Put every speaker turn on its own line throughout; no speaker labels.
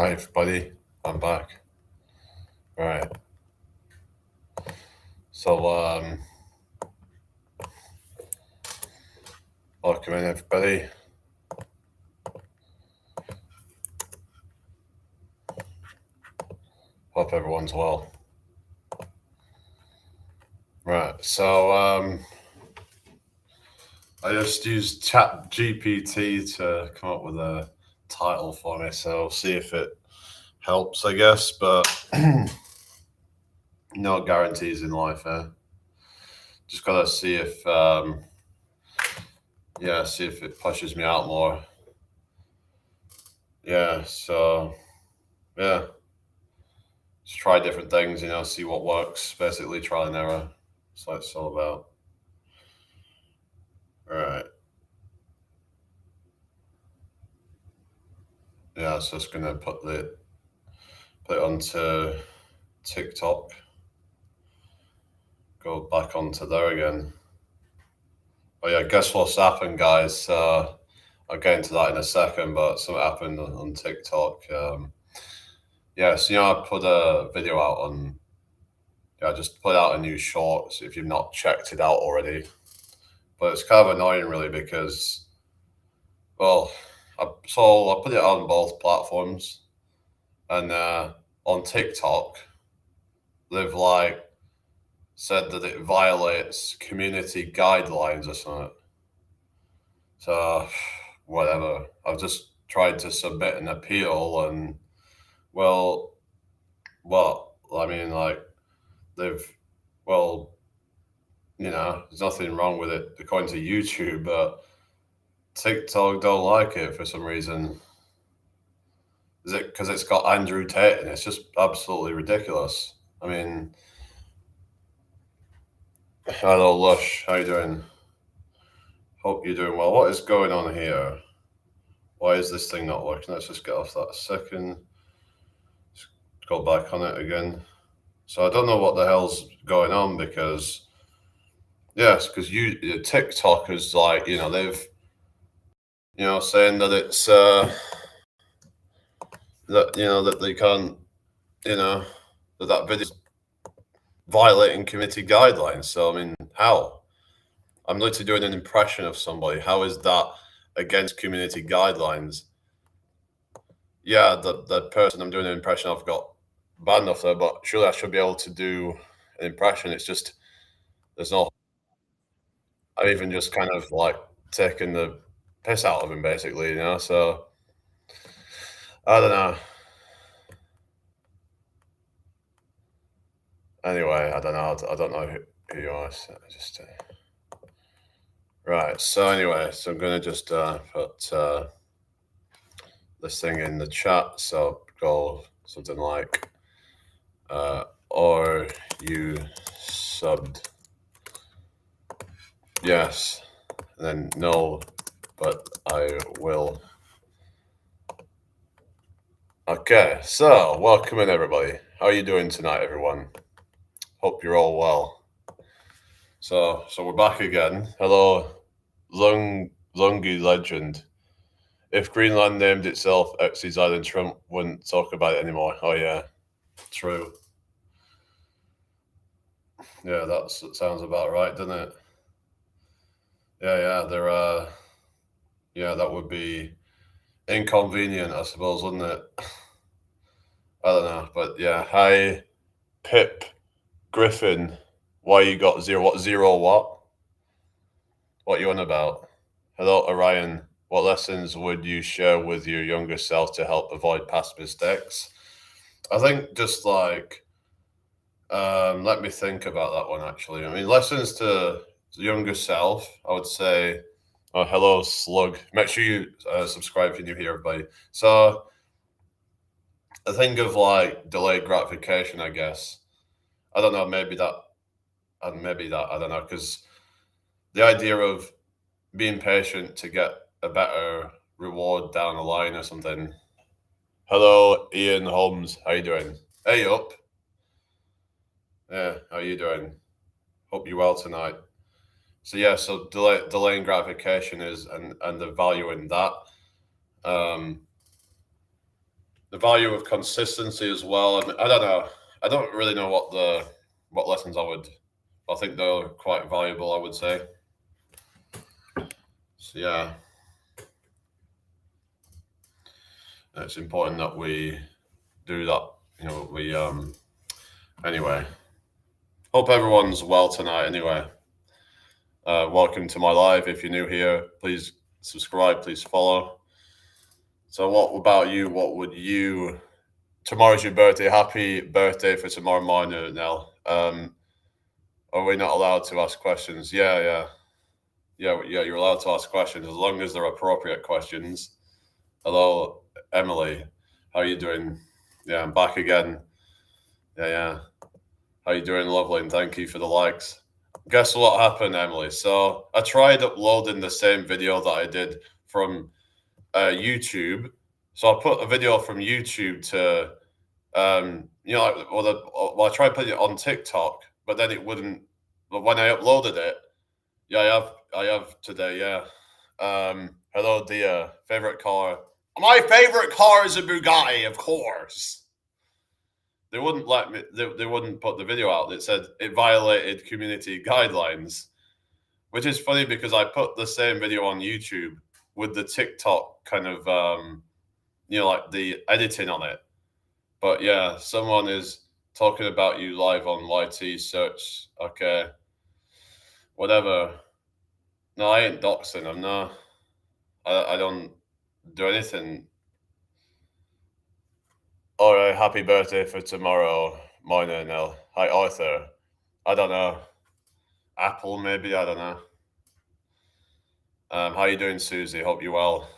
Hi, everybody. I'm back. All right. So, welcome in, everybody. Hope everyone's well. Right. So, I just used Chat GPT to come up with a title for me. So, I'll see if it helps, I guess. But no guarantees in life, eh? Just gotta see if, see if it pushes me out more. Yeah. So, yeah. Just try different things, see what works. Basically, trial and error. That's what it's all about. All right. Yeah, so it's gonna put it onto TikTok. Go back onto there again. Oh yeah, guess what's happened, guys? I'll get into that in a second, but something happened on TikTok. So I put a video out on. Yeah, I just put out a new short. If you've not checked it out already, but it's kind of annoying, really, because I put it on both platforms, and on TikTok, they've said that it violates community guidelines or something. So, whatever. I've just tried to submit an appeal, and well, I mean, they've, well, there's nothing wrong with it according to YouTube, but TikTok don't like it for some reason. Is it because it's got Andrew Tate and it's just absolutely ridiculous? I mean, hello, Lush. How you doing? Hope you're doing well. What is going on here? Why is this thing not working? Let's just get off that a second. Just go back on it again. So I don't know what the hell's going on because, yes, because TikTok is they've, saying that it's, that they can't, that video is violating committee guidelines. So, I mean, how? I'm literally doing an impression of somebody. How is that against community guidelines? Yeah, the person I'm doing an impression of got banned off there, but surely I should be able to do an impression. It's just there's no. I've even just kind of taken the piss out of him, basically. So I don't know. Anyway, I don't know. I don't know who you are. So just right. So anyway, so I'm gonna just put this thing in the chat. So go something like, "Or you subbed?" Yes. And then no, but I will. Okay, so welcome in, everybody. How are you doing tonight, everyone? Hope you're all well. So we're back again. Hello, Lungi Legend. If Greenland named itself Xyz Island, Trump wouldn't talk about it anymore. Oh yeah, true. Yeah, that sounds about right, doesn't it? Yeah, that would be inconvenient, I suppose, wouldn't it? I don't know, but yeah. Hi, Pip Griffin. Why you got zero? What zero? What? What you on about? Hello, Orion. What lessons would you share with your younger self to help avoid past mistakes? I think just let me think about that one actually. I mean, lessons to the younger self, I would say, oh, hello, Slug. Make sure you subscribe if you're new here, everybody. So, I think of delayed gratification, I guess. I don't know, maybe that, I don't know, because the idea of being patient to get a better reward down the line or something. Hello, Ian Holmes. How you doing? Hey, up. Yeah, how you doing? Hope you're well tonight. So yeah, so delaying gratification is and the value in that. the value of consistency as well. I mean, I don't know. I don't really know what lessons I think they're quite valuable, I would say. So yeah, it's important that we do that. You know, we anyway. Hope everyone's well tonight. Anyway, welcome to my live. If you're new here, please subscribe. Please follow. So, what about you? What would you? Tomorrow's your birthday. Happy birthday for tomorrow morning, Nell. Are we not allowed to ask questions? Yeah. You're allowed to ask questions as long as they're appropriate questions. Hello, Emily. How are you doing? Yeah, I'm back again. Yeah. How you doing? Lovely, and thank you for the likes. Guess what happened, Emily? So I tried uploading the same video that I did from YouTube. So I put a video from YouTube to, I tried putting it on TikTok, but then it wouldn't. But when I uploaded it, yeah, I have today. Yeah. Hello, dear. Favorite car? My favorite car is a Bugatti, of course. They wouldn't let me. They wouldn't put the video out. It said it violated community guidelines, which is funny because I put the same video on YouTube with the TikTok kind of, like the editing on it. But yeah, someone is talking about you live on YT search. Okay, whatever. No, I ain't doxing. I'm not. I don't do anything. All right, happy birthday for tomorrow, morning, Nell. Hi, Arthur. I don't know. Apple, maybe. I don't know. How you doing, Susie? Hope you're well.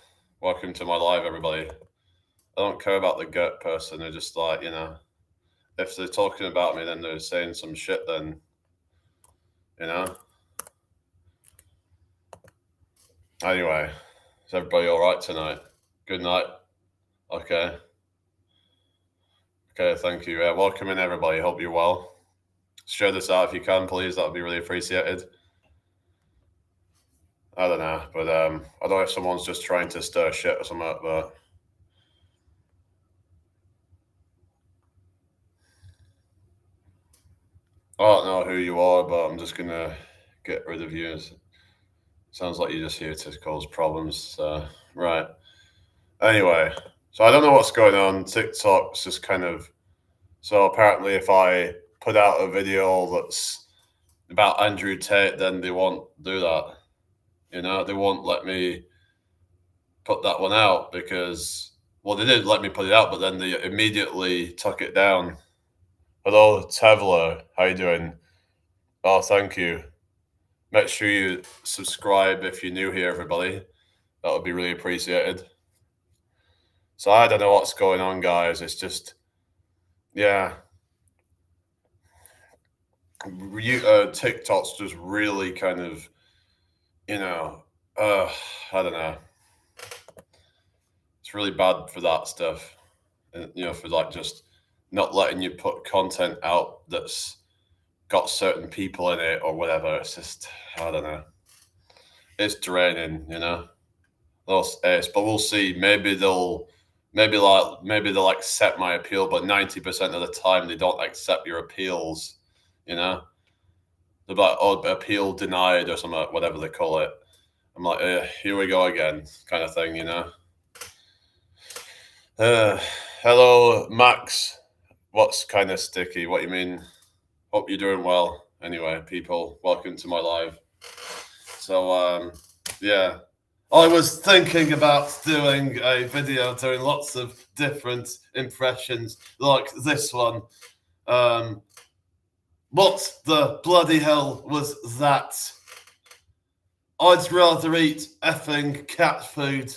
Welcome to my live, everybody. I don't care about the gut person. They're just like, if they're talking about me, then they're saying some shit. Then, Anyway, is everybody all right tonight? Good night. Okay. Okay, thank you. Welcome in, everybody. Hope you're well. Share this out if you can, please. That would be really appreciated. I don't know, but I don't know if someone's just trying to stir shit or something, but I don't know who you are, but I'm just gonna get rid of you. Sounds like you're just here to cause problems. Right. Anyway, so I don't know what's going on. TikTok's just kind of. So apparently, if I put out a video that's about Andrew Tate, then they won't do that. They won't let me put that one out because, well, they did let me put it out, but then they immediately took it down. Hello, Tevla. How you doing? Oh, thank you. Make sure you subscribe if you're new here, everybody. That would be really appreciated. So I don't know what's going on, guys. It's just, yeah. TikTok's just really kind of, I don't know. It's really bad for that stuff. And, for like just not letting you put content out that's got certain people in it or whatever. It's just, I don't know. It's draining, But we'll see. Maybe they'll accept my appeal, but 90% of the time they don't accept your appeals. They're like, oh, appeal denied or something, whatever they call it. I'm like, here we go again, kind of thing, Hello, Max. What's kind of sticky? What you mean? Hope you're doing well. Anyway, people, welcome to my live. So, yeah. I was thinking about doing a video doing lots of different impressions, like this one. What the bloody hell was that? I'd rather eat effing cat food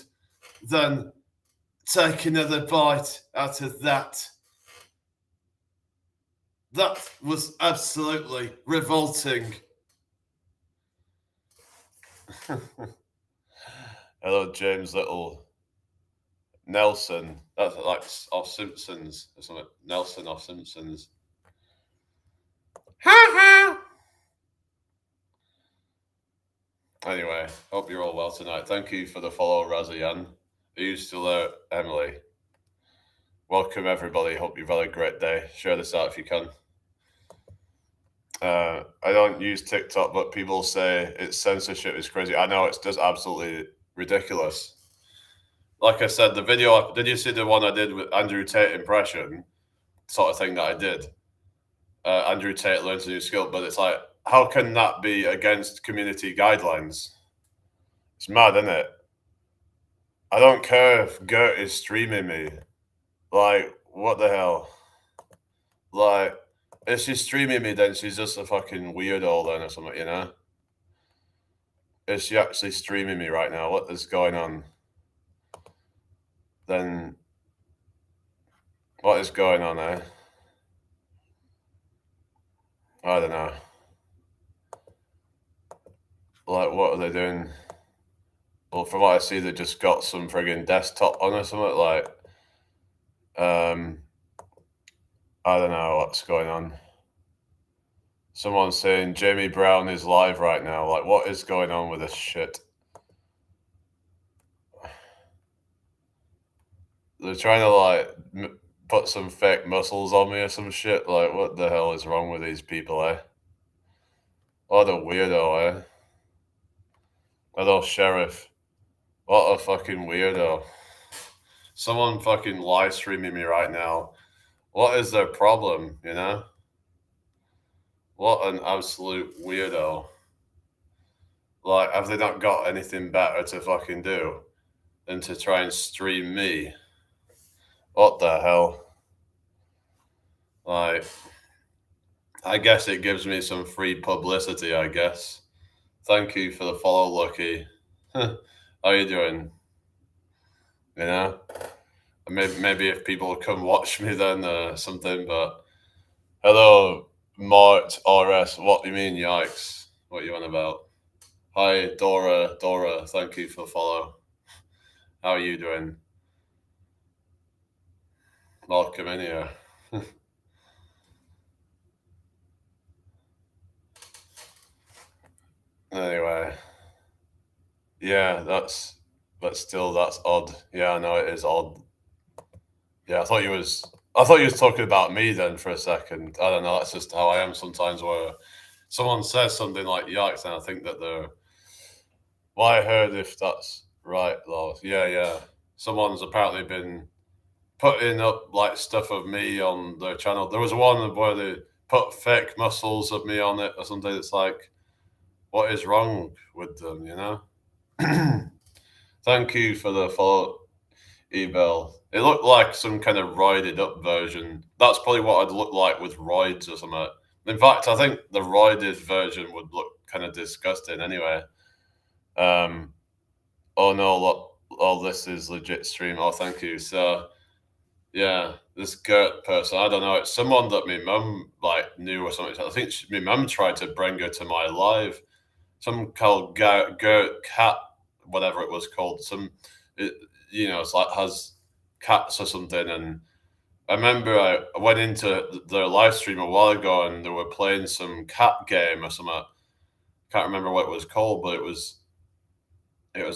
than take another bite out of that. That was absolutely revolting. Hello, James Little. Nelson. That's like off Simpsons or something. Nelson off Simpsons. Ha ha! Anyway, hope you're all well tonight. Thank you for the follow, Razayan. Are you still there, Emily? Welcome, everybody. Hope you've had a great day. Share this out if you can. I don't use TikTok, but people say its censorship is crazy. I know, it's just absolutely ridiculous. Like I said, the video, did you see the one I did with Andrew Tate impression sort of thing that I did? Andrew Tate learns a new skill, but it's like, how can that be against community guidelines? It's mad, isn't it? I don't care if Gert is streaming me. Like, what the hell? Like, if she's streaming me, then she's just a fucking weirdo then or something, you know? Is she actually streaming me right now? What is going on? Then, what is going on, eh? I don't know. Like, what are they doing? Well, from what I see, they just got some friggin' desktop on or something, like, I don't know what's going on. Someone's saying Jamie Brown is live right now. Like, what is going on with this shit? They're trying to, like, put some fake muscles on me or some shit. Like, what the hell is wrong with these people, eh? What a weirdo, eh? Hello, Sheriff. What a fucking weirdo. Someone fucking live streaming me right now. What is their problem, you know? What an absolute weirdo. Like, have they not got anything better to fucking do than to try and stream me? What the hell? Like, I guess it gives me some free publicity, I guess. Thank you for the follow, Lucky. How you doing? You know? Maybe if people come watch me then something, but... Hello, Mart RS. What do you mean, yikes? What are you on about? Hi, Dora. Thank you for the follow. How are you doing? Welcome in here. Anyway, yeah, that's odd. Yeah, I know it is odd. Yeah, I thought you was talking about me then for a second. I don't know. That's just how I am sometimes. Where someone says something like "yikes," and I think that they're. Well, I heard if that's right, though. Yeah. Someone's apparently been putting up like stuff of me on their channel. There was one where they put fake muscles of me on it or something. It's like, what is wrong with them, you know? Thank you for the follow, Ebel. It looked like some kind of roided up version. That's probably what I'd look like with roids or something. In fact, I think the roided version would look kind of disgusting anyway. Oh no, look, oh, this is legit stream. Oh, thank you. So, yeah, this Gert person, I don't know, it's someone that my mum like knew or something. I think my mum tried to bring her to my live. Some called Gert Cat, whatever it was called. It's like has cats or something. And I remember I went into their live stream a while ago and they were playing some cat game or something. Can't remember what it was called, but it was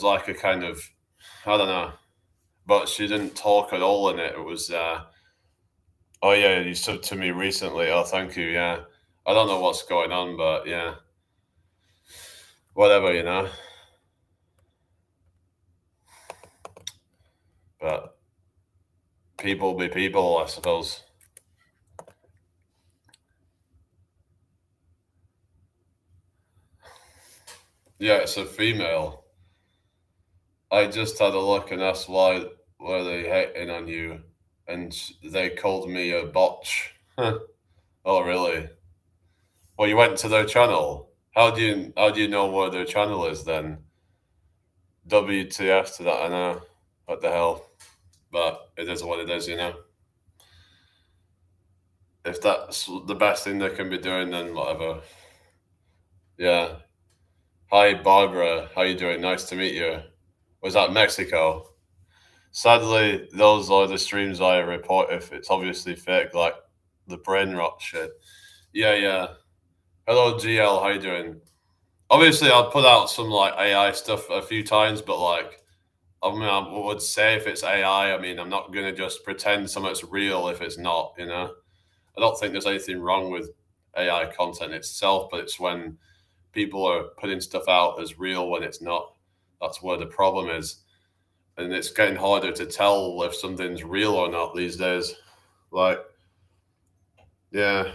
like a kind of, I don't know. But she didn't talk at all in it. It was oh yeah, you said to me recently. Oh, thank you. Yeah, I don't know what's going on, but yeah, whatever, you know. But people be people, I suppose. Yeah, it's a female. I just had a look and asked why were they hating on you, and they called me a botch. Oh, really? Well, you went to their channel. How do you know where their channel is then? WTF to that? I know. What the hell? But it is what it is, you know. If that's the best thing they can be doing, then whatever. Yeah. Hi, Barbara. How you doing? Nice to meet you. Was that Mexico? Sadly, those are the streams I report if it's obviously fake, like the brain rot shit. Yeah. Hello, GL. How you doing? Obviously, I'll put out some like AI stuff a few times, but like I mean, I would say if it's AI, I mean, I'm not going to just pretend something's real if it's not, you know? I don't think there's anything wrong with AI content itself, but it's when people are putting stuff out as real when it's not. That's where the problem is. And it's getting harder to tell if something's real or not these days. Like, yeah,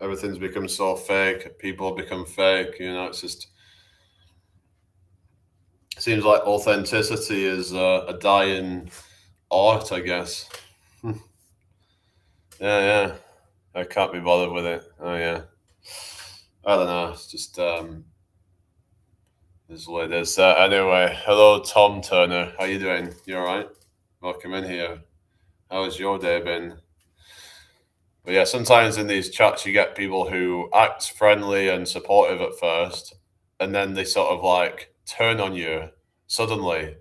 everything's become so fake. People become fake, you know, it's just seems like authenticity is a dying art, I guess. Yeah, yeah. I can't be bothered with it. Oh yeah. I don't know. It's just this is what it is. Anyway, hello Tom Turner. How you doing? You alright? Welcome in here. How has your day been? But yeah, sometimes in these chats you get people who act friendly and supportive at first, and then they sort of like turn on you suddenly.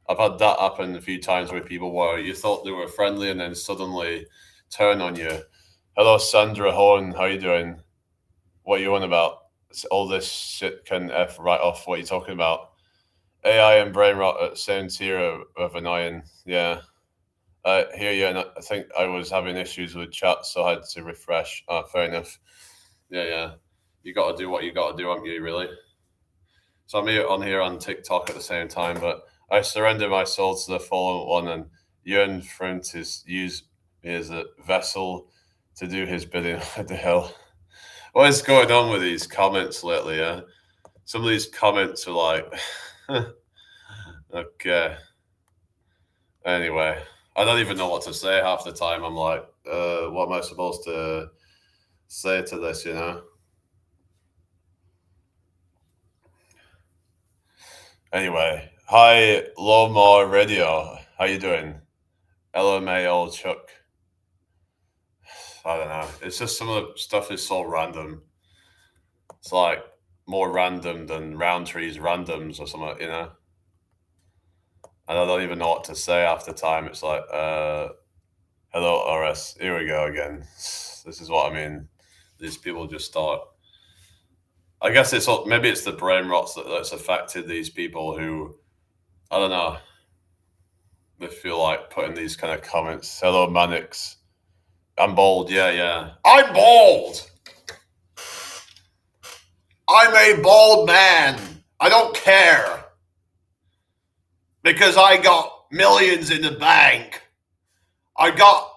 I've had that happen a few times with people where you thought they were friendly and then suddenly turn on you. Hello, Sandra Horn. How you doing? What are you on about? All this shit can F right off. What are you talking about? AI and brain rot at the same tier of annoying. Yeah. I hear you, and I think I was having issues with chat, so I had to refresh. Fair enough. Yeah, yeah. You got to do what you got to do, haven't you, really? So I'm here on TikTok at the same time, but I surrender my soul to the fallen one and yearn for him to use me as a vessel to do his bidding. What the hell? What is going on with these comments lately? Yeah, some of these comments are like, okay. Anyway, I don't even know what to say half the time. I'm like, what am I supposed to say to this? You know. Anyway, hi Lomar Radio. How you doing? LMA old Chuck. I don't know. It's just some of the stuff is so random. It's like more random than Roundtree's randoms or something, you know? And I don't even know what to say half the time. It's like, hello, RS. Here we go again. This is what I mean. These people just start. I guess it's maybe it's the brain rot that's affected these people who, I don't know, they feel like putting these kind of comments. Hello, Manix. I'm bald. Yeah, yeah. I'm bald. I'm a bald man. I don't care. Because I got millions in the bank. I got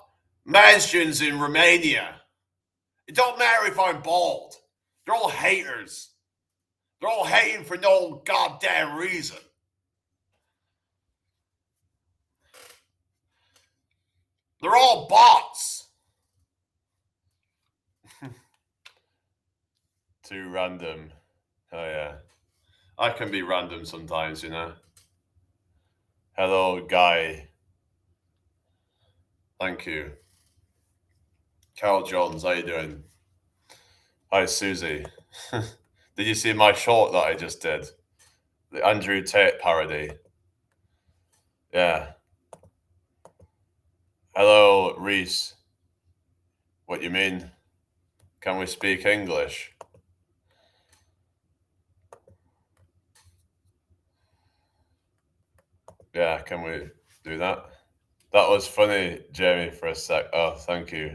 mansions in Romania. It don't matter if I'm bald. They're all haters. They're all hating for no goddamn reason. They're all bots. Too random. Oh, yeah. I can be random sometimes, you know. Hello, Guy. Thank you. Carol Jones, how you doing? Hi, Susie. Did you see my short that I just did? The Andrew Tate parody. Yeah. Hello, Reese. What you mean? Can we speak English? Yeah, can we do that? That was funny, Jamie, for a sec. Oh, thank you.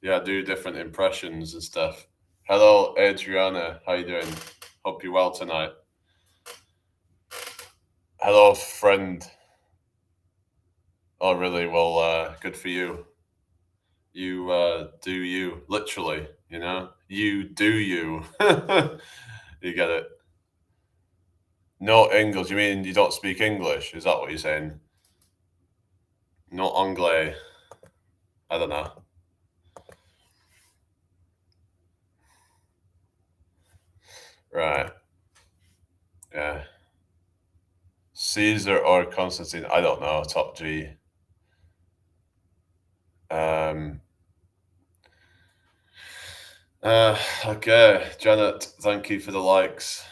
Yeah, do different impressions and stuff. Hello, Adriana. How you doing? Hope you're well tonight. Hello, friend. Oh, really? Well, good for you. You do you, literally, you know? You do you. You get it? No English. You mean you don't speak English? Is that what you're saying? No anglais. I don't know. Right. Yeah. Caesar or Constantine? I don't know. Top G. Um. Okay, Janet. Thank you for the likes.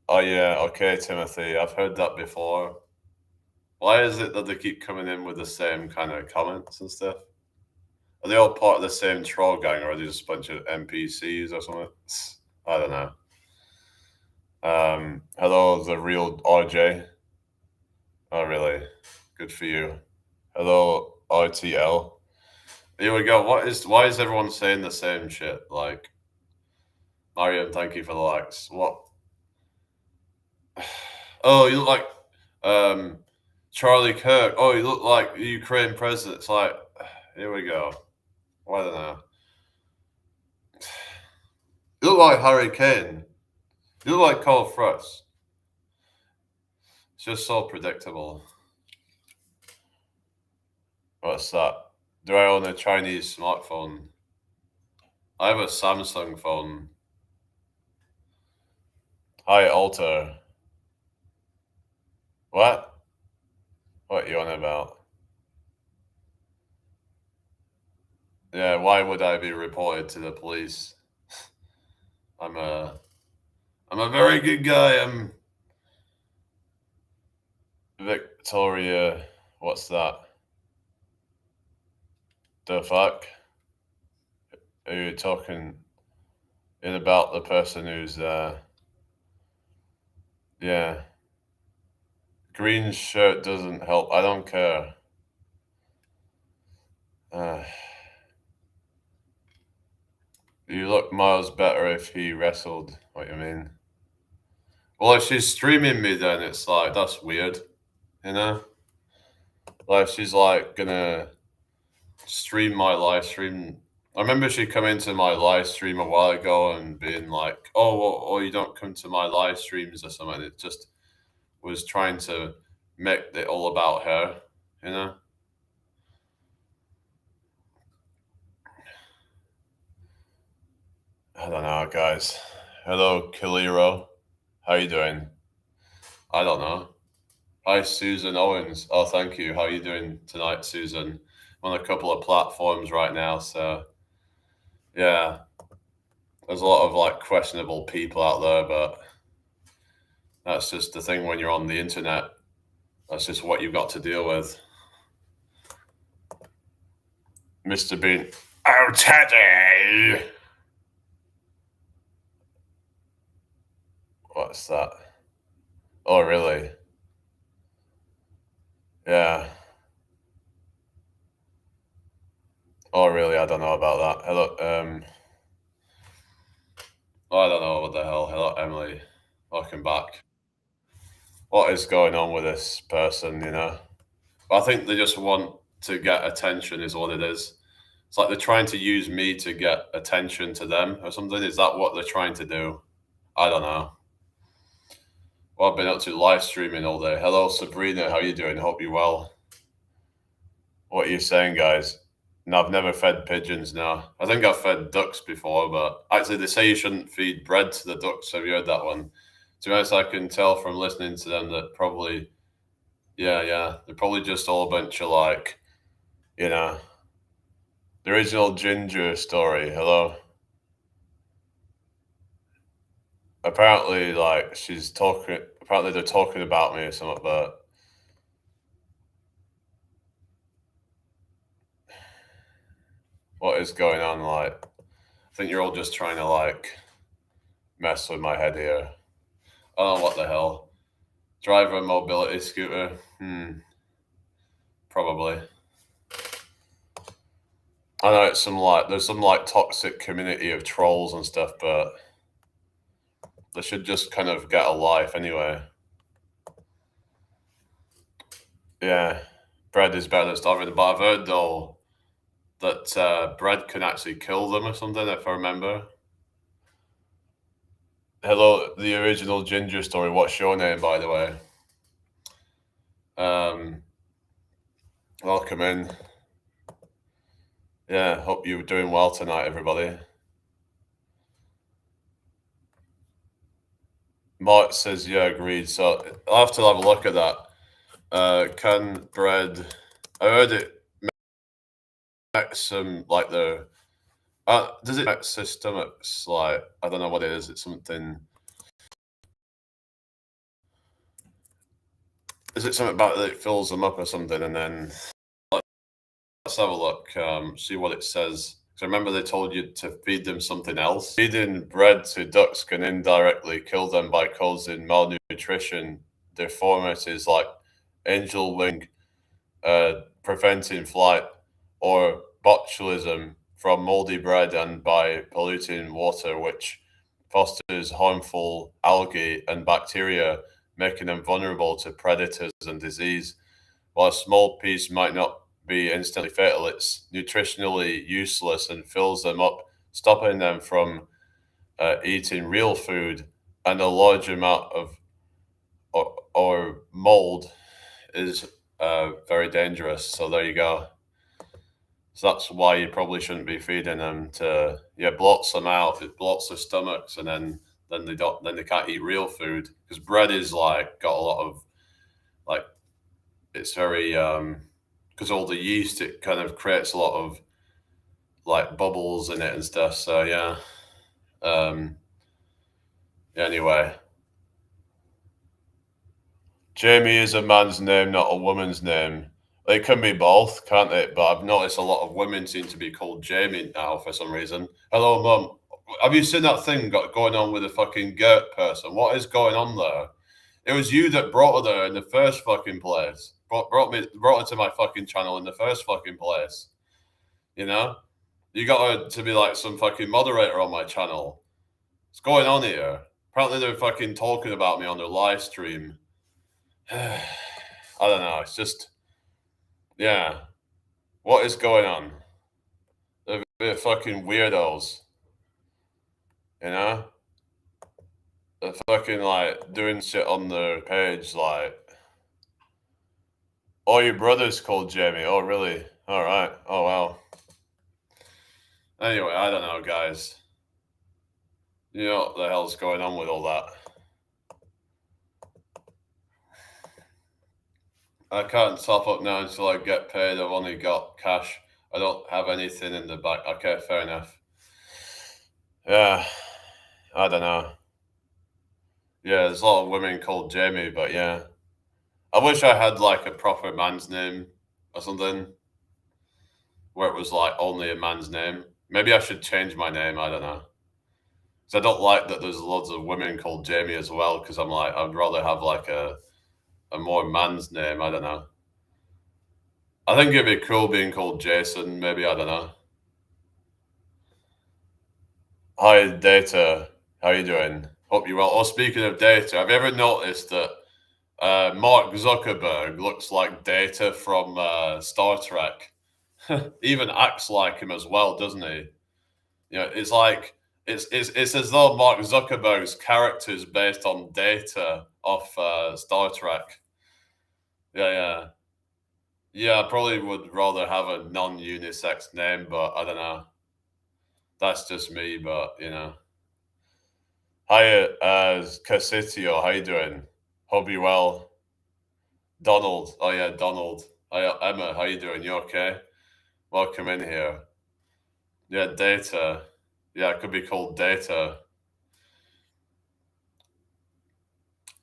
Oh yeah. Okay, Timothy. I've heard that before. Why is it that they keep coming in with the same kind of comments and stuff? Are they all part of the same troll gang, or are they just a bunch of NPCs or something? I don't know. Hello, the real RJ. Oh, really? Good for you. Hello, RTL. Here we go. Why is everyone saying the same shit? Like, Mariam, thank you for the likes. What? Oh, you look like Charlie Kirk. Oh, you look like the Ukraine president. It's like, here we go. I don't know. You look like Harry Kane. You look like Cole Frost. It's just so predictable. What's that? Do I own a Chinese smartphone? I have a Samsung phone. Hi, Alter. What? What are you on about? Yeah, why would I be reported to the police? I'm a very good guy. I'm Victoria. What's that? The fuck? Are you talking in about the person who's yeah. Green shirt doesn't help. I don't care. Uh, you look miles better if he wrestled. What you mean? Well, if she's streaming me, then it's like that's weird, you know. Like she's like gonna stream my live stream. I remember she come into my live stream a while ago and being like, "Oh, well, you don't come to my live streams or something." It just was trying to make it all about her, you know. I don't know, guys. Hello, Kaliro. How you doing? I don't know. Hi, Susan Owens. Oh, thank you. How are you doing tonight, Susan? I'm on a couple of platforms right now, so yeah. There's a lot of like questionable people out there, but that's just the thing when you're on the internet. That's just what you've got to deal with. Mr. Bean. Oh, Teddy! What's that? Oh, really? Yeah. Oh, really? I don't know about that. Hello. Oh, I don't know what the hell. Hello, Emily. Welcome back. What is going on with this person, you know? I think they just want to get attention, is what it is. It's like they're trying to use me to get attention to them or something. Is that what they're trying to do? I don't know. Well, I've been up to live streaming all day. Hello, Sabrina. How you doing? Hope you're well. What are you saying, guys? No, I've never fed pigeons. No, I think I've fed ducks before, but actually, they say you shouldn't feed bread to the ducks. Have you heard that one? To be honest, I can tell from listening to them that probably, yeah, they're probably just all a bunch of like, you know, the original Ginger story. Hello. Apparently, like she's talking. Apparently, they're talking about me or something, but what is going on? Like, I think you're all just trying to like mess with my head here. Oh, what the hell? Driver mobility scooter? Probably. I know it's some like there's some like toxic community of trolls and stuff, but they should just kind of get a life anyway. Yeah, bread is better than starving. But I've heard though that bread can actually kill them or something. If I remember. Hello, the original Ginger story. What's your name, by the way? Welcome in. Yeah, hope you're doing well tonight, everybody. Mark says, yeah, agreed. So I'll have to have a look at that. Can bread, I heard it makes some, like the, does it make the stomachs, like, I don't know what it is. It's something, is it something about that it fills them up or something? And then let's have a look, see what it says. So remember they told you to feed them something else. Feeding bread to ducks can indirectly kill them by causing malnutrition, deformities like angel wing, preventing flight, or botulism from moldy bread and by polluting water, which fosters harmful algae and bacteria, making them vulnerable to predators and disease. While a small piece might not be instantly fatal, it's nutritionally useless and fills them up, stopping them from eating real food. And a large amount of or mold is very dangerous. So there you go. So that's why you probably shouldn't be feeding them to blots them out. It blots their stomachs, and then they can't eat real food because bread is like got a lot of like it's very because all the yeast it kind of creates a lot of like bubbles in it and stuff. So yeah. Anyway, Jamie is a man's name, not a woman's name. It can be both, can't it? But I've noticed a lot of women seem to be called Jamie now for some reason. Hello, Mum. Have you seen that thing going on with the fucking Gert person? What is going on there? It was you that brought her there in the first fucking place. Brought her to my fucking channel in the first fucking place. You know? You got her to be like some fucking moderator on my channel. What's going on here? Apparently they're fucking talking about me on their live stream. I don't know. It's just, yeah. What is going on? They're fucking weirdos. You know? They're fucking like doing shit on their page like, oh, your brother's called Jamie. Oh, really? All right. Oh, wow. Anyway, I don't know, guys. You know what the hell's going on with all that? I can't top up now until I get paid. I've only got cash. I don't have anything in the bank. Okay, fair enough. Yeah, I don't know. Yeah, there's a lot of women called Jamie, but yeah. I wish I had like a proper man's name or something where it was like only a man's name. Maybe I should change my name. I don't know. Because I don't like that there's loads of women called Jamie as well. Because I'm like, I'd rather have like a more man's name. I don't know. I think it'd be cool being called Jason. Maybe I don't know. Hi, Data. How you doing? Hope you're well. Oh, speaking of Data, have you ever noticed that Mark Zuckerberg looks like Data from Star Trek? Even acts like him as well, doesn't he? You know, it's like it's as though Mark Zuckerberg's character is based on Data off Star Trek. Yeah. I probably would rather have a non-unisex name, but I don't know. That's just me, but you know. Hi, Casitio, how you doing? Hope you well. Donald, oh yeah, Donald. Hi, Emma, how you doing? You okay? Welcome in here. Yeah, Data. Yeah, it could be called Data.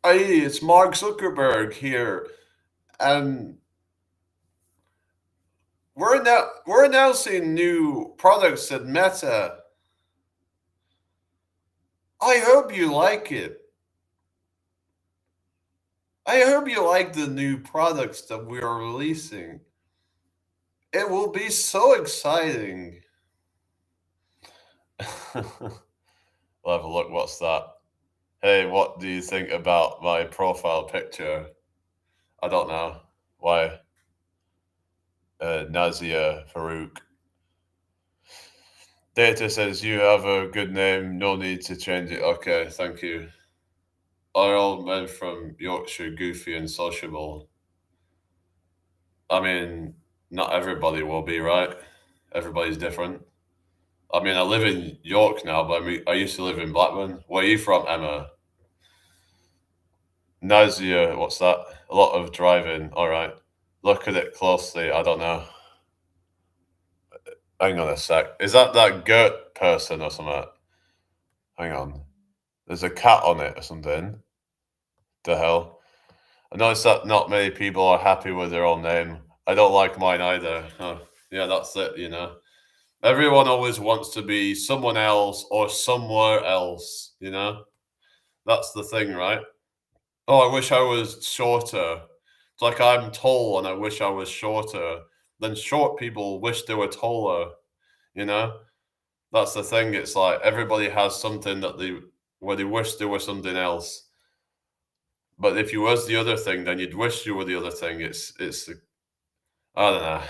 Hey, it's Mark Zuckerberg here, and we're announcing new products at Meta. I hope you like it. I hope you like the new products that we are releasing. It will be so exciting. We'll have a look. What's that? Hey, what do you think about my profile picture? I don't know. Why? Nazia Farouk. Data says you have a good name. No need to change it. Okay, thank you. Are all men from Yorkshire goofy and sociable? I mean, not everybody will be, right? Everybody's different. I mean, I live in York now, but I used to live in Blackburn. Where are you from, Emma? Nazia, what's that? A lot of driving. All right. Look at it closely. I don't know. Hang on a sec. Is that Gert person or something? Hang on. There's a cat on it or something. The hell? I noticed that not many people are happy with their own name. I don't like mine either. Yeah, that's it, you know. Everyone always wants to be someone else or somewhere else, you know? That's the thing, right? Oh, I wish I was shorter It's like I'm tall and I wish I was shorter. Then short people wish they were taller, you know? That's the thing. It's like everybody has something that where they wish they were something else. But if you was the other thing, then you'd wish you were the other thing. It's I don't know.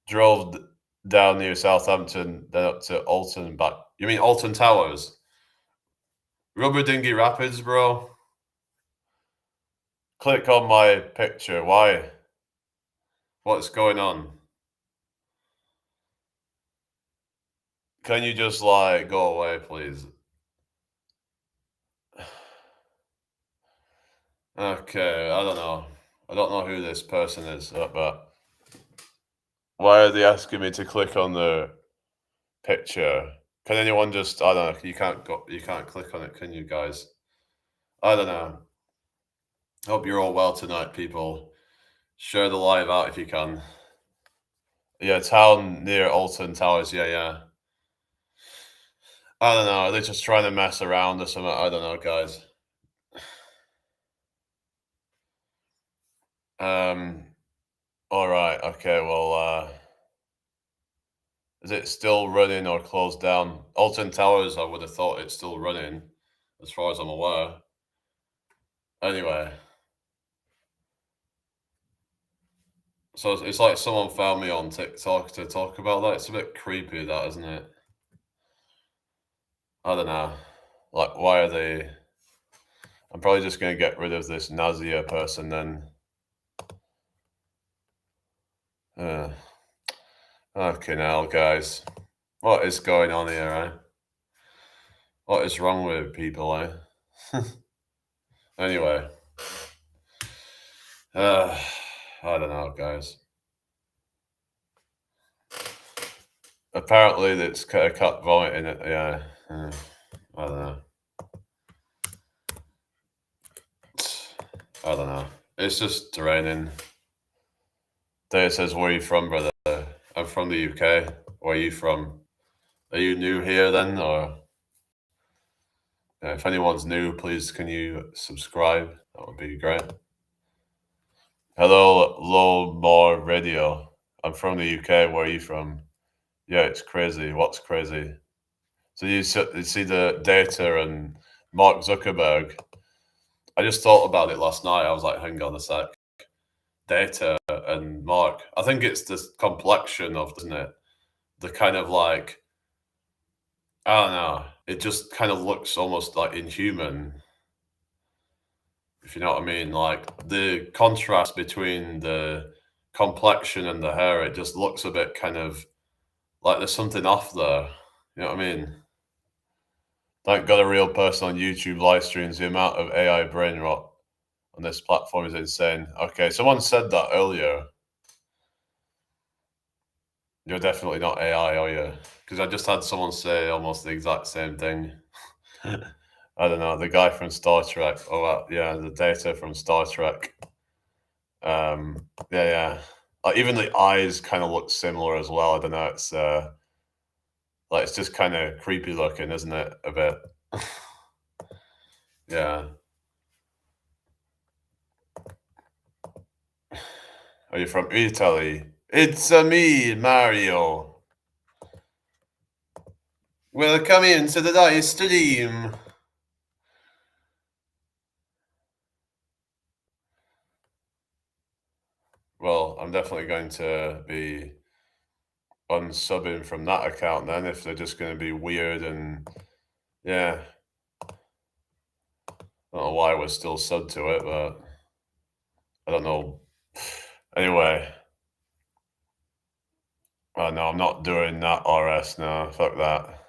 Drove down near Southampton, then up to Alton and back. You mean Alton Towers? Rubber Dinghy Rapids, bro. Click on my picture. Why? What's going on? Can you just like go away, please? Okay, I don't know. I don't know who this person is, but why are they asking me to click on the picture? Can anyone just, I don't know, you can't click on it, can you guys? I don't know. Hope you're all well tonight, people. Share the live out if you can. Yeah, town near Alton Towers, yeah. I don't know, they're just trying to mess around or something. I don't know, guys. All right, okay, well, is it still running or closed down? Alton Towers, I would have thought it's still running, as far as I'm aware. Anyway. So it's like someone found me on TikTok to talk about that. It's a bit creepy, that, isn't it? I don't know. Like, why are they... I'm probably just going to get rid of this Nazia person then. Okay, now, guys. What is going on here, eh? What is wrong with people, eh? Anyway. I don't know, guys. Apparently, it's cat vomiting it. Yeah. I don't know. I don't know. It's just raining. There it says, where are you from, brother? I'm from the UK. Where are you from? Are you new here then, or if anyone's new, please can you subscribe? That would be great. Hello, Low More Radio. I'm from the UK. Where are you from? Yeah, it's crazy. What's crazy? So you see the data and Mark Zuckerberg. I just thought about it last night. I was like, hang on a sec. Data and Mark. I think it's the complexion of, isn't it? The kind of like, I don't know. It just kind of looks almost like inhuman, if you know what I mean. Like the contrast between the complexion and the hair, it just looks a bit kind of like there's something off there. You know what I mean? Thank God a real person on YouTube live streams. The amount of AI brain rot on this platform is insane. Okay, someone said that earlier. You're definitely not AI, are you? Because I just had someone say almost the exact same thing. I don't know, the guy from Star Trek. Oh, yeah, the data from Star Trek. Yeah. Like even the eyes kind of look similar as well. I don't know. It's like it's just kind of creepy looking, isn't it? A bit. Yeah. Are you from Italy? It's me, Mario. Welcome into the live stream. Well, I'm definitely going to be unsubbing from that account then if they're just going to be weird and yeah. I don't know why I was still subbed to it, but I don't know. Anyway. Oh no, I'm not doing that RS now. Fuck that.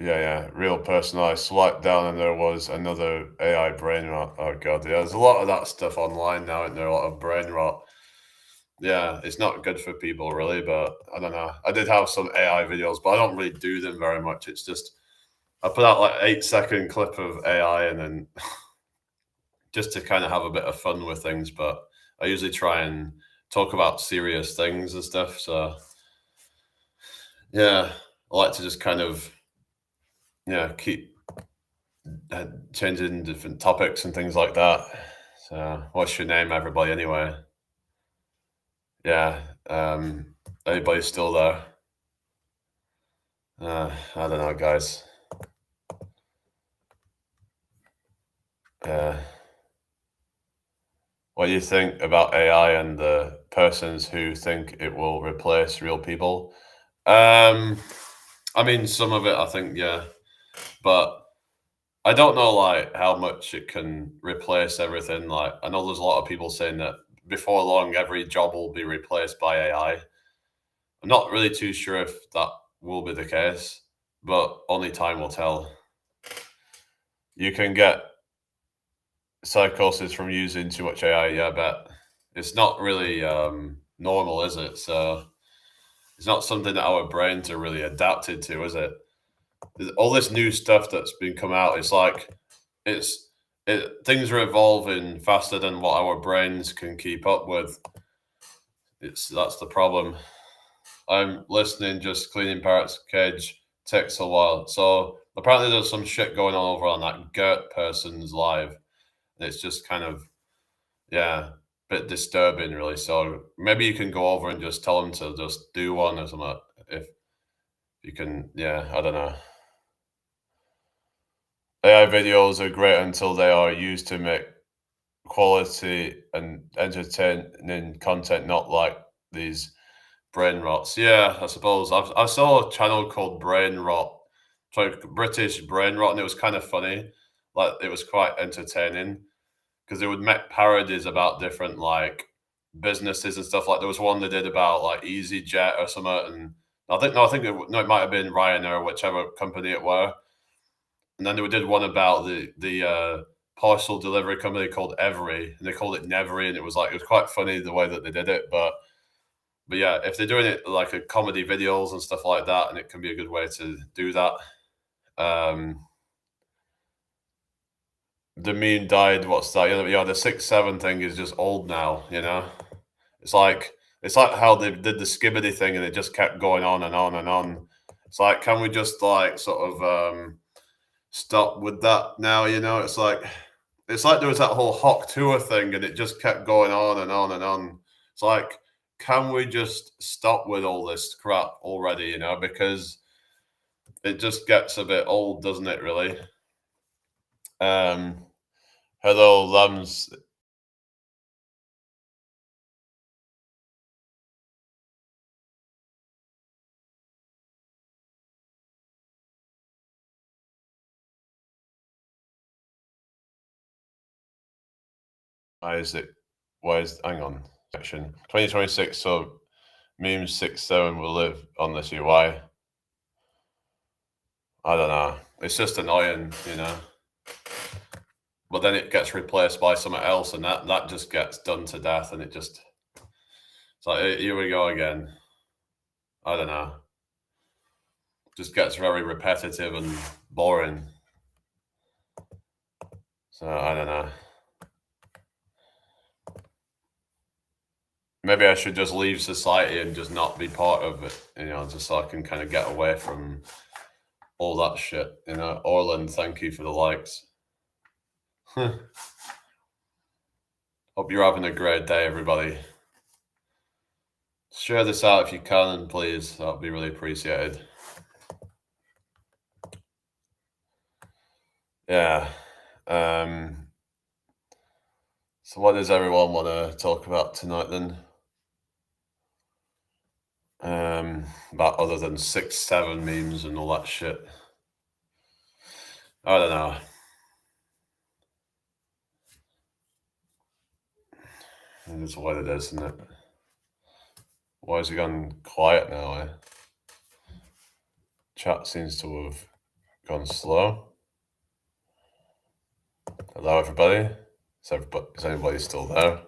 Yeah. Real person. I swiped down and there was another AI brain rot. Oh god, yeah. There's a lot of that stuff online now, and there a lot of brain rot. Yeah, it's not good for people really, but I don't know. I did have some AI videos, but I don't really do them very much. It's just I put out like 8-second clip of AI and then just to kind of have a bit of fun with things, but I usually try and talk about serious things and stuff. So yeah, I like to just kind of keep changing different topics and things like that. So, what's your name, everybody? Anyway, yeah. Anybody's still there? I don't know, guys. Uh, what do you think about AI and the persons who think it will replace real people? I mean, some of it, I think, yeah, but I don't know like how much it can replace everything. Like, I know there's a lot of people saying that before long, every job will be replaced by AI. I'm not really too sure if that will be the case, but only time will tell. You can get psychosis from using too much AI, yeah, but it's not really normal, is it? So it's not something that our brains are really adapted to, is it? All this new stuff that's been come out, it's like it's things are evolving faster than what our brains can keep up with. That's the problem. I'm listening, just cleaning Parrot's cage takes a while. So apparently there's some shit going on over on that Gert person's live. And it's just kind of, yeah, bit disturbing really. So maybe you can go over and just tell them to just do one or something. If you can, yeah, I don't know. AI videos are great until they are used to make quality and entertaining content, not like these brain rots. Yeah, I suppose I saw a channel called Brain Rot, sorry, British Brain Rot, and it was kind of funny. Like it was quite entertaining because they would make parodies about different like businesses and stuff. Like there was one they did about like EasyJet or something, and I think no, I think it might have been Ryanair, whichever company it were. And then they did one about the parcel delivery company called Every, and they called it Nevery, and it was quite funny the way that they did it. But yeah, if they're doing it like a comedy videos and stuff like that, and it can be a good way to do that. Um, the meme died. What's that? Yeah, the 6'7" thing is just old now. You know, it's like it's like how they did the Skibbity thing, and it just kept going on and on and on. It's like, can we just like sort of stop with that now? You know, it's like there was that whole Hawk Tour thing, and it just kept going on and on and on. It's like, can we just stop with all this crap already? You know, because it just gets a bit old, doesn't it? Really. Um, hello, lambs. Why is it? Why is hang on? Section 2026. So memes 6'7" will live on this UI. I don't know. It's just annoying, you know. But then it gets replaced by something else, and that just gets done to death, and it's like here we go again. I don't know. Just gets very repetitive and boring. So I don't know. Maybe I should just leave society and just not be part of it, you know, just so I can kind of get away from all that shit, you know. Orland, thank you for the likes. Hope you're having a great day, everybody. Share this out if you can, please. That'd be really appreciated. Yeah. So what does everyone want to talk about tonight then? About other than 6'7" memes and all that shit. I don't know. It's what it is, isn't it? Why has it gone quiet now? Chat seems to have gone slow. Hello, everybody. Is anybody still there?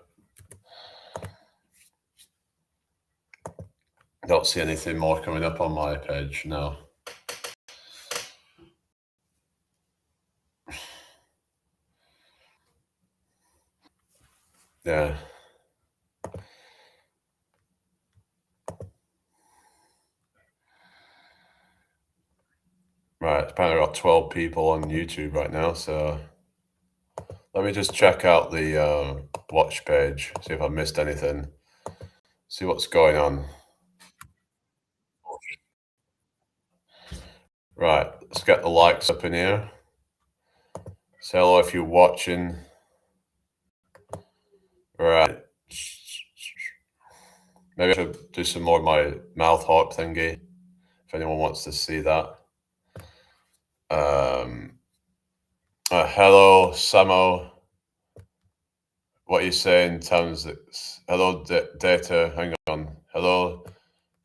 Don't see anything more coming up on my page. No. Yeah. Right, apparently I've got 12 people on YouTube right now, so let me just check out the watch page, see if I missed anything, see what's going on. Right, let's get the likes up in here. Say hello if you're watching. Right. Maybe I should do some more of my mouth harp thingy, if anyone wants to see that. Hello, Samo. What are you saying? Towns. Hello, Data. Hang on. Hello,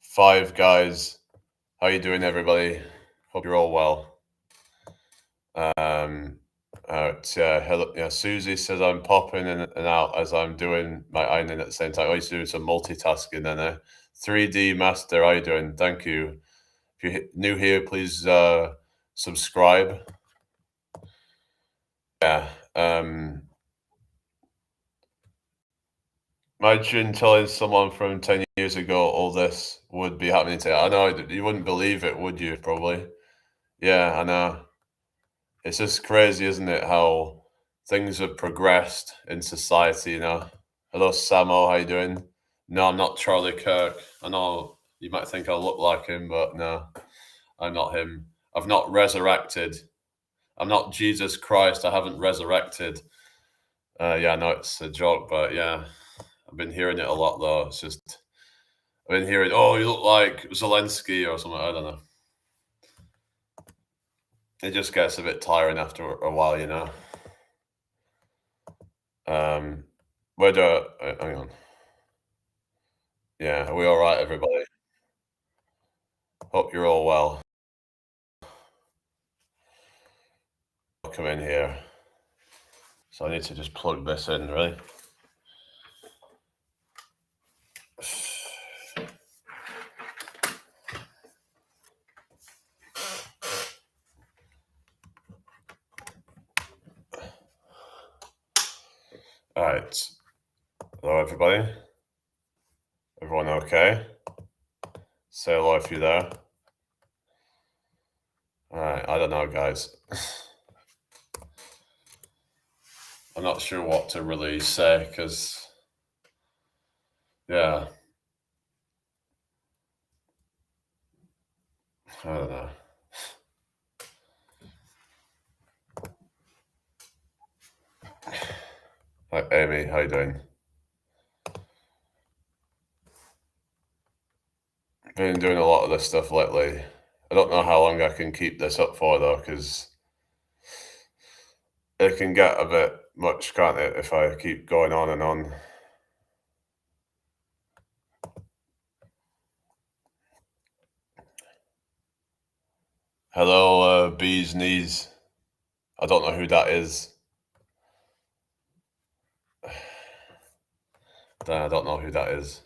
Five Guys. How you doing, everybody? Hope you're all well. Hello. Yeah, Susie says I'm popping in and out as I'm doing my ironing at the same time. I used to do some multitasking then. 3D Master, how you doing? Thank you. If you're new here, please subscribe. Yeah. Imagine telling someone from 10 years ago all this would be happening today. I know you wouldn't believe it, would you? Probably. Yeah, I know. It's just crazy, isn't it? How things have progressed in society. Hello, Samo. How you doing? No, I'm not Charlie Kirk. I know you might think I look like him, but no, I'm not him. I've not resurrected. I'm not Jesus Christ. I haven't resurrected. Yeah, no, it's a joke, but yeah, I've been hearing it a lot though. It's just I've been hearing, oh, you look like Zelensky or something. I don't know. It just gets a bit tiring after a while. Where do hang on? Yeah, are we all right, everybody? Hope you're all well. Come in here. So I need to just plug this in, really. All right. Hello, everybody. Everyone okay? Say hello if you're there. All right. I don't know, guys. I'm not sure what to really say because, yeah, I don't know. Hi, Amy. How you doing? Been doing a lot of this stuff lately. I don't know how long I can keep this up for though, because it can get a bit much, can't it, if I keep going on and on. Hello, Bees Knees. I don't know who that is. I don't know who that is.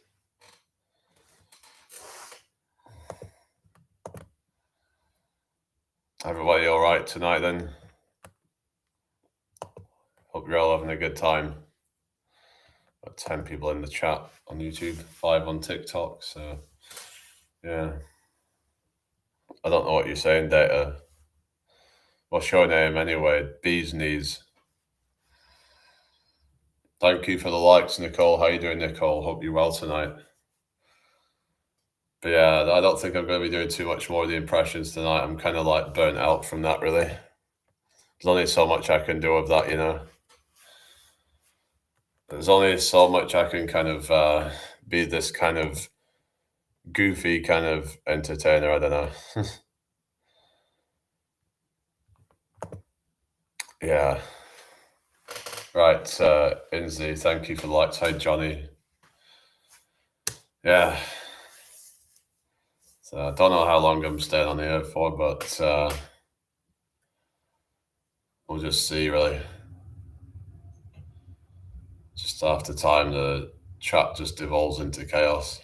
Everybody all right tonight then? Hope you're all having a good time. Got 10 people in the chat on YouTube, 5 on TikTok, so yeah. I don't know what you're saying, Data. What's your name anyway? Bees Knees. Thank you for the likes, Nicole. How you doing, Nicole? Hope you're well tonight. But yeah, I don't think I'm going to be doing too much more of the impressions tonight. I'm kind of like burnt out from that, really. There's only so much I can do of that. There's only so much I can kind of be this kind of goofy kind of entertainer. I don't know. Yeah. Right. Inzi, thank you for the likes. Hi, Johnny. Yeah. So I don't know how long I'm staying on here for, but we'll just see, really. Just after time, the chat just devolves into chaos.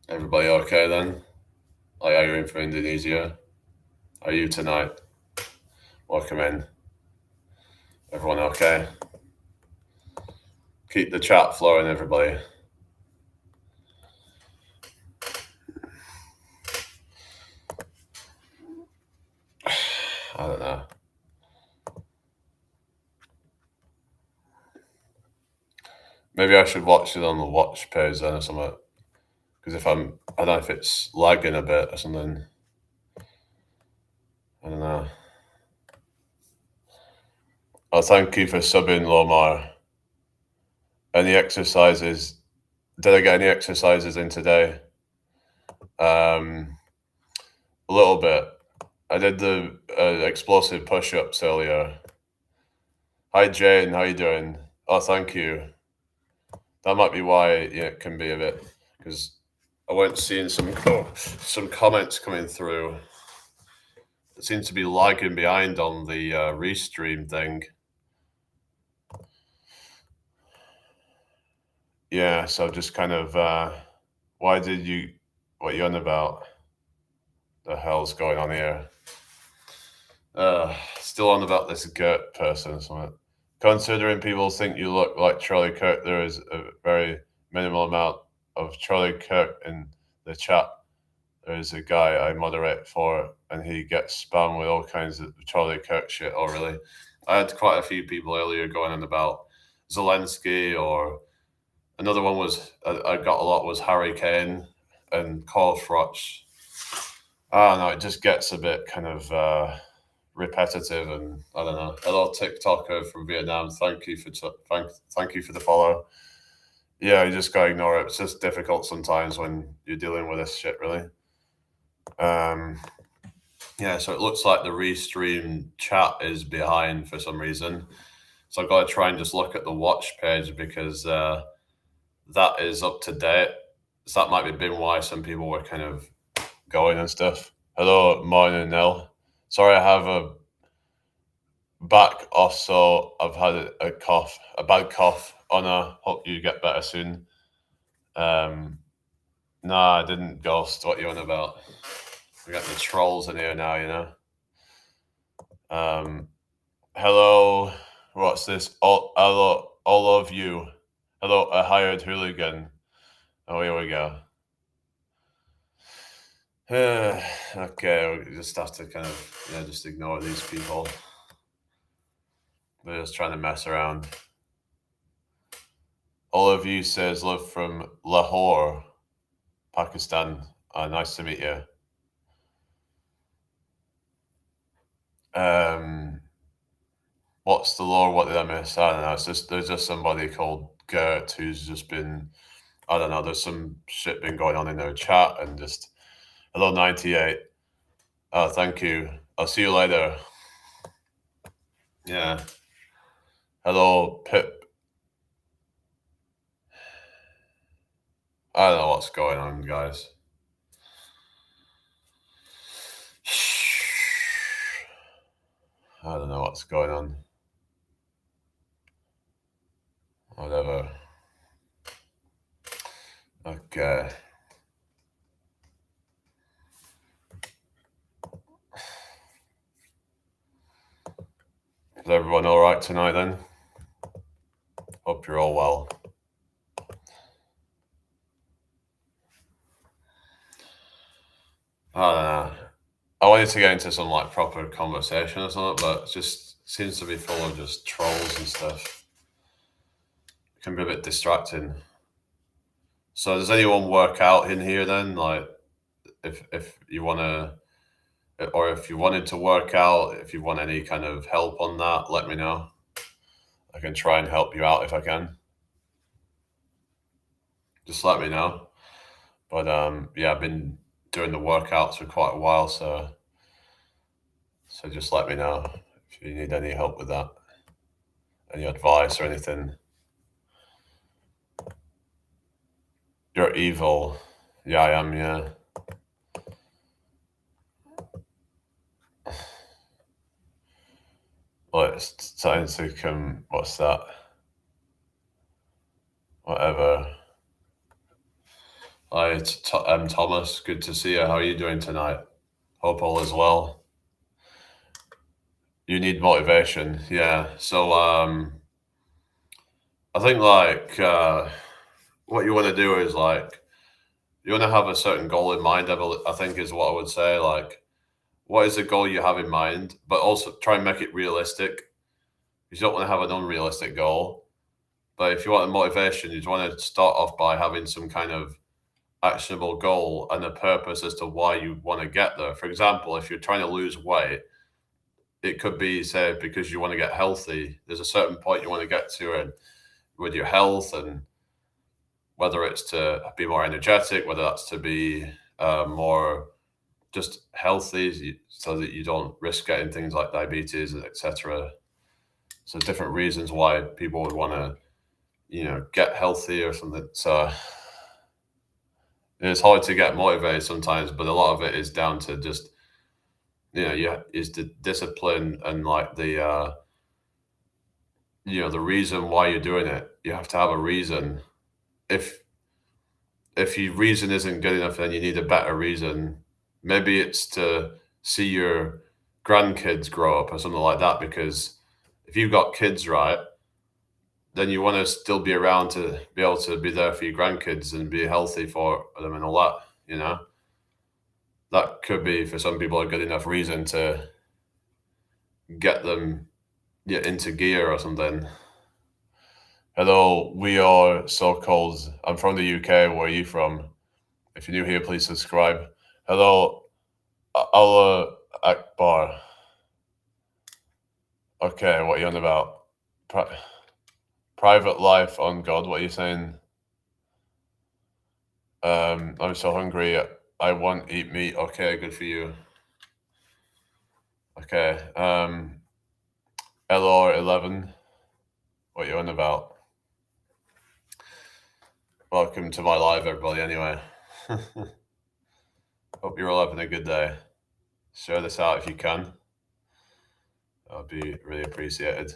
Everybody okay then? Like, are you in for Indonesia? Are you tonight? Welcome in. Everyone okay? Keep the chat flowing, everybody. I don't know. Maybe I should watch it on the watch page then or something. Because I don't know if it's lagging a bit or something. I don't know. Oh, thank you for subbing, Lomar. Any exercises? Did I get any exercises in today? A little bit. I did the explosive push-ups earlier. Hi, Jane. How you doing? Oh, thank you. That might be why it can be a bit, because I went seeing some comments coming through. It seems to be lagging behind on the restream thing. Yeah, so just kind of, what are you on about? The hell's going on here? Still on about this Gert person or something. Considering people think you look like Charlie Kirk, there is a very minimal amount of Charlie Kirk in the chat. There is a guy I moderate for, and he gets spam with all kinds of Charlie Kirk shit. Oh, really? I had quite a few people earlier going on about Zelensky, or another one was I got a lot was Harry Kane and Carl Froch. I don't know. It just gets a bit kind of repetitive, and I don't know. Hello, TikToker from Vietnam. Thank you for thank you for the follow. Yeah, you just gotta ignore it. It's just difficult sometimes when you're dealing with this shit, really. Yeah, so it looks like the restream chat is behind for some reason. So I've got to try and just look at the watch page, because that is up to date. So that might have been why some people were kind of going and stuff. Hello, morning, Nell. Sorry, I have a back off, so I've had a bad cough. Honor, hope you get better soon. Nah, I didn't ghost. What you on about? We got the trolls in here now, you know. Hello, what's this? Hello, all of you. Hello, a hired hooligan. Oh, here we go. Okay, we just have to kind of just ignore these people. They're just trying to mess around. All of you says love from Lahore, Pakistan. Nice to meet you. What's the lore? What did I miss? I don't know. There's just somebody called Gert who's just been, I don't know. There's some shit been going on in their chat, and just hello 98. Thank you. I'll see you later. Yeah. Hello Pip. I don't know what's going on, guys. I don't know what's going on. Whatever. Okay. Is everyone all right tonight then? Hope you're all well. I don't know. I wanted to get into some like proper conversation or something, but it just seems to be full of just trolls and stuff. It can be a bit distracting. So does anyone work out in here then? Like if you wanna, or if you wanted to work out, if you want any kind of help on that, let me know. I can try and help you out if I can. Just let me know. But yeah, I've been doing the workouts for quite a while, so just let me know if you need any help with that, any advice or anything. You're evil. Yeah, I am, yeah. Well, it's starting to come, what's that? Whatever. Hi, I'm Thomas. Good to see you. How are you doing tonight? Hope all is well. You need motivation, yeah. So I think like what you want to do is like you want to have a certain goal in mind. I think is what I would say. Like what is the goal you have in mind, but also try and make it realistic. You don't want to have an unrealistic goal. But if you want a motivation, you just want to start off by having some kind of actionable goal and a purpose as to why you want to get there. For example, if you're trying to lose weight, it could be, say, because you want to get healthy. There's a certain point you want to get to and with your health, and whether it's to be more energetic, whether that's to be more just healthy so that you don't risk getting things like diabetes, etc. So different reasons why people would want to, get healthy or something. So it's hard to get motivated sometimes, but a lot of it is down to just, is the discipline and like the reason why you're doing it. You have to have a reason. If your reason isn't good enough, then you need a better reason. Maybe it's to see your grandkids grow up or something like that, because if you've got kids, right, then you want to still be around to be able to be there for your grandkids and be healthy for them and all that. That could be, for some people, a good enough reason to get them into gear or something. Hello, we are so cold. I'm from the UK. Where are you from? If you're new here, please subscribe. Hello, Allah Akbar. Okay, what are you on about? Private life on God. What are you saying? I'm so hungry. I won't eat meat. Okay, good for you. Okay. LR11. What are you on about? Welcome to my live, everybody, anyway. Hope you're all having a good day. Share this out if you can. That would be really appreciated.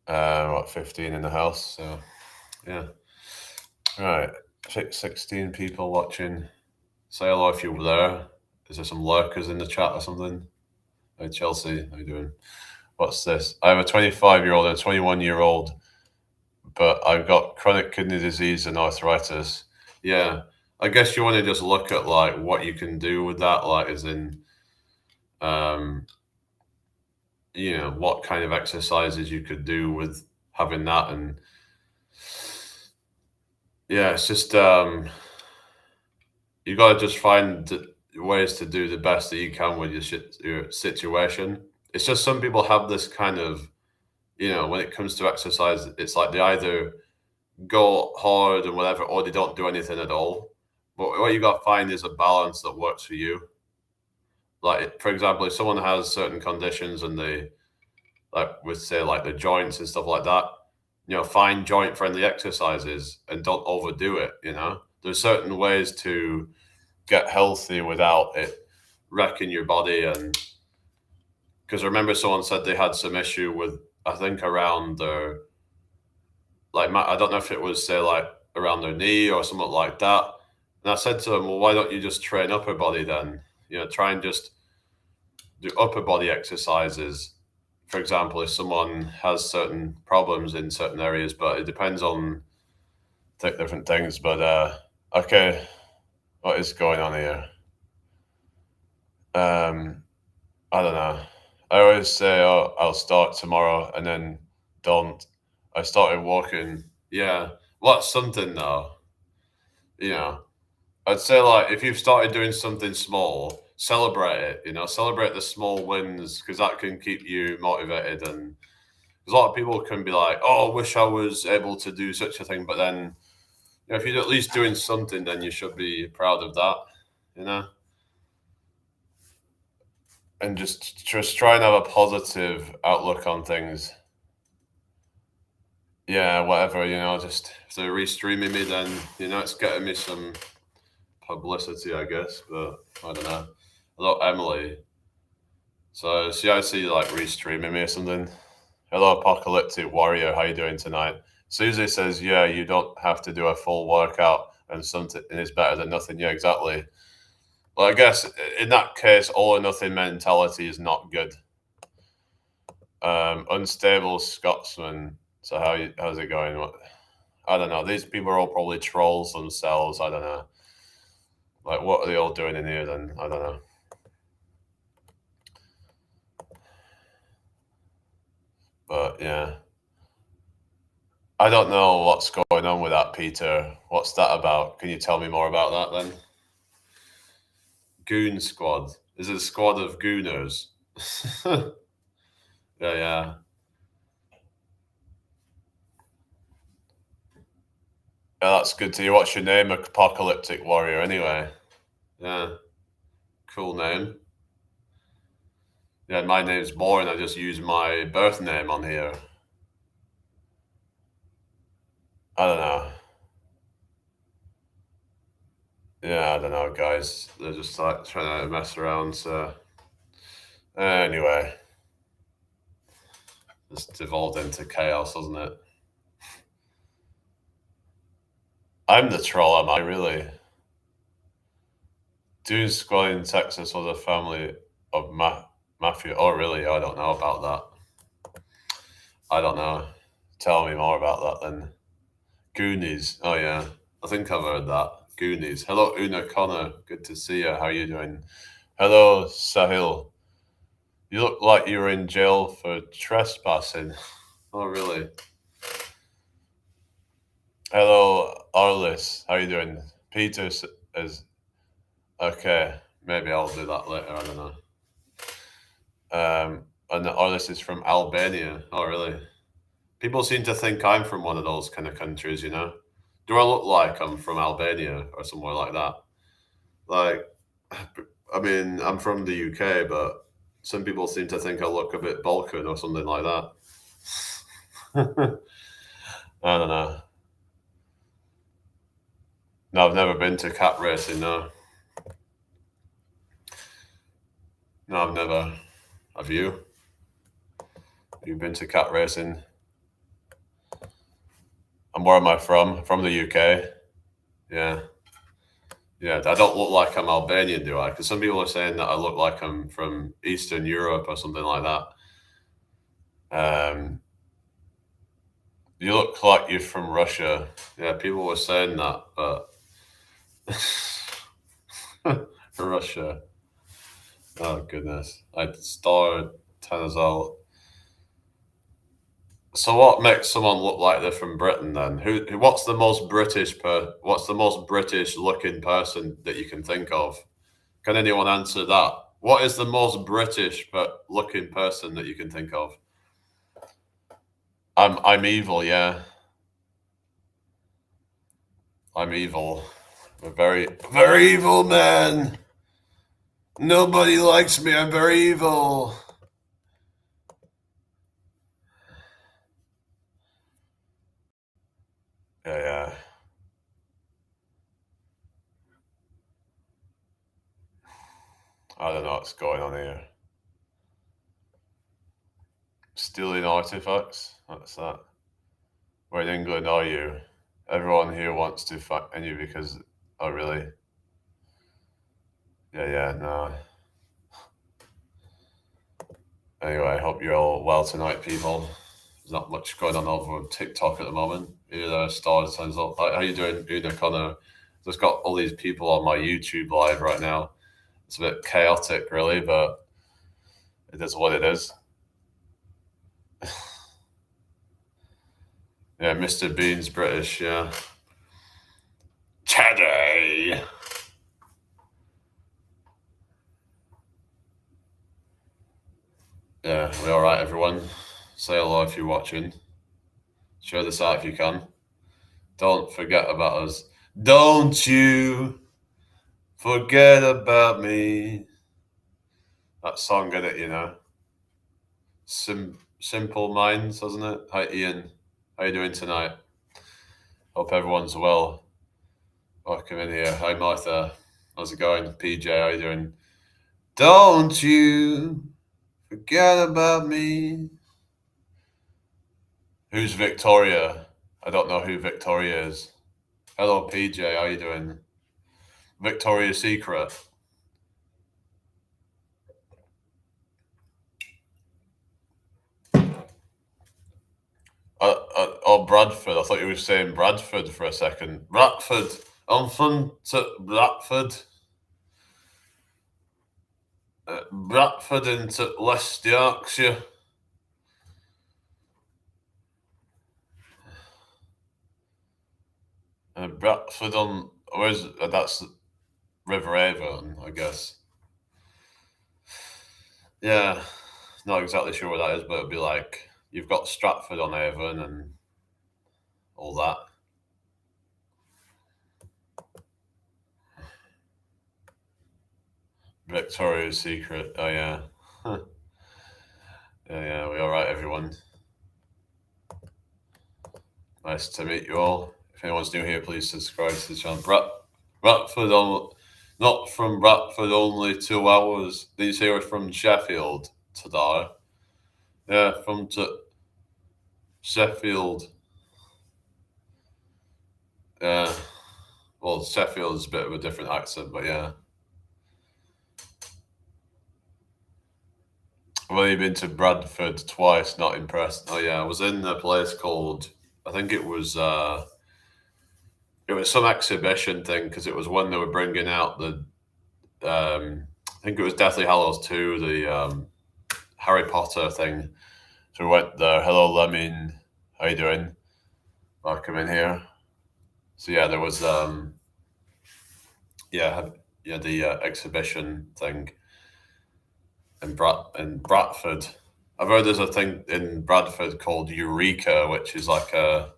15 in the house, so yeah. Right, 16 people watching. Say hello if you're there. Is there some lurkers in the chat or something? Hey, Chelsea, how you doing? What's this? I have a 25-year-old and a 21-year-old, but I've got chronic kidney disease and arthritis. Yeah, I guess you want to just look at like what you can do with that, like as in, what kind of exercises you could do with having that, and yeah, it's just you got to just find ways to do the best that you can with your situation. It's just some people have this kind of, when it comes to exercise, it's like they either go hard and whatever, or they don't do anything at all. But what you got to find is a balance that works for you. Like, for example, if someone has certain conditions and they, like, with say like the joints and stuff like that, find joint friendly exercises and don't overdo it. There's certain ways to get healthy without it wrecking your body. And because I remember someone said they had some issue with, I think, around their, like, I don't know if it was, say, like around their knee or something like that. And I said to them, well, why don't you just train upper body then? Try and just do upper body exercises. For example, if someone has certain problems in certain areas, but it depends on different things. But okay, what is going on here? I don't know. I always say, oh, I'll start tomorrow, and then don't. I started walking. Yeah, what's something though? I'd say, like, if you've started doing something small, celebrate it. Celebrate the small wins, because that can keep you motivated. And a lot of people can be like, "Oh, I wish I was able to do such a thing," but then, if you're at least doing something, then you should be proud of that. And just try and have a positive outlook on things. Yeah, whatever, just if they're restreaming me, then, it's getting me some publicity, I guess, but I don't know. Hello, Emily. So I see like restreaming me or something. Hello, Apocalyptic Warrior. How you doing tonight? Susie says, yeah, you don't have to do a full workout and something is better than nothing. Yeah, exactly. Well, I guess in that case, all or nothing mentality is not good. Unstable Scotsman. So how's it going? I don't know. These people are all probably trolls themselves. I don't know. Like, what are they all doing in here then? I don't know. But yeah. I don't know what's going on with that, Peter. What's that about? Can you tell me more about that then? Goon Squad. Is it a squad of gooners? Yeah, yeah. Yeah, that's good to hear. What's your name? Apocalyptic Warrior, anyway. Yeah, cool name. Yeah, my name's Bourne. I just use my birth name on here. I don't know. Yeah, I don't know, guys. They're just like trying to mess around. So anyway, just devolved into chaos, doesn't it? I'm the troll, am I really? Dude Squad in Texas was a family of mafia. Oh, really? I don't know about that. I don't know. Tell me more about that then. Goonies. Oh, yeah. I think I've heard that. Goonies. Hello, Una Connor. Good to see you. How are you doing? Hello, Sahil. You look like you were in jail for trespassing. Oh, really? Hello, Arliss. How you doing? Peter is okay. Maybe I'll do that later. I don't know. And Arliss is from Albania. Oh, really? People seem to think I'm from one of those kind of countries. Do I look like I'm from Albania or somewhere like that? Like, I mean, I'm from the UK, but some people seem to think I look a bit Balkan or something like that. I don't know. No, I've never been to cat racing. No, no, I've never. Have you? Have you been to cat racing? And where am I from? From the UK. Yeah. Yeah, I don't look like I'm Albanian, do I? Because some people are saying that I look like I'm from Eastern Europe or something like that. You look like you're from Russia. Yeah, people were saying that, but Russia. Oh goodness, I starred Tanazal. So what makes someone look like they're from Britain then? What's the most What's the most British looking person that you can think of? Can anyone answer that? What is the most British but looking person that you can think of? I'm evil, yeah. I'm evil. I'm a very very evil man. Nobody likes me. I'm very evil. Yeah, yeah. I don't know what's going on here. Stealing artifacts? What's that? Where in England are you? Everyone here wants to find you because. Oh, really? Yeah, yeah, no. Anyway, I hope you're all well tonight, people. There's not much going on over on TikTok at the moment. Either stars turns up. How you doing, Una Connor? Just got all these people on my YouTube live right now. It's a bit chaotic, really, but it is what it is. Yeah, Mr. Bean's British, yeah. Teddy! Yeah, we all right, everyone? Say hello if you're watching. Share this out if you can. Don't forget about us. Don't you forget about me. That song, in it. Simple Minds, doesn't it? Hi, Ian. How you doing tonight? Hope everyone's well. Welcome in here. Hi, Martha. How's it going? PJ, how you doing? Don't you forget about me. Who's Victoria? I don't know who Victoria is. Hello, PJ. How you doing? Victoria's Secret. Oh, Bradford. I thought you were saying Bradford for a second. Bradford. I'm from Bradford. Bradford into West Yorkshire. Bradford on where's that's River Avon, I guess. Yeah, not exactly sure what that is, but it'd be like you've got Stratford on Avon and all that. Victoria's Secret. Oh yeah. Yeah, yeah. We all right, everyone? Nice to meet you all. If anyone's new here, please subscribe to the channel. Bradford on, not from Bradford, only 2 hours. These here are from Sheffield to there. Yeah, from to Sheffield. Yeah. Well, Sheffield is a bit of a different accent, but yeah. I've only been to Bradford twice, not impressed. Oh yeah, I was in a place called, I think it was some exhibition thing because it was when they were bringing out the I think it was Deathly Hallows 2, the Harry Potter thing. So we went there. Hello, Lemon. How you doing? Welcome in here. So yeah, there was the exhibition thing in Bradford. I've heard there's a thing in Bradford called Eureka, which is like a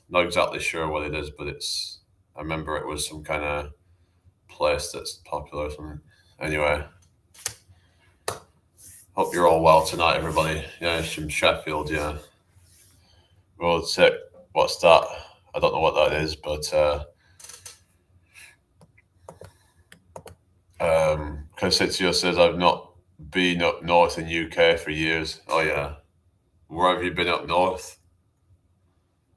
not exactly sure what it is, but I remember it was some kind of place that's popular or something. Anyway, hope you're all well tonight, everybody. Yeah, it's from Sheffield, yeah. Road sick. What's that? I don't know what that is, but Constituo says I've not been up north in UK for years. Oh yeah. Where have you been up north?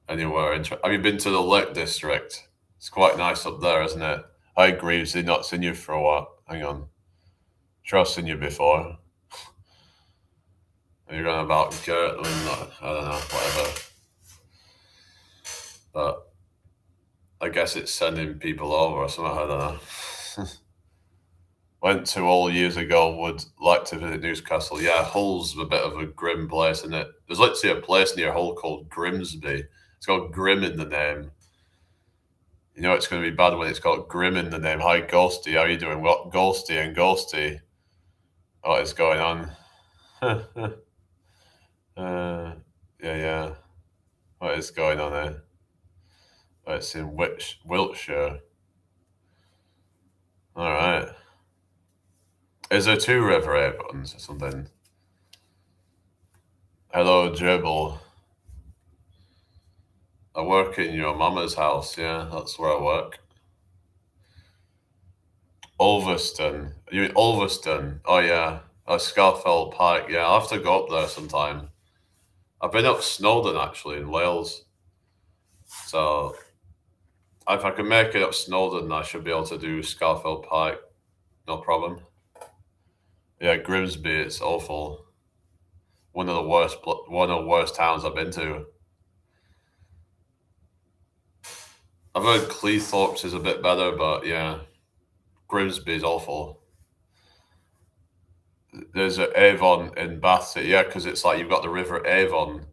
Anywhere? Have you been to the Lake District? It's quite nice up there, isn't it? Hi, Greaves. I've not seen you for a while. Hang on. Sure, I've seen you before. You're going about Gertland. I don't know, whatever. But I guess it's sending people over or something. I don't know. Went to all years ago. Would like to visit Newcastle. Yeah, Hull's a bit of a grim place, isn't it? There's literally a place near Hull called Grimsby. It's got Grim in the name. You know it's going to be bad when it's got Grim in the name. Hi, Ghosty. How are you doing? What, Ghosty and Ghosty? What is going on? Yeah. What is going on there? Oh, it's in Wiltshire. All right. Is there two River Avons or something? Hello, Dribble. I work in your mama's house. Yeah, that's where I work. Ulverston. You mean Ulverston? Oh yeah. Scafell Pike. Yeah, I'll have to go up there sometime. I've been up Snowdon actually in Wales. So if I can make it up Snowdon, I should be able to do Scafell Pike. No problem. Yeah, Grimsby, it's awful. One of the worst towns I've been to. I've heard Cleethorpes is a bit better, but yeah, Grimsby is awful. There's an Avon in Bath, yeah, because it's like you've got the River Avon,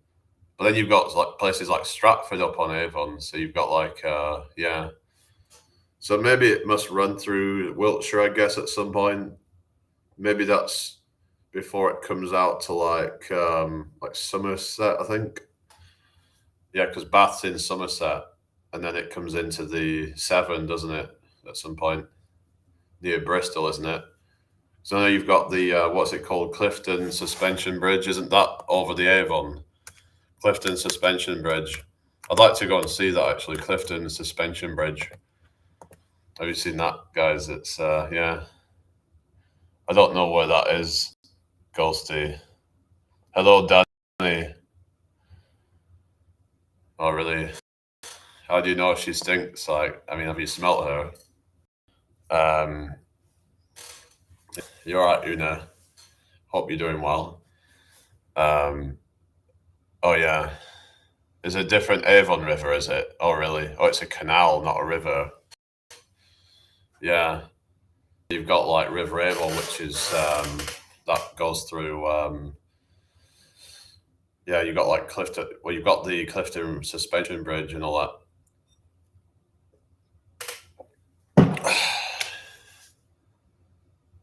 but then you've got like places like Stratford up on Avon, so you've got like yeah. So maybe it must run through Wiltshire, I guess, at some point. Maybe that's before it comes out to like Somerset, I think. Yeah, because Bath's in Somerset, and then it comes into the Severn, doesn't it? At some point near Bristol, isn't it? So now you've got the what's it called, Clifton Suspension Bridge? Isn't that over the Avon? Clifton Suspension Bridge. I'd like to go and see that actually. Clifton Suspension Bridge. Have you seen that, guys? It's yeah. I don't know where that is. Ghosty. Hello, Danny. Oh, really? How do you know she stinks? Like, I mean, have you smelt her? You're right, Una. Hope you're doing well. Oh yeah. Is it a different Avon River, is it? Oh really? Oh, it's a canal, not a river. Yeah. You've got like River Avon, which is that goes through yeah, you've got like Clifton, well, you've got the Clifton Suspension Bridge and all that.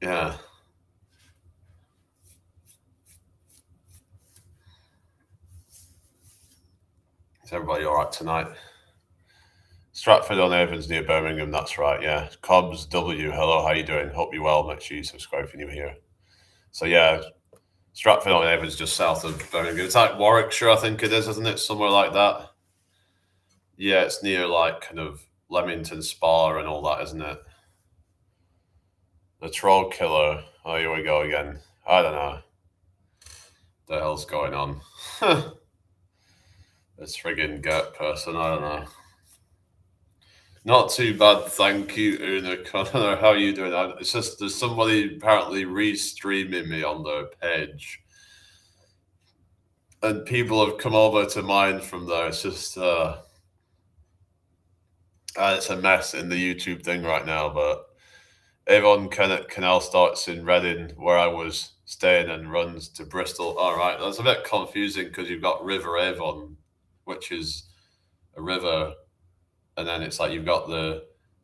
Yeah. Is everybody all right tonight? Stratford-on-Avon's near Birmingham. That's right. Yeah. Cobbs W. Hello. How you doing? Hope you're well. Make sure you subscribe if you're new here. So yeah, Stratford-on-Avon's just south of Birmingham. It's like Warwickshire, I think it is, isn't it? Somewhere like that. Yeah, it's near like kind of Leamington Spa and all that, isn't it? The Troll Killer. Oh, here we go again. I don't know. The hell's going on? This friggin' Gert person. I don't know. Not too bad, thank you, Una Connor. How are you doing? It's just there's somebody apparently re-streaming me on their page, and people have come over to mine from there. It's just it's a mess in the YouTube thing right now. But Avon Canal starts in Reading, where I was staying, and runs to Bristol. All right, that's a bit confusing because you've got River Avon, which is a river, and then it's like you've got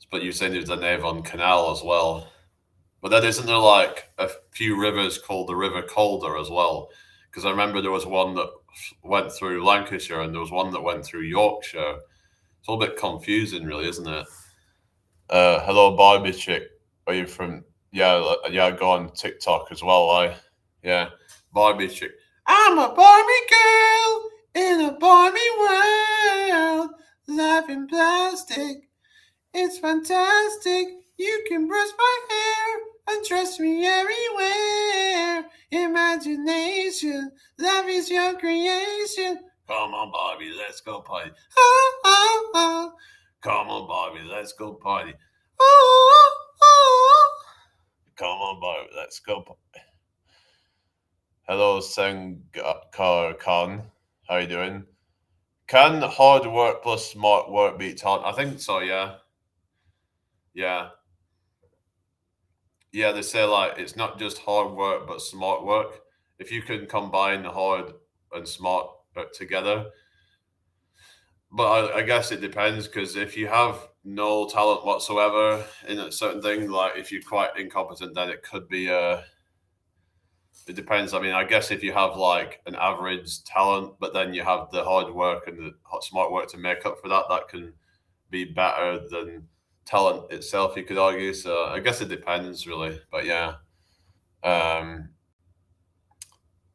but you're saying there's an Avon Canal as well. But then isn't there like a few rivers called the River Calder as well? Because I remember there was one that went through Lancashire and there was one that went through Yorkshire. It's all a bit confusing, really, isn't it? Hello, Barbie chick. Are you from? Yeah, yeah. Go on TikTok as well. Yeah, Barbie chick. I'm a Barbie girl in a Barbie world. Life in plastic. It's fantastic. You can brush my hair and dress me everywhere. Imagination, love is your creation. Come on, Barbie, let's go party. Oh, oh, oh. Come on, Barbie, let's go party. Oh, oh. Come on, Barbie, let's go party. Hello, Sangar Khan. How you doing? Can hard work plus smart work beat talent? I think so, yeah. Yeah. Yeah, they say like it's not just hard work but smart work. If you can combine hard and smart together, but I guess it depends because if you have no talent whatsoever in a certain thing, like if you're quite incompetent, then it could be it depends. I mean, I guess if you have like an average talent, but then you have the hard work and the smart work to make up for that, that can be better than talent itself, you could argue. So I guess it depends, really. But yeah.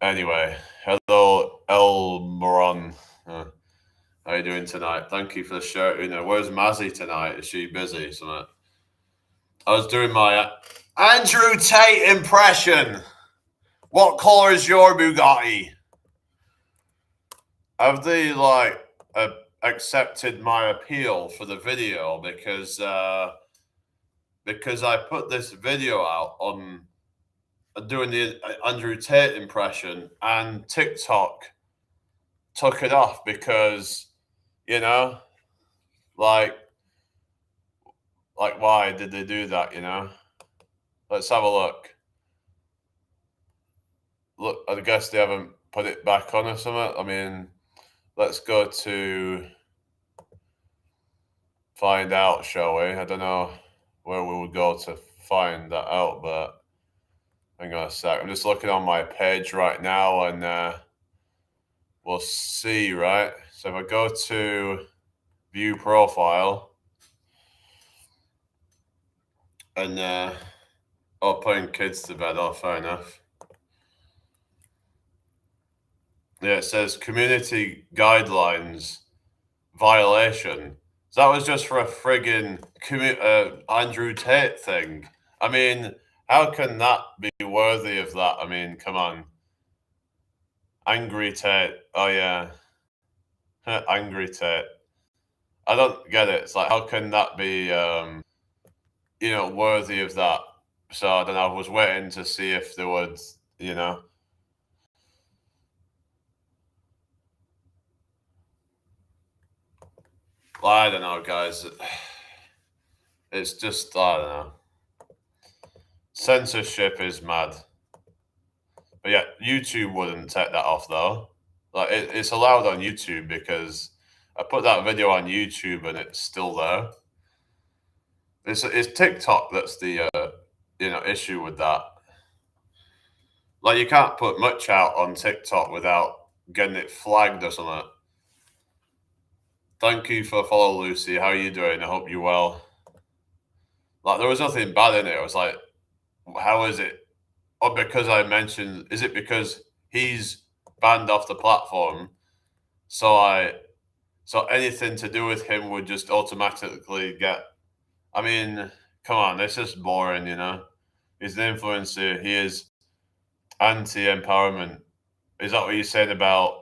Anyway, hello, El Moron. How are you doing tonight? Thank you for the shirt. Where's Mazzy tonight? Is she busy? Something. I was doing my Andrew Tate impression. What color is your Bugatti? Have they accepted my appeal for the video because I put this video out on doing the Andrew Tate impression and TikTok took it off because like why did they do that? Let's have a look. Look, I guess they haven't put it back on or something. I mean, let's go to find out, shall we? I don't know where we would go to find that out, but hang on a sec. I'm just looking on my page right now and we'll see, right? So if I go to view profile and putting kids to bed, fair enough. Yeah, it says community guidelines violation. So that was just for a friggin' Andrew Tate thing. I mean, how can that be worthy of that? I mean, come on. Angry Tate. Oh, yeah. Angry Tate. I don't get it. It's like, how can that be, worthy of that? So I don't know. I was waiting to see if there would, I don't know, guys. It's just, I don't know. Censorship is mad. But yeah, YouTube wouldn't take that off though. Like it's allowed on YouTube because I put that video on YouTube and it's still there. It's TikTok that's the issue with that. Like, you can't put much out on TikTok without getting it flagged or something. Thank you for follow, Lucy. How are you doing? I hope you're well. Like, there was nothing bad in it. I was like, how is it? Or because I mentioned, is it because he's banned off the platform? So anything to do with him would just automatically get. I mean, come on, this is boring, He's an influencer. He is anti-empowerment. Is that what you're saying about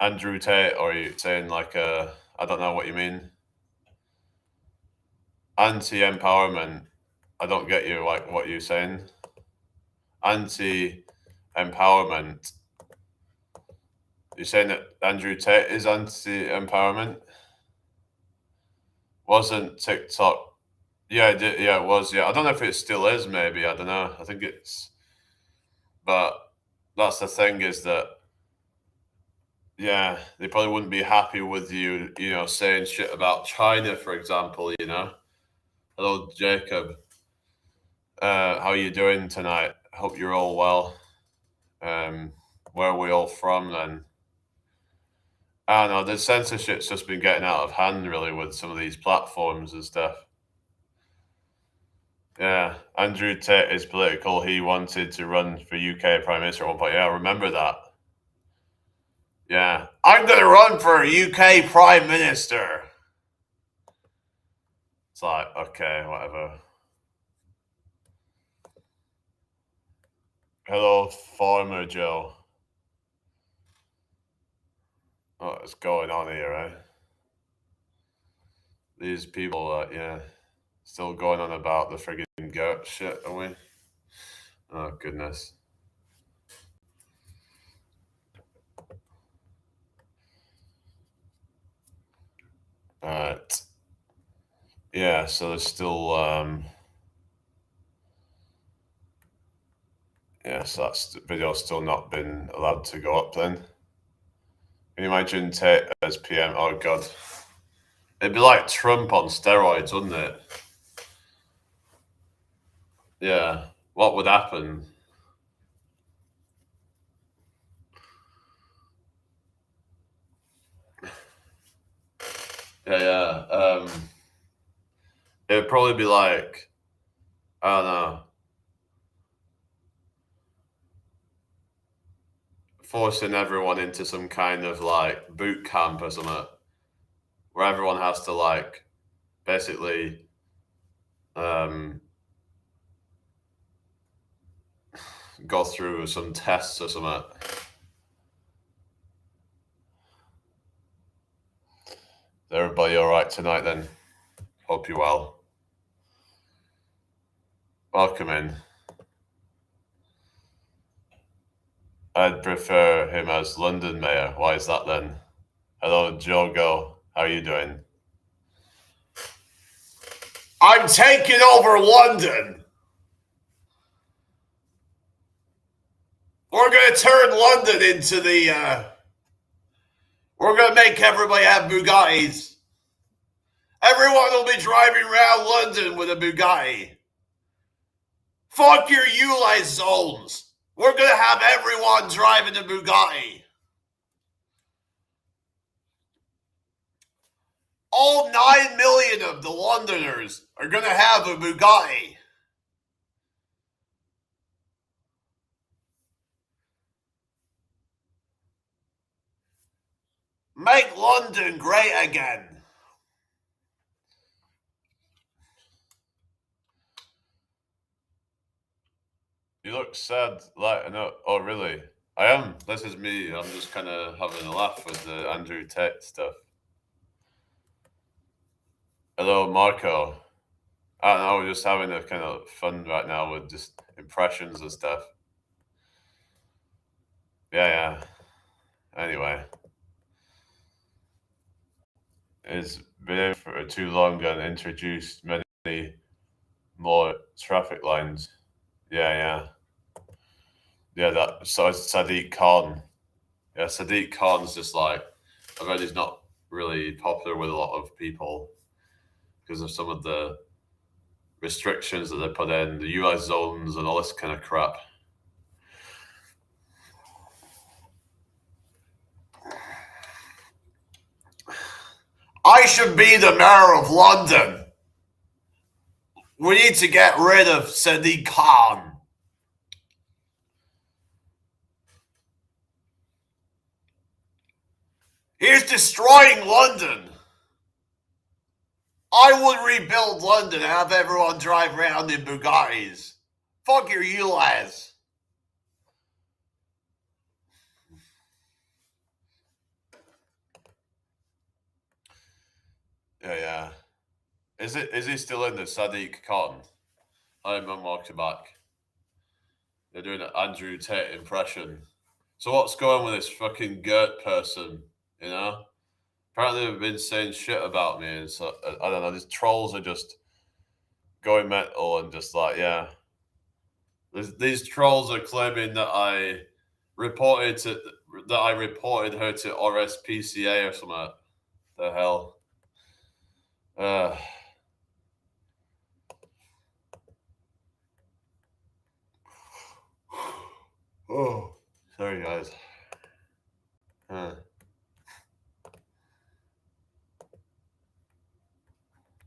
Andrew Tate, or are you saying like I don't know what you mean? Anti-empowerment. I don't get you. Like, what you're saying. Anti-empowerment. You're saying that Andrew Tate is anti-empowerment? Wasn't TikTok? Yeah, it did. Yeah, it was. Yeah, I don't know if it still is. Maybe, I don't know. I think it's. But that's the thing, is that, yeah, they probably wouldn't be happy with you, saying shit about China, for example. Hello, Jacob. How are you doing tonight? Hope you're all well. Where are we all from then? I don't know. The censorship's just been getting out of hand, really, with some of these platforms and stuff. Yeah, Andrew Tate is political. He wanted to run for UK Prime Minister at one point. Yeah, I remember that. Yeah, I'm going to run for UK Prime Minister. It's like, okay, whatever. Hello, Farmer Joe. What's going on here, right? These people, still going on about the friggin' goat shit, are we? Oh, goodness. All right. Yeah, so there's still, so that's, the video's still not been allowed to go up then. Can you imagine Tate as PM? Oh, God. It'd be like Trump on steroids, wouldn't it? Yeah. What would happen? Yeah. It'd probably be like, I don't know, forcing everyone into some kind of like boot camp or something, where everyone has to like basically go through some tests or something. Is everybody all right tonight then? Hope you're well. Welcome in. I'd prefer him as London mayor. Why is that then? Hello, Jogo. How are you doing? I'm taking over London. We're going to turn London into the... we're going to make everybody have Bugattis. Everyone will be driving around London with a Bugatti. Fuck your Ulay zones. We're going to have everyone driving a Bugatti. All 9 million of the Londoners are going to have a Bugatti. Make London great again. You look sad. Like, no, oh, really? I am. This is me. I'm just kind of having a laugh with the Andrew Tate stuff. Hello, Marco. I don't know. We're just having a kind of fun right now with just impressions and stuff. Yeah. Anyway. It's been for too long and introduced many more traffic lines. Yeah. So it's Sadiq Khan. Yeah, Sadiq Khan's just like, I've heard he's not really popular with a lot of people because of some of the restrictions that they put in, the US zones and all this kind of crap. I should be the mayor of London. We need to get rid of Sadiq Khan. He's destroying London. I would rebuild London and have everyone drive around in Bugattis. Fuck your ULAs. Yeah. Is he still in the Sadiq Khan? I'm welcome back. They're doing an Andrew Tate impression. So what's going with this fucking Gert person, you know? Apparently they've been saying shit about me, and so I don't know, these trolls are just going mental and just like, yeah. These trolls are claiming that I reported her to RSPCA or something. The hell. Oh, sorry guys.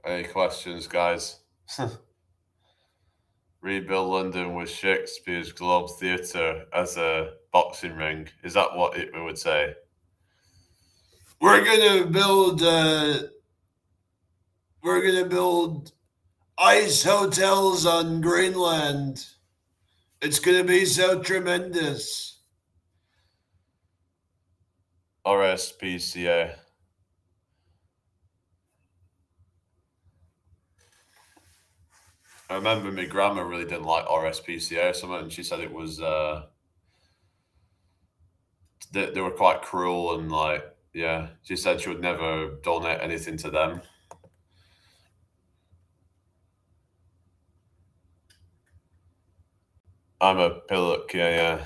Any questions, guys? Rebuild London with Shakespeare's Globe Theatre as a boxing ring. Is that what it would say? We're gonna build ice hotels on Greenland. It's gonna be so tremendous. RSPCA. I remember my grandma really didn't like RSPCA or something, and she said it was they were quite cruel and like, yeah, she said she would never donate anything to them. I'm a pillock, yeah.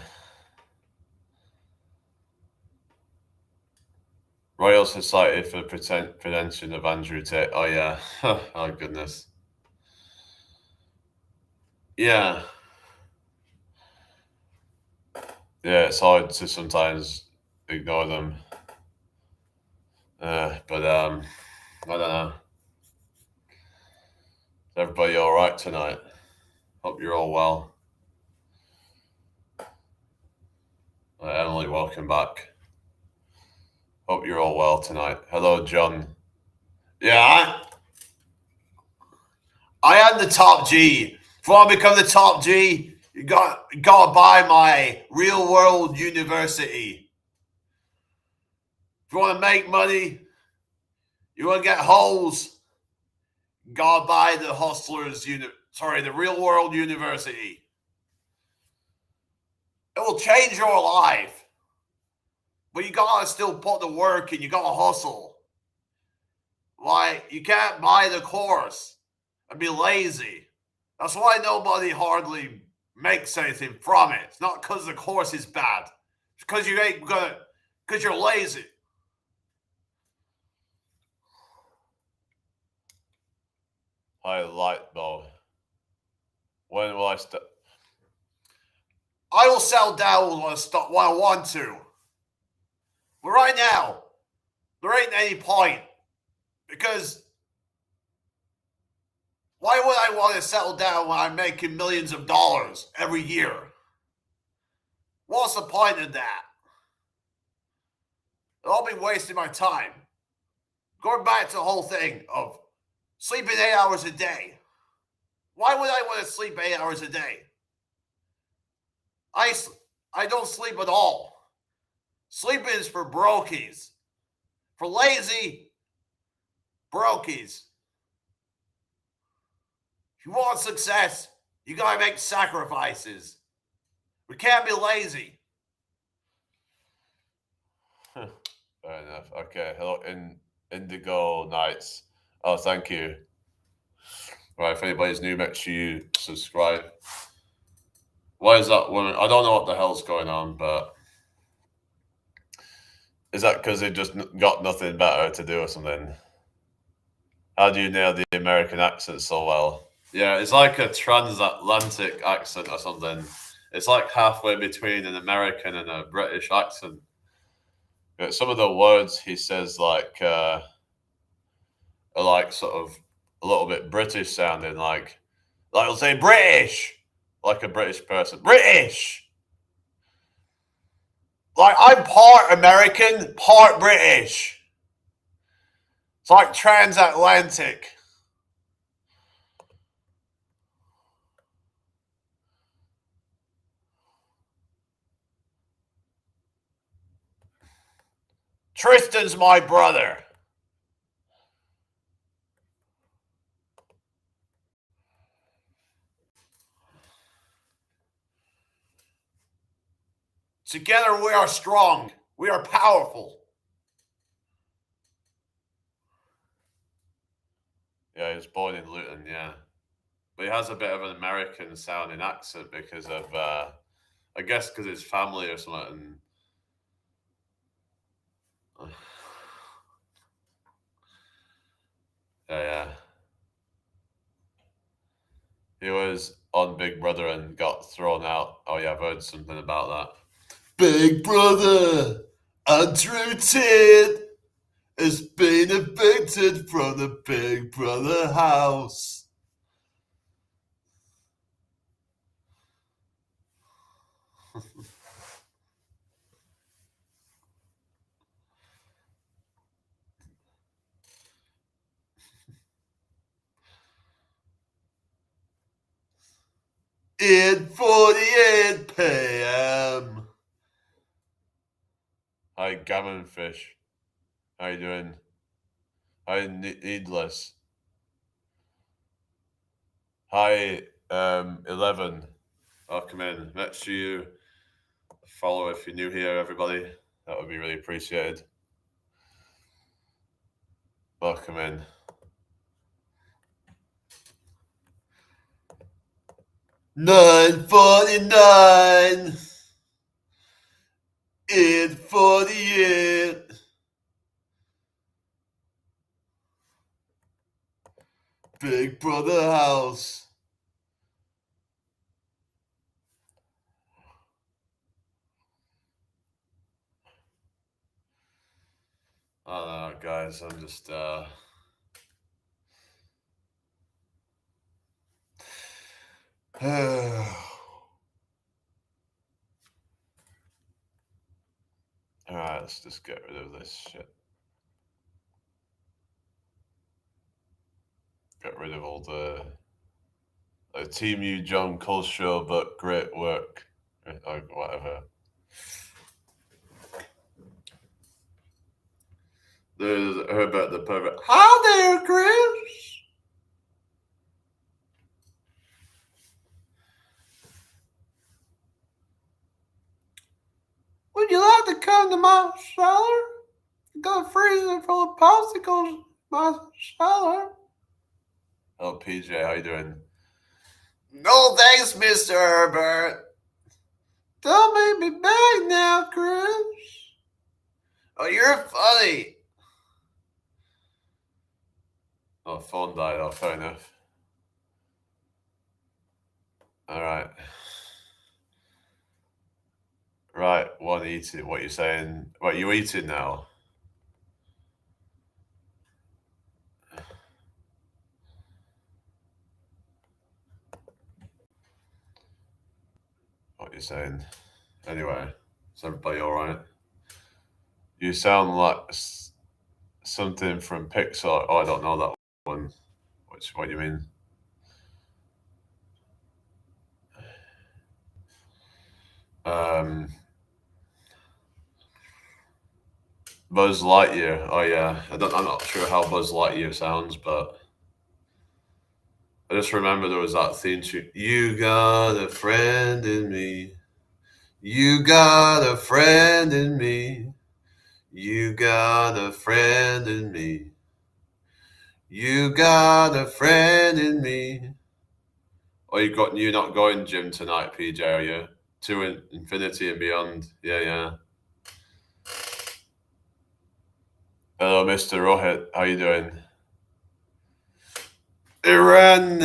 Royal Society for Prevention of Andrew Tate. Oh yeah. Oh goodness. Yeah. Yeah, it's hard to sometimes ignore them. But I don't know. Is everybody all right tonight? Hope you're all well. Emily, welcome back. Hope you're all well tonight. Hello, John. Yeah, I am the top G. If you want to become the top G, you got to buy my Real World University. If you want to make money, you want to get holes, you got to buy the the Real World University. It will change your life. But you got to still put the work in. You got to hustle. Like, you can't buy the course and be lazy. That's why nobody hardly makes anything from it. It's not because the course is bad. It's because you ain't gonna, because you're lazy. I like though. When will I start? I will settle down when I want to. But right now, there ain't any point. Because why would I want to settle down when I'm making millions of dollars every year? What's the point of that? I'll be wasting my time. Going back to the whole thing of sleeping 8 hours a day. Why would I want to sleep 8 hours a day? I don't sleep at all. Sleeping is for brokies. For lazy brokies. If you want success, you gotta make sacrifices. We can't be lazy. Fair enough. Okay. Hello, Indigo Nights. Oh, thank you. Right, if anybody's new, make sure you subscribe. Why is that woman? I don't know what the hell's going on, but is that because they just got nothing better to do or something? How do you nail the American accent so well? Yeah, it's like a transatlantic accent or something. It's like halfway between an American and a British accent. Some of the words he says are like sort of a little bit British sounding, like he'll say British, like a British person. British. Like I'm part American, part British. It's like transatlantic. Tristan's my brother. Together we are strong. We are powerful. Yeah, he was born in Luton, yeah. But he has a bit of an American sounding accent because of, I guess, because his family or something. Yeah, yeah. He was on Big Brother and got thrown out. Oh, yeah, I've heard something about that. Big Brother, Andrew Tate has been evicted from the Big Brother house. In 48 p.m. Hi, Gammon Fish. How you doing? Hi, Needless. Hi, 11. Welcome in. Make sure you follow if you're new here, everybody. That would be really appreciated. Welcome in. $9.49 in 48. Big Brother house. I don't know, guys. I'm just Alright, let's just get rid of this shit. Get rid of all the Team You John Culshaw, but great work. Or whatever. There's Herbert the Pervert. Hi there, Chris. Would you like to come to my cellar? I got a freezer full of popsicles in my cellar. Oh, PJ, how you doing? No thanks, Mr. Herbert. Don't make me beg now, Chris. Oh, you're funny. Oh, phone died. Oh, fair enough. All right. Right, what eating? What you saying? What you eating now? What you saying? Anyway, is everybody all right? You sound like something from Pixar. Oh, I don't know that one. What do you mean? Um, Buzz Lightyear. Oh yeah, I'm not sure how Buzz Lightyear sounds, but I just remember there was that theme tune. You got a friend in me. You got a friend in me. You got a friend in me. You got a friend in me. Oh, you're not going gym tonight, PJ, are you? To infinity and beyond. Yeah, yeah. Hello, Mr. Rohit. How you doing? Iran,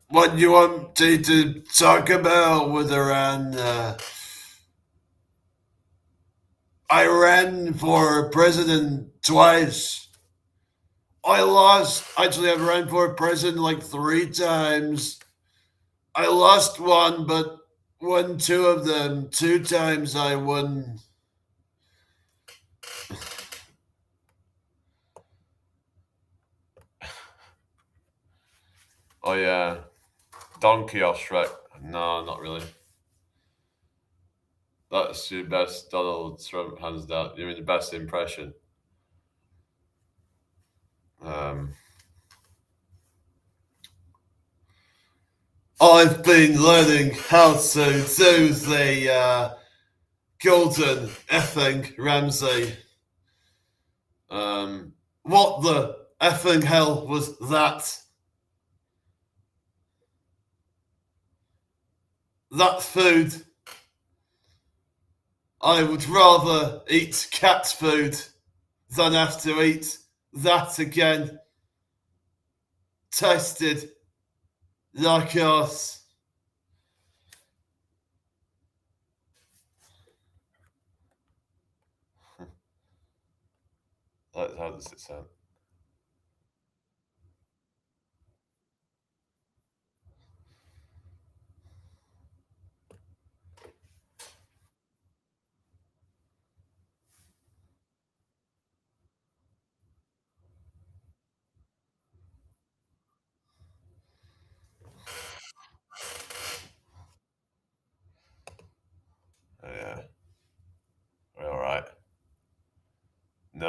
what do you want me to talk about with Iran? I ran for president twice. I lost. Actually, I've ran for president like 3 times. I lost one, but won 2 of them. 2 times I won. Oh, yeah. Donkey or Shrek? No, not really. That's your best Donald Trump, hands down. You mean the best impression? I've been learning how to do the Golden effing Ramsay. What the effing hell was that? That food. I would rather eat cat food than have to eat that again. Tasted like us. How does it sound? Oh, yeah, we're all right. No,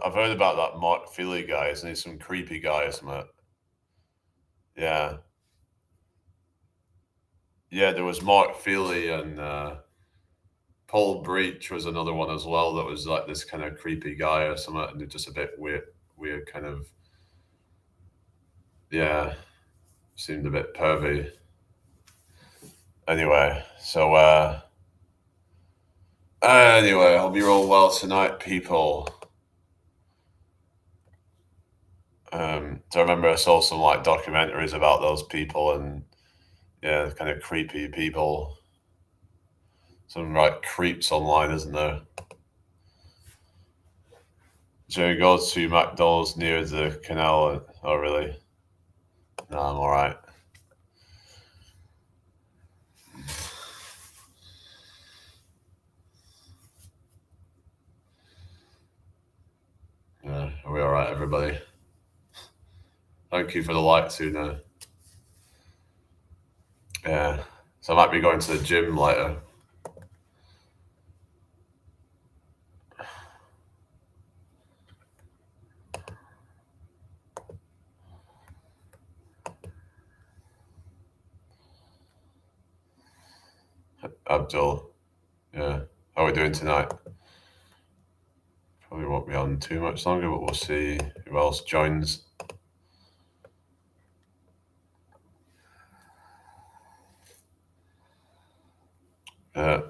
I've heard about that Mark Feely guy. Isn't he some creepy guy, isn't it? Yeah, yeah. There was Mark Feely and Paul Breach was another one as well. That was like this kind of creepy guy or something, and just a bit weird kind of. Yeah, seemed a bit pervy. Anyway, so anyway, I hope you're all well tonight, people. So I remember I saw some like documentaries about those people and yeah, kind of creepy people. Some like creeps online, isn't there? So you go to McDonald's near the canal. Oh, really? No, I'm all right. Yeah, are we all right, everybody? Thank you for the likes, Una. Yeah. So I might be going to the gym later. Abdul. Yeah. How are we doing tonight? Probably won't be on too much longer, but we'll see who else joins.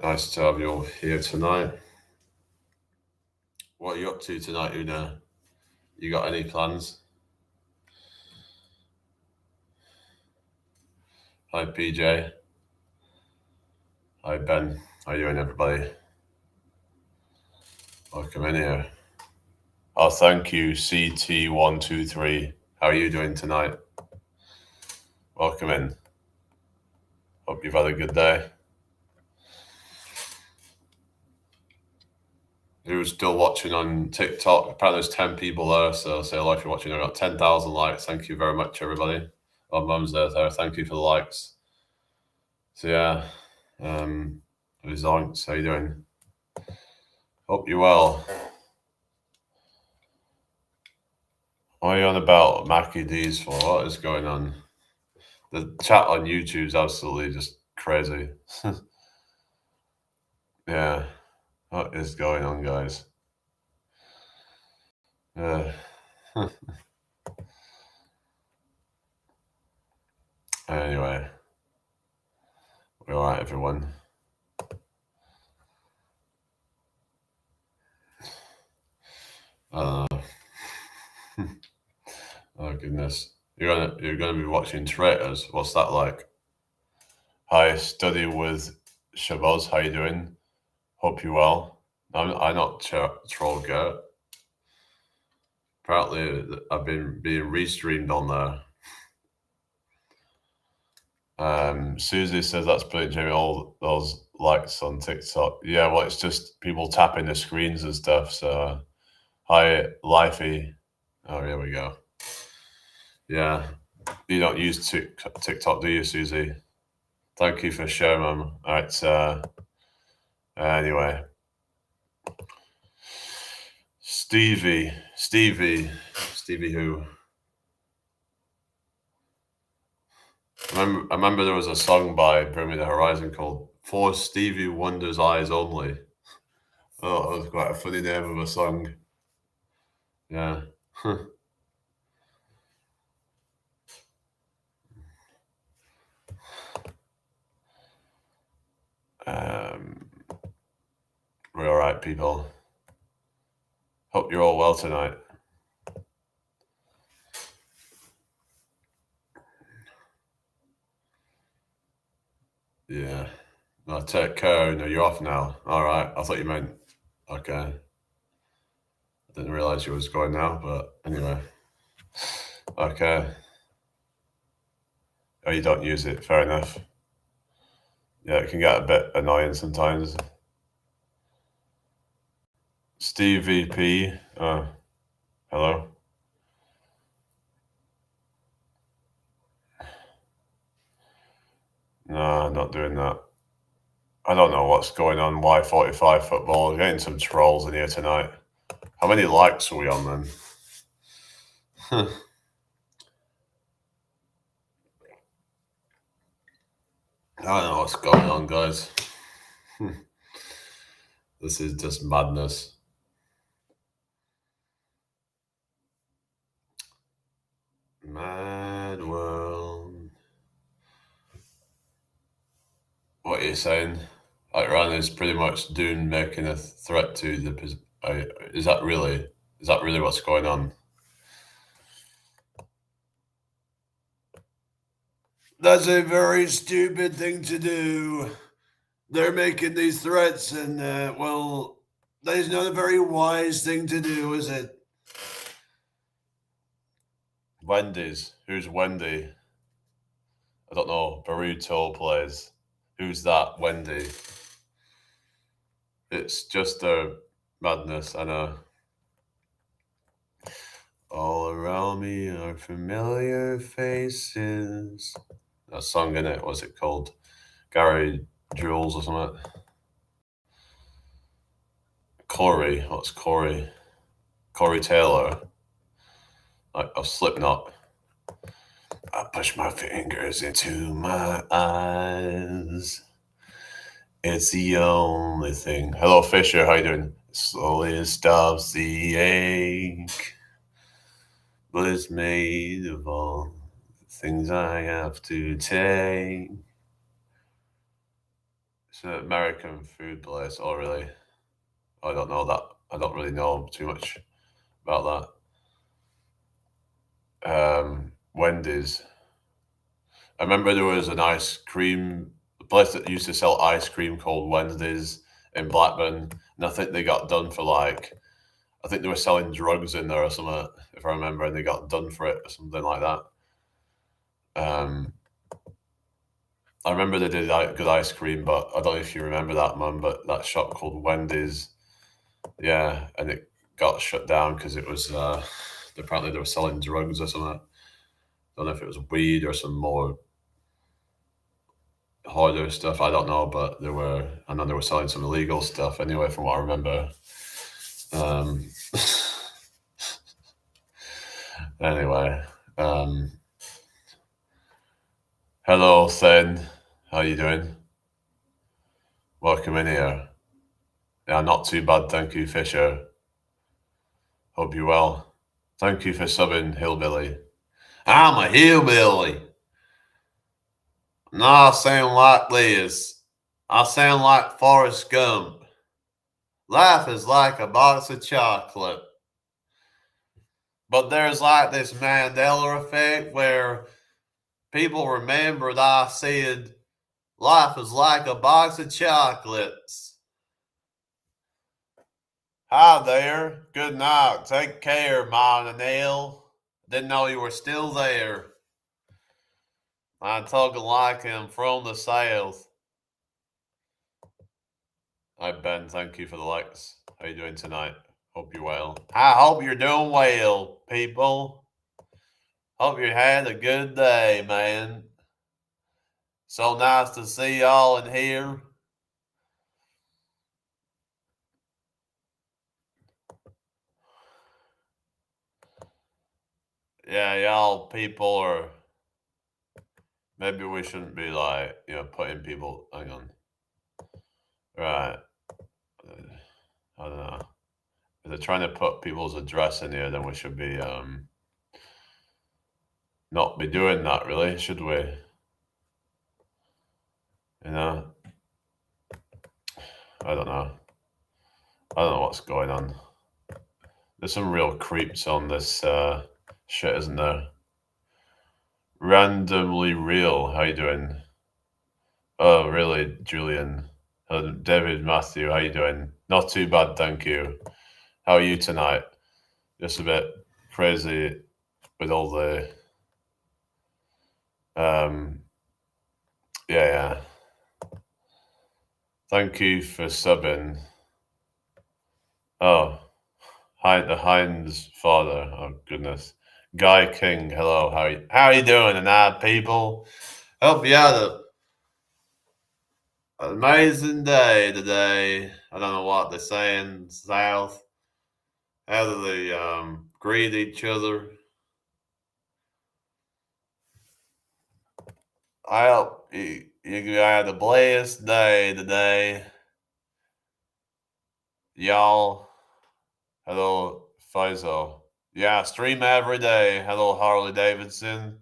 Nice to have you all here tonight. What are you up to tonight, Una? You got any plans? Hi, PJ. Hi, Ben. How you doing, everybody? Welcome in here. Oh, thank you, CT123. How are you doing tonight? Welcome in. Hope you've had a good day. Who's still watching on TikTok? Apparently, there's 10 people there, so say hello if you're watching. I've got 10,000 likes. Thank you very much, everybody. Oh, Mum's there. Thank you for the likes. So, yeah. Zoinks, how you doing? Hope you're well. What are you on about Mackie D's for? What is going on? The chat on YouTube's absolutely just crazy. Yeah. What is going on, guys? Anyway. We're all right, everyone. Oh, goodness. You're gonna be watching Traitors. What's that like? Hi, study with Shabazz. How you doing? Hope you well. I'm not troll Gert. Apparently, I've been being restreamed on there. Susie says that's brilliant, Jamie. All those likes on TikTok. Yeah, well, it's just people tapping the screens and stuff. So, hi, Lifey. Oh, here we go. Yeah, you don't use TikTok, do you, Susie? Thank you for sharing, Mum. All right. Anyway, Stevie, who? I remember there was a song by Bring Me the Horizon called "For Stevie Wonder's Eyes Only." Oh, that was quite a funny name of a song. Yeah. We're all right, people. Hope you're all well tonight. Yeah. No, take care. No, you're off now. All right. I thought you meant. Okay. I didn't realize you was going now, but anyway. Okay. Oh, you don't use it. Fair enough. Yeah, it can get a bit annoying sometimes. Steve VP. Hello. No, I'm not doing that. I don't know what's going on. Y45 football. We're getting some trolls in here tonight. How many likes are we on then? I don't know what's going on, guys. This is just madness. Mad world. What are you saying? Iran is pretty much Dune making a threat to the. Is that really? Is that really what's going on? That's a very stupid thing to do. They're making these threats, and well, that is not a very wise thing to do, is it? Wendy's. Who's Wendy? I don't know. Baruto plays. Who's that? Wendy. It's just a madness. I know. All around me are familiar faces. That song in it. What's it called? Gary Jules or something. Corey. What's Corey? Corey Taylor. Like a Slipknot. I push my fingers into my eyes. It's the only thing. Hello, Fisher. How you doing? Slowly stops the ache, but it's made of all the things I have to take. It's an American food place. Oh, really? I don't know that. I don't really know too much about that. Wendy's. I remember there was an ice cream place that used to sell ice cream called Wednesdays in Blackburn, and I think they got done for like, I think they were selling drugs in there or something, if I remember, and they got done for it or something like that. I remember they did good ice cream, but I don't know if you remember that, Mum, but that shop called Wendy's, yeah, and it got shut down because it was apparently they were selling drugs or something. I don't know if it was weed or some more harder stuff. I don't know, but I know they were selling some illegal stuff anyway, from what I remember. Anyway, hello, Sen. How you doing? Welcome in here. Yeah, not too bad, thank you, Fisher. Hope you're well. Thank you for subbing, Hillbilly. I'm a hillbilly. No, I sound like this. I sound like Forrest Gump. Life is like a box of chocolate. But there's like this Mandela effect where people remember that I said life is like a box of chocolates. Hi there. Good night. Take care, Mom and Neil. Didn't know you were still there. I'm talking like him from the South. Hi, Ben. Thank you for the likes. How you doing tonight? Hope you're well. I hope you're doing well, people. Hope you had a good day, man. So nice to see y'all in here. Yeah, y'all people are. Maybe we shouldn't be like, putting people. Hang on. Right. I don't know. If they're trying to put people's address in here, then we should be not be doing that, really, should we? You know, I don't know. I don't know what's going on. There's some real creeps on this shit, isn't there? Randomly real. How you doing? Oh, really, Julian? David, Matthew, how you doing? Not too bad, thank you. How are you tonight? Just a bit crazy with all the um yeah. Thank you for subbing. Oh, the Heinz father. Oh goodness. Guy King, hello. How you doing tonight, people? Hope you had an amazing day today. I don't know what they're saying south. How do they greet each other? I hope you had a blessed day today. Y'all. Hello, Faisal. Yeah, stream every day. Hello, Harley Davidson.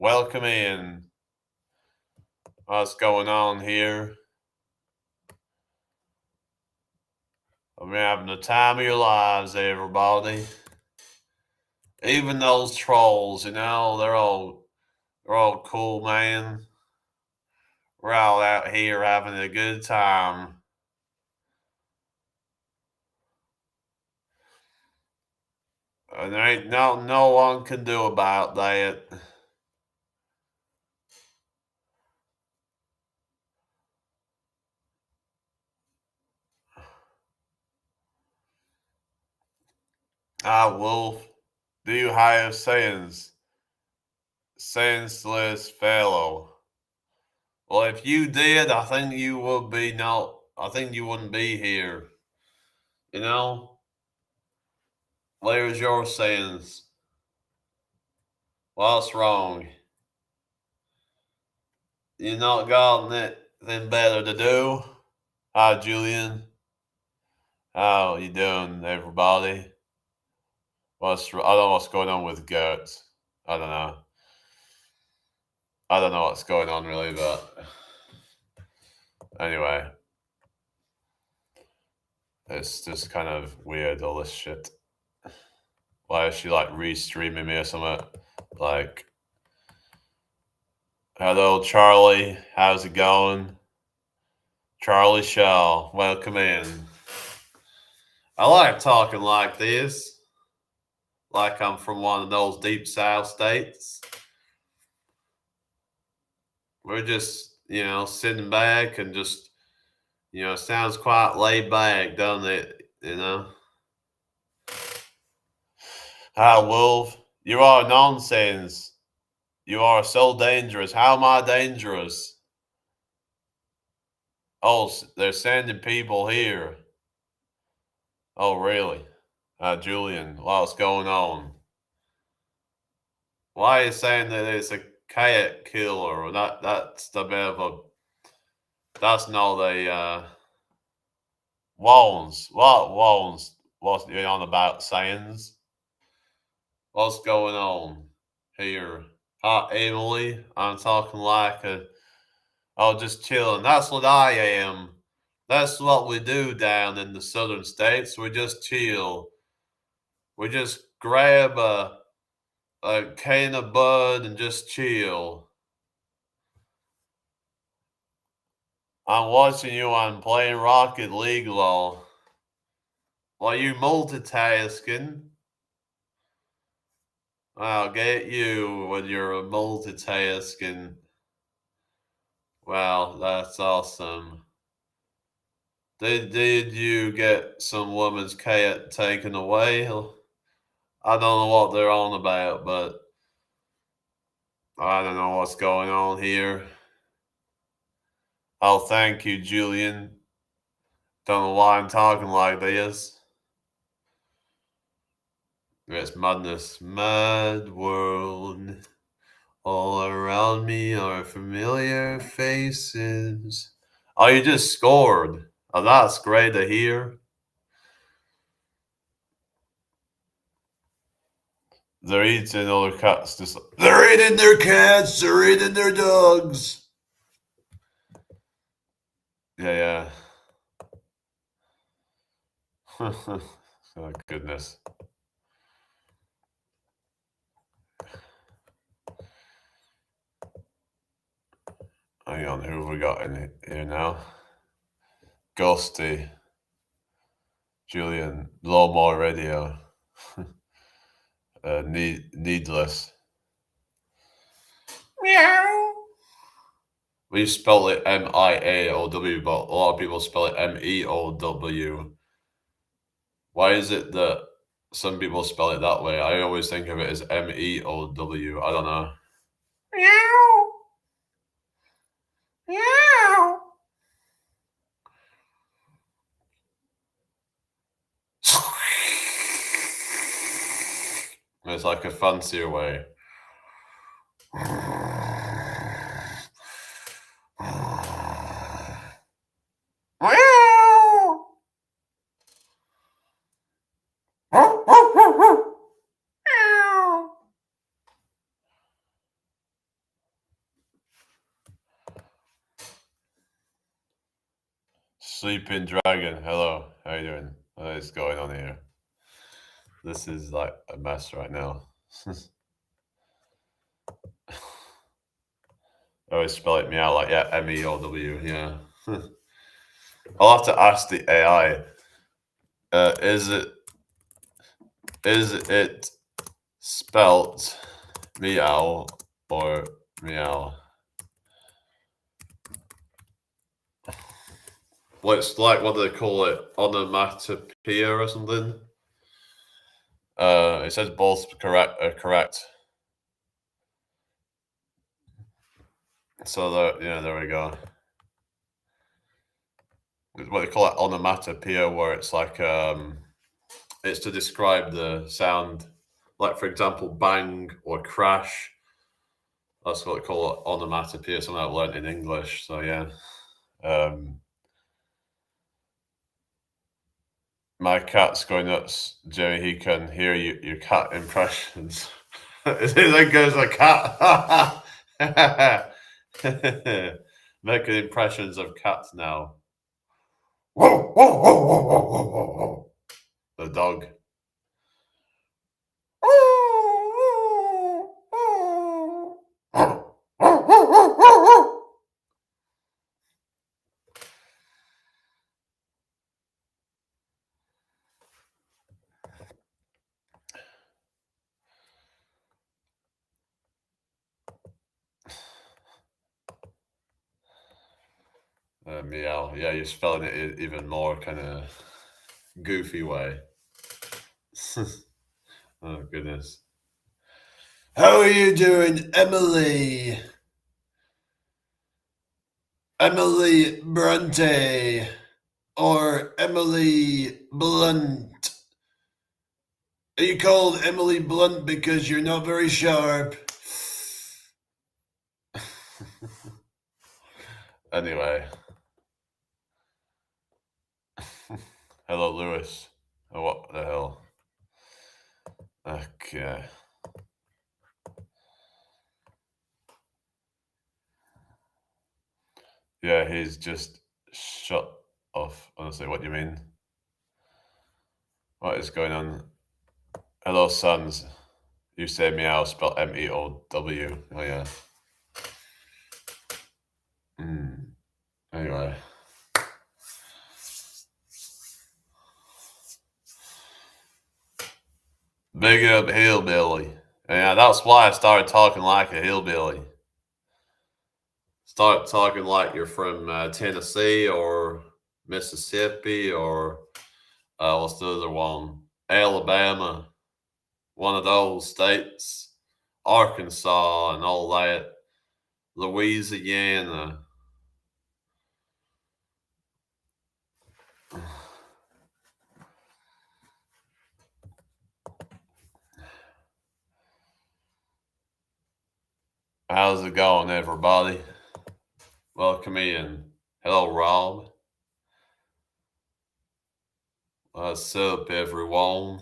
Welcome in. What's going on here? I've been having the time of your lives, everybody. Even those trolls, they're all cool, man. We're all out here having a good time. And there ain't no one can do about that. Wolf, do you have senseless fellow? Well, if you did, I think you would be not. I think you wouldn't be here. You know, where's your sense? What's wrong? You not got anything better to do? Hi, Julian. How you doing, everybody? I don't know what's going on with Gertz. I don't know. I don't know what's going on really, but anyway, it's just kind of weird all this shit. Why is she like restreaming me or something? Like, hello, Charlie. How's it going? Charlie Shaw, welcome in. I like talking like this, like I'm from one of those deep south states. We're just, sitting back and just, sounds quite laid back, doesn't it? Hi, Wolf. You are nonsense. You are so dangerous. How am I dangerous? Oh, they're sending people here. Oh, really? Julian, what's going on? Why are you saying that it's a cat killer? That's the bit of a. That's not a. Wounds. What wounds? What's you on about sayings? What's going on here? Hi, Emily. I'm talking like a. Oh, just chilling. That's what I am. That's what we do down in the southern states. We just chill. We just grab a can of bud and just chill. I'm watching you on playing Rocket League, lol. While you multitasking. I'll get you when you're multitasking. Wow, that's awesome. Did you get some woman's cat taken away? I don't know what they're on about, but I don't know what's going on here. Oh, thank you, Julian. Don't know why I'm talking like this. It's madness. Mad world. All around me are familiar faces. Oh, you just scored. Oh, that's great to hear. They're eating other cats. They're eating their cats. They're eating their dogs. Yeah, yeah. Oh, goodness. Hang on, who have we got in here now? Ghosty. Julian. Lowmore Radio. Needless. Meow. We spell it Miaow, but a lot of people spell it Meow. Why is it that some people spell it that way? I always think of it as Meow. I don't know. Meow. Meow. It's like a fancier way. Sleeping Dragon, hello. How you doing? What is going on here? This is like a mess right now. I always spell it meow like, yeah, Meow, yeah. I'll have to ask the AI. Is it spelt meow or meow? Well, it's like, what do they call it? Onomatopoeia or something? It says both correct. So there we go. What they call it, onomatopoeia, where it's like it's to describe the sound, like for example, bang or crash. That's what they call it, onomatopoeia. Something I've learned in English. So yeah, my cat's going nuts, Jerry. He can hear your cat impressions. There goes a cat. Making impressions of cats now. The dog. Meow. Yeah, you're spelling it even more kind of goofy way. Oh, goodness. How are you doing, Emily? Emily Bronte or Emily Blunt? Are you called Emily Blunt because you're not very sharp? Anyway. Hello, Lewis. Oh, what the hell? Okay. Yeah, he's just shut off. Honestly, what do you mean? What is going on? Hello, sons. You say meow, spelled MEOW. Oh, yeah. Anyway. Big up hillbilly. Yeah, that's why I started talking like a hillbilly. Start talking like you're from Tennessee or Mississippi or what's the other one? Alabama. One of those states. Arkansas and all that. Louisiana. How's it going, everybody? Welcome in. Hello, Rob. What's up, everyone?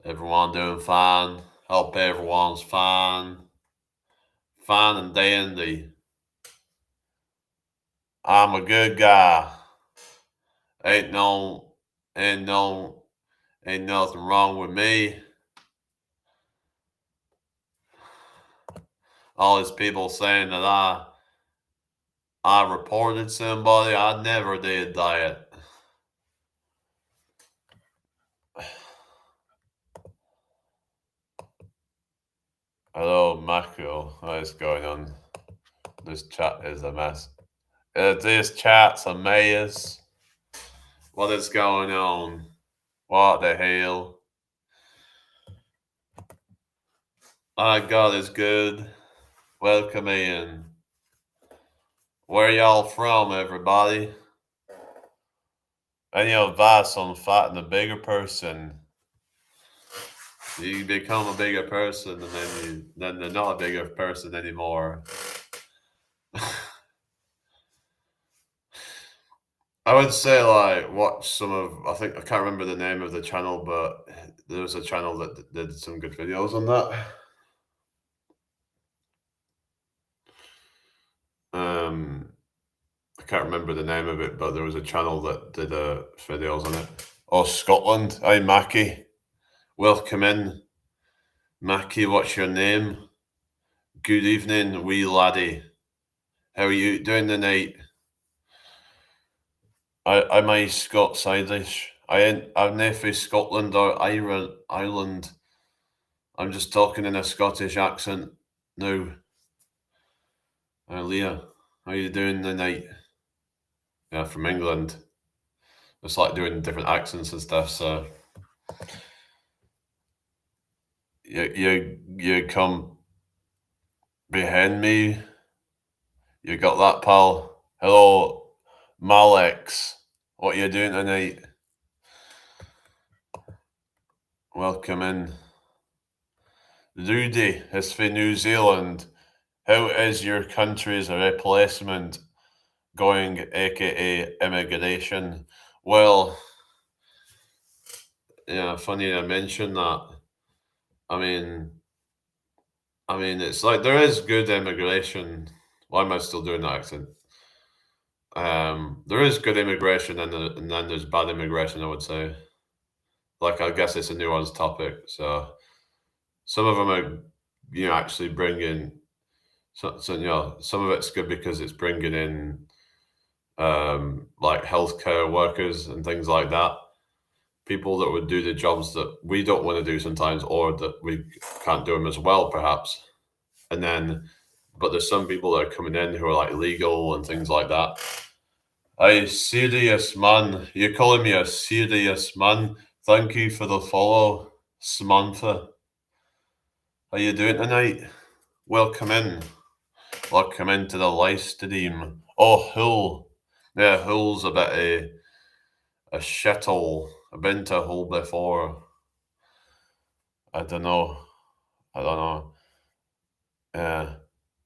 Everyone doing fine? Hope everyone's fine. Fine and dandy. I'm a good guy. Ain't ain't nothing wrong with me. All these people saying that I reported somebody. I never did that. Hello, Mako. What is going on? This chat is a mess. This chat's a mess. What is going on? What the hell? God is good. Welcome in. Where y'all from, everybody? Any advice on fighting a bigger person? You become a bigger person, and then they're not a bigger person anymore. I would say like watch some of. I can't remember the name of the channel, but there was a channel that did some good videos on that. I can't remember the name of it, but there was a channel that did videos on it. Oh, Scotland. Hi, Mackie. Welcome in. Mackie, what's your name? Good evening, wee laddie. How are you doing tonight? I'm a Scots Irish. I'm not from Scotland or Ireland. I'm just talking in a Scottish accent now. Leah, how you doing tonight? Yeah, from England. It's like doing different accents and stuff. So you come behind me. You got that, pal. Hello, Malex. What you doing tonight? Welcome in. Rudy is from New Zealand. How is your country's replacement going, aka immigration? Well, yeah, funny I mentioned that. I mean, it's like there is good immigration. Why am I still doing that accent? There is good immigration, and then there's bad immigration. I would say. Like, I guess it's a nuanced topic. So some of them are, actually bringing. So some of it's good because it's bringing in like healthcare workers and things like that. People that would do the jobs that we don't want to do sometimes, or that we can't do them as well, perhaps. And then, but there's some people that are coming in who are like legal and things like that. Hey, serious man. You're calling me a serious man. Thank you for the follow, Samantha. How you doing tonight? Welcome in. Welcome into the live stream. Oh, Hull. Yeah, Hull's a bit a shithole. I've been to Hull before. I don't know. Yeah.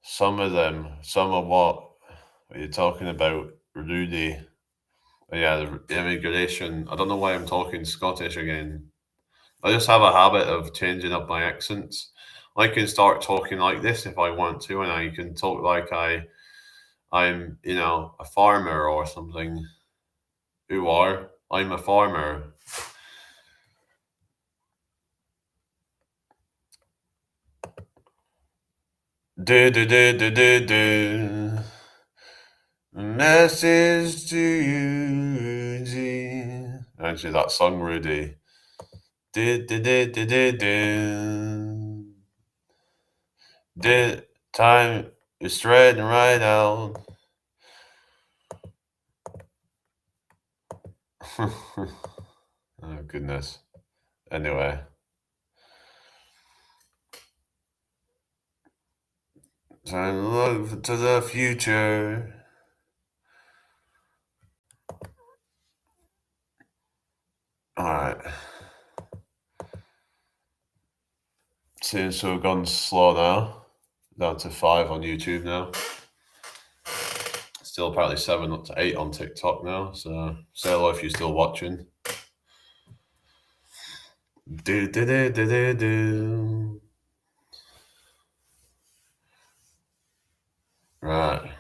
Some of what? What are you talking about, Rudy? Yeah, the immigration. I don't know why I'm talking Scottish again. I just have a habit of changing up my accents. I can start talking like this if I want to, and I can talk like I'm a farmer or something. Who are? I'm a farmer. Do do do do do do. Message to you, G. Actually, that song, Rudy. Do do do do do do. Did time is straight right out. Oh goodness. Anyway. Time to look to the future. Alright. Seems to have gone slow now. Down to 5 on YouTube now. Still apparently 7 up to 8 on TikTok now. So say hello if you're still watching. Do do do do do do. Right.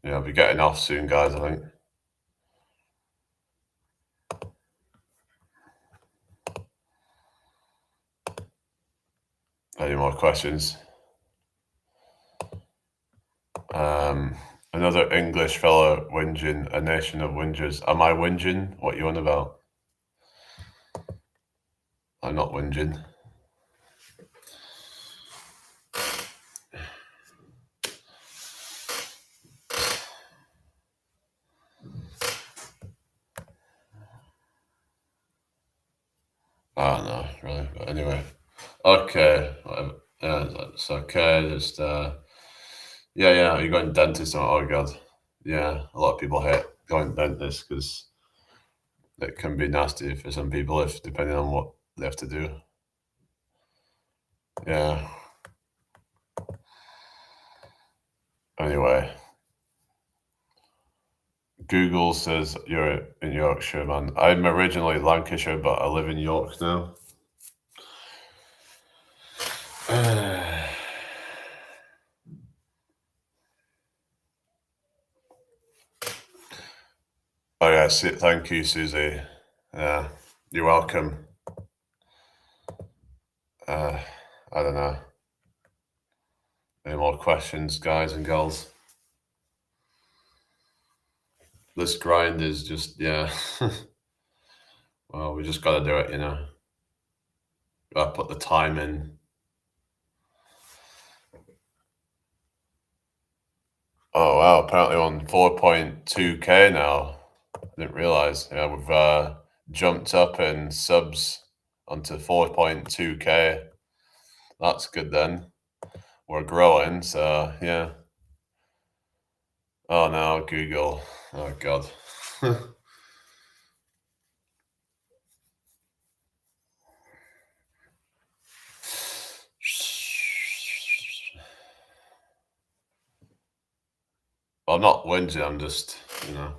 Yeah, I'll be getting off soon, guys, I think. Any more questions? Another English fellow whinging, a nation of whingers. Am I whinging? What you on about? I'm not whinging. Oh no, really. But anyway. Okay. Whatever. Yeah, that's okay. Just yeah, you're going to dentist. Oh god. Yeah, a lot of people hate going to dentist because it can be nasty for some people if depending on what they have to do. Yeah. Anyway. Google says you're in Yorkshire, man. I'm originally Lancashire, but I live in York now. Oh yeah, thank you, Susie. Yeah, you're welcome. I don't know. Any more questions, guys and girls? This grind is just, yeah. Well, we just got to do it, you know. Got to put the time in. Oh wow! Apparently on 4.2K now. I didn't realize. Yeah, we've jumped up in subs onto 4.2K. That's good then. We're growing, so yeah. Oh no, Google. Oh god. Well, I'm not whinging, I'm just, you know.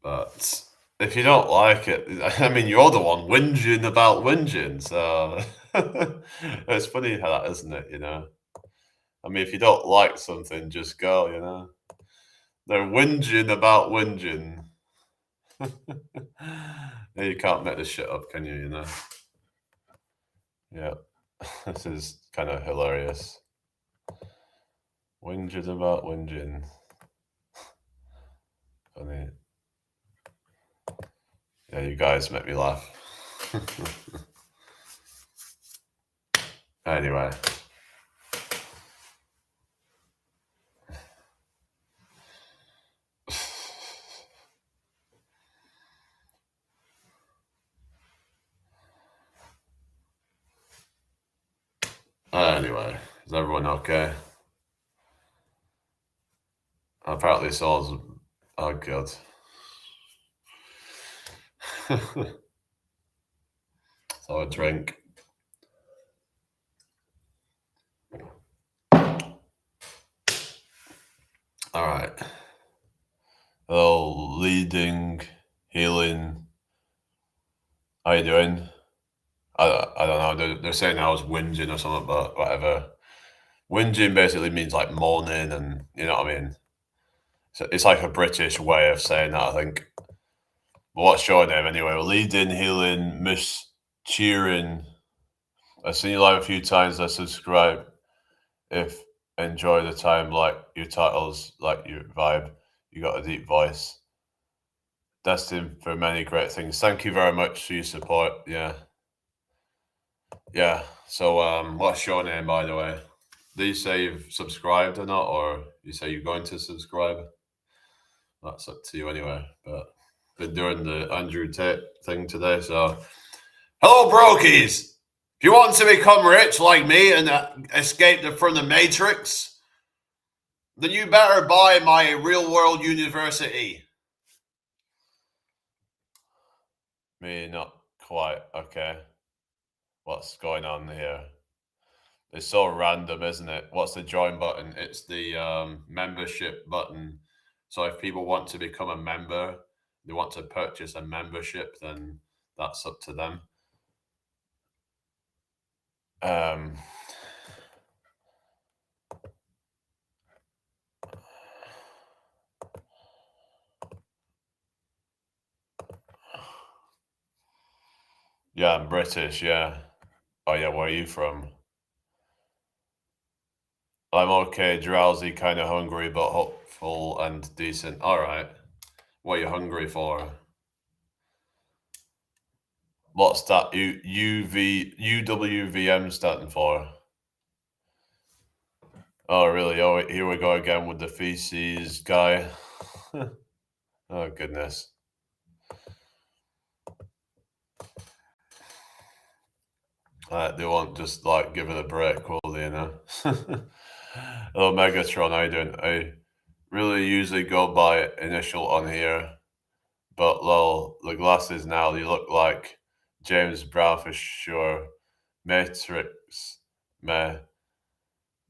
But if you don't like it, I mean, you're the one whinging about whinging, so it's funny how that, isn't it, you know? I mean, if you don't like something, just go, you know? They're whinging about whinging. Yeah, you can't make this shit up, can you, you know? Yeah. This is kind of hilarious. Whinging about whinging. Funny. Yeah, you guys make me laugh. Anyway. Anyway, is everyone okay? Apparently Saul's... Oh, God. So a drink. All right. Hello, leading, healing. How you doing? I don't know. They're saying I was whinging or something, but whatever. Whinging basically means like moaning, and you know what I mean. So it's like a British way of saying that, I think. What's your name anyway? Leading, healing, miss, cheering. I've seen you live a few times. I subscribe. If enjoy the time, like your titles, like your vibe. You got a deep voice. Destined for many great things. Thank you very much for your support. Yeah. Yeah. So what's your name, by the way? Do you say you've subscribed or not, or you say you're going to subscribe? That's up to you anyway. But been doing the Andrew Tate thing today, so hello, brokies. If you want to become rich like me and escape from the Matrix, then you better buy my Real World University. Me, not quite. Okay. What's going on here? It's so random, isn't it? What's the join button? It's the membership button. So if people want to become a member, they want to purchase a membership, then that's up to them. Yeah, I'm British, yeah. Oh yeah, where are you from? I'm okay, drowsy, kind of hungry, but hopeful and decent. All right. What are you hungry for? What's that UWVM standing for? Oh, really? Oh, here we go again with the feces guy. Oh, goodness. They won't just like give it a break, will they, you know? Hello, Megatron, how you doing? I really usually go by initial on here, but lol, the glasses now, they look like James Brown for sure. Matrix, meh.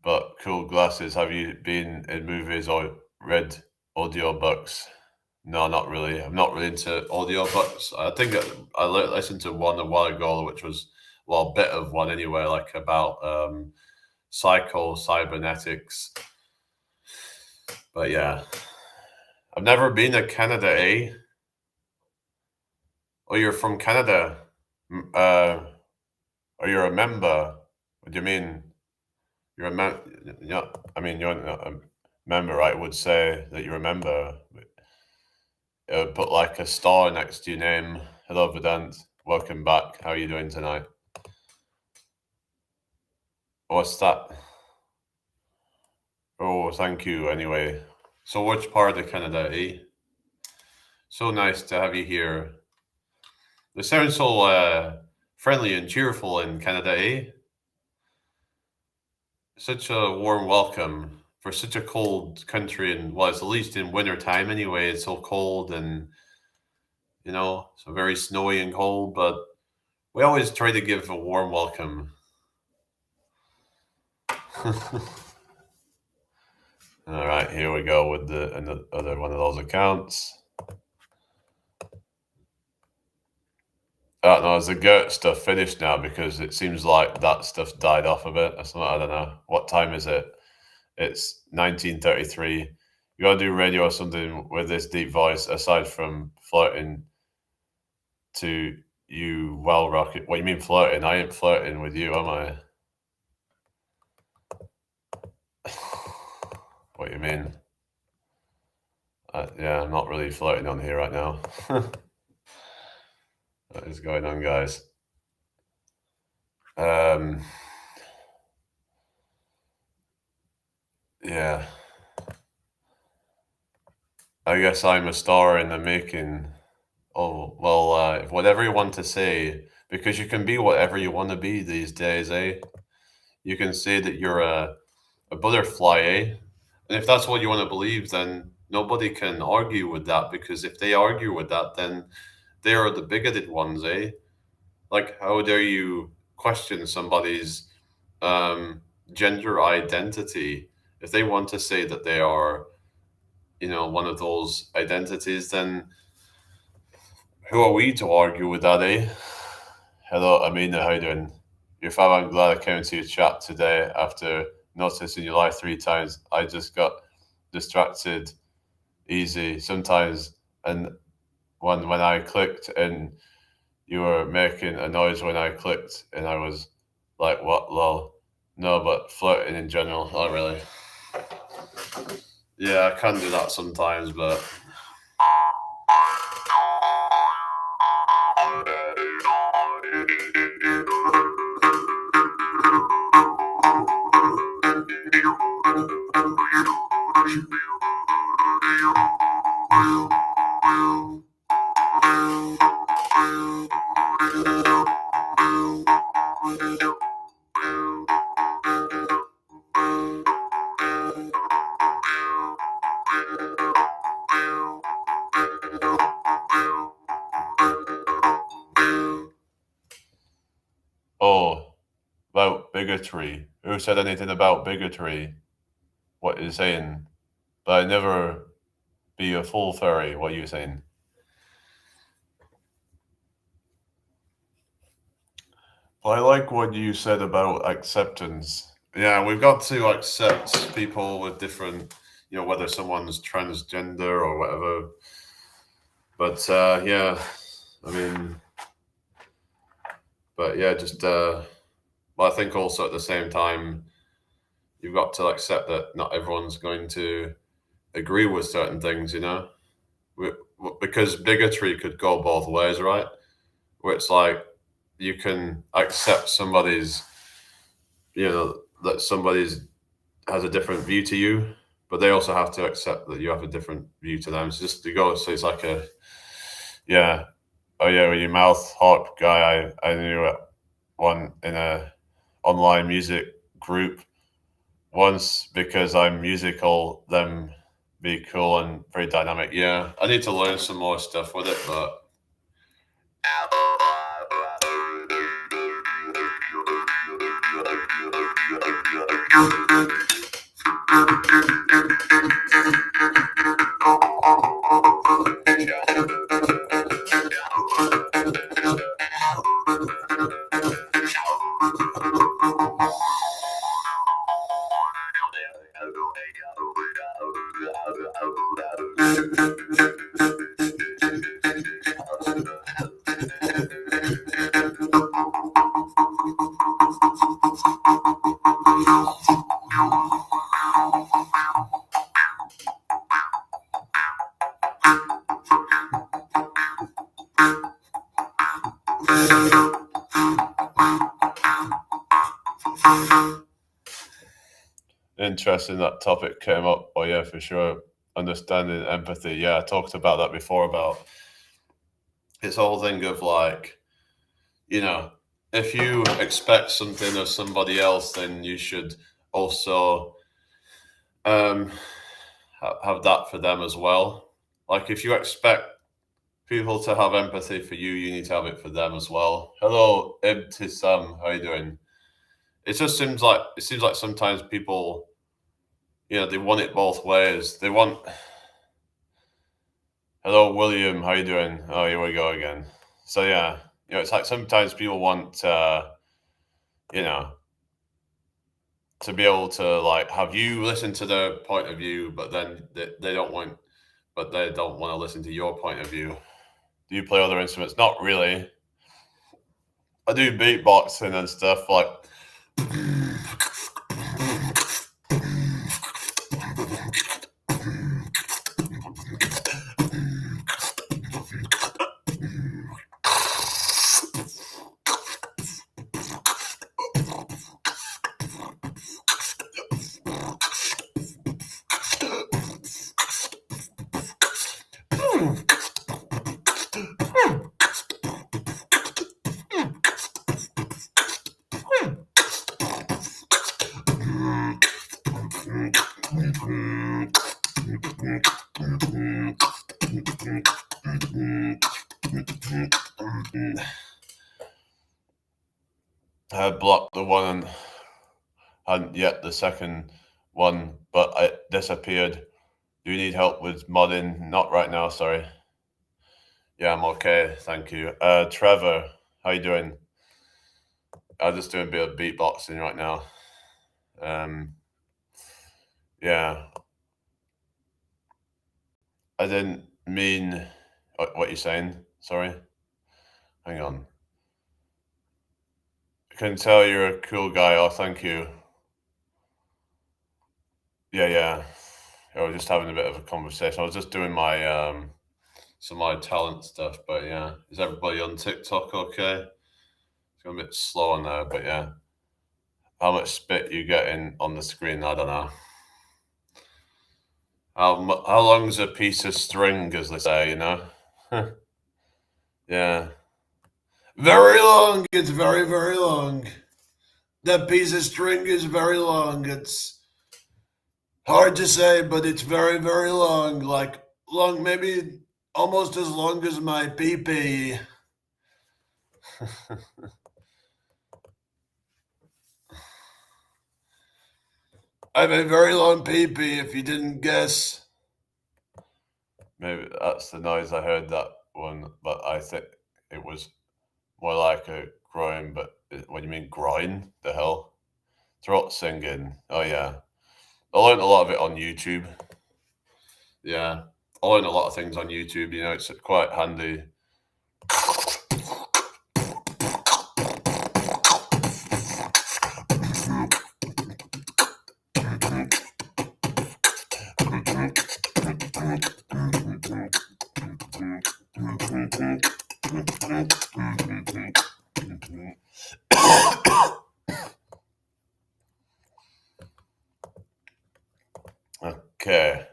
But cool glasses. Have you been in movies or read audiobooks? No, not really. I'm not really into audiobooks. I think I listened to one a while ago, which was, well, a bit of one anyway, like about cybernetics. But yeah, I've never been to Canada, eh? Oh, you're from Canada. Are you a member? What do you mean? You're a member? Yeah, I mean, you're not a member. I would say that you're a member. Put like a star next to your name. Hello, Vedant. Welcome back. How are you doing tonight? What's that? Oh, thank you. Anyway, so which part of Canada, eh? So nice to have you here. They sound so friendly and cheerful in Canada, eh? Such a warm welcome for such a cold country, and well, it's at least in winter time anyway. It's so cold and so very snowy and cold, but we always try to give a warm welcome. All right, here we go with another one of those accounts. No, is the Gert stuff finished now? Because it seems like that stuff died off a bit. I don't know. What time is it? It's 1933. You gotta do radio or something with this deep voice, aside from flirting to you, well, Rocket. What you mean flirting? I ain't flirting with you, am I? What you mean? Yeah, I'm not really flirting on here right now. What is going on, guys? Yeah. I guess I'm a star in the making. Oh, well, whatever you want to say, because you can be whatever you want to be these days, eh? You can say that you're a butterfly, eh? And if that's what you want to believe, then nobody can argue with that, because if they argue with that, then they are the bigoted ones, eh? Like, how dare you question somebody's gender identity? If they want to say that they are, one of those identities, then who are we to argue with that, eh? Hello, Amina, how you doing? Your fab, I'm glad I came into your chat today after noticing you live 3 times. I just got distracted easy sometimes, and one when I clicked and you were making a noise when I clicked, and I was like, what, lol? No, but flirting in general, not really. Yeah, I can do that sometimes, but. Oh, about bigotry. Who said anything about bigotry? What are you saying? But I never be a full fairy. What are you saying? I like what you said about acceptance. Yeah, we've got to accept people with different, whether someone's transgender or whatever. But yeah, I mean, but yeah, just. But I think also at the same time, you've got to accept that not everyone's going to agree with certain things. Because bigotry could go both ways, right? Where it's like you can accept somebody's, that somebody's has a different view to you, but they also have to accept that you have a different view to them. It's just to go. So it's like yeah. Oh yeah, with your mouth harp guy, I knew one in a online music group once because I'm musical. Them be cool and very dynamic. Yeah, I need to learn some more stuff with it, but. Interesting that topic came up. Oh yeah, for sure. Understanding empathy. Yeah, I talked about that before about this whole thing of like, you know, if you expect something of somebody else, then you should also um, have that for them as well. Like if you expect people to have empathy for you, you need to have it for them as well. Hello, Ibtisam, how you doing? It seems like sometimes people, they want it both ways. They want. Hello, William, how you doing? Oh, here we go again. So yeah, it's like sometimes people want, you know, to be able to like have you listen to their point of view, but then they don't want to listen to your point of view. Do you play other instruments? Not really. I do beatboxing and stuff like. I had blocked the one and hadn't yet the second one, but it disappeared. Do you need help with modding? Not right now, sorry. Yeah, I'm okay, thank you. Trevor, how you doing? I'm just doing a bit of beatboxing right now. Yeah. I didn't mean What you saying? Sorry, hang on. I can tell you're a cool guy. Oh, thank you. Yeah, yeah. I was just having a bit of a conversation. I was just doing my some of my talent stuff, but yeah. Is everybody on TikTok okay? It's going a bit slow now, but yeah. How much spit you getting on the screen? I don't know. How long's a piece of string, as they say, you know? Yeah. Very long. It's very, very long. That piece of string is very long. It's hard to say, but it's very, very long. Like, long, maybe almost as long as my pee pee. I have a very long pee pee, if you didn't guess. Maybe that's the noise I heard that one, but I think it was more like a groin, but what do you mean groin? The hell? Throat singing. Oh yeah. I learned a lot of it on YouTube. Yeah. I learned a lot of things on YouTube, you know, it's quite handy. Okay.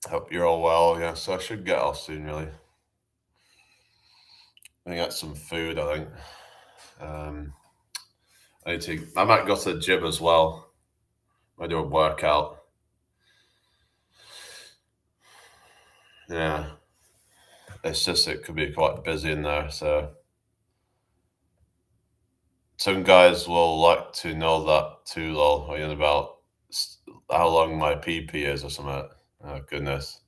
Hope you're all well. Yeah, so I should get off soon, really. I get some food, I think. I might go to the gym as well. I do a workout. Yeah. It's just it could be quite busy in there, so some guys will like to know that too, lol, you know, about how long my PP is or something. Oh goodness.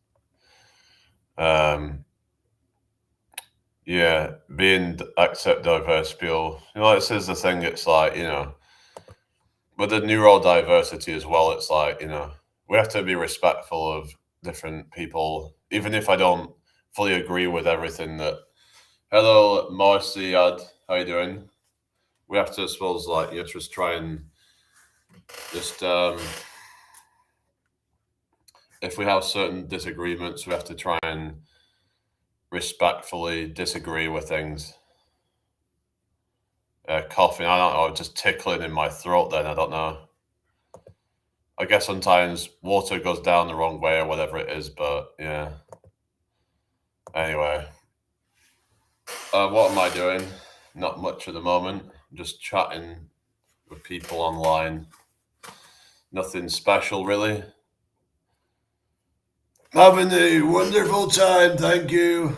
Um yeah, accept diverse people. You know, this is the thing, it's like, you know, with the neurodiversity as well, it's like, you know, we have to be respectful of different people, even if I don't fully agree with everything that. Hello, Marcy, how you doing? We have to, I suppose, like, you know, just try and just, if we have certain disagreements, we have to try and respectfully disagree with things. Coughing, I don't know, just tickling in my throat then, I don't know. I guess sometimes water goes down the wrong way or whatever it is, but yeah. Anyway, what am I doing? Not much at the moment. I'm just chatting with people online. Nothing special, really. Having a wonderful time, thank you.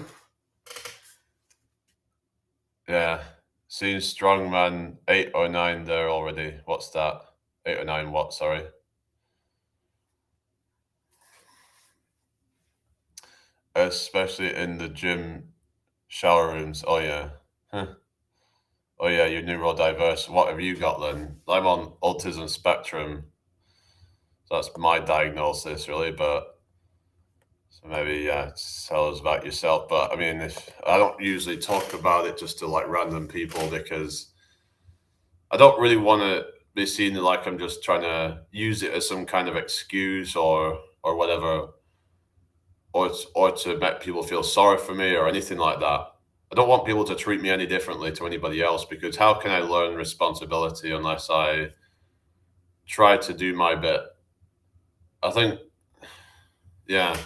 Yeah, seen Strongman 809 there already. What's that? 809 what, sorry? Especially in the gym shower rooms. Oh, yeah. Huh. Oh, yeah, you're neurodiverse. What have you got then? I'm on autism spectrum. So that's my diagnosis, really, but so maybe, yeah, tell us about yourself. But I mean, if I don't usually talk about it just to like random people because I don't really want to be seen like I'm just trying to use it as some kind of excuse or whatever, or to make people feel sorry for me or anything like that. I don't want people to treat me any differently to anybody else because how can I learn responsibility unless I try to do my bit? I think, yeah,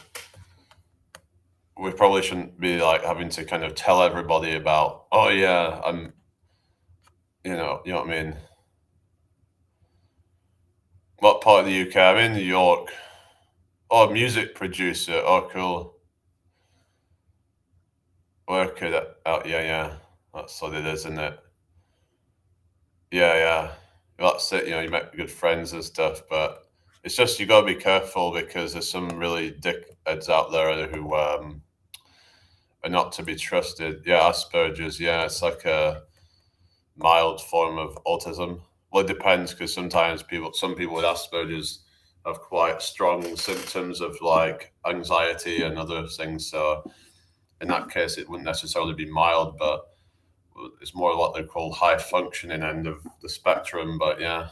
we probably shouldn't be like having to kind of tell everybody about, oh yeah, you know what I mean? What part of the UK? I'm in New York. Oh, music producer. Oh, cool. Work it out. Yeah, yeah. That's what it is, isn't it? Yeah, yeah. That's it. You know, you make good friends and stuff, but it's just you got to be careful because there's some really dickheads out there who are not to be trusted. Yeah, Asperger's. Yeah, it's like a mild form of autism. Well, it depends because sometimes some people with Asperger's have quite strong symptoms of like anxiety and other things. So in that case, it wouldn't necessarily be mild, but it's more what they call high functioning end of the spectrum. But yeah,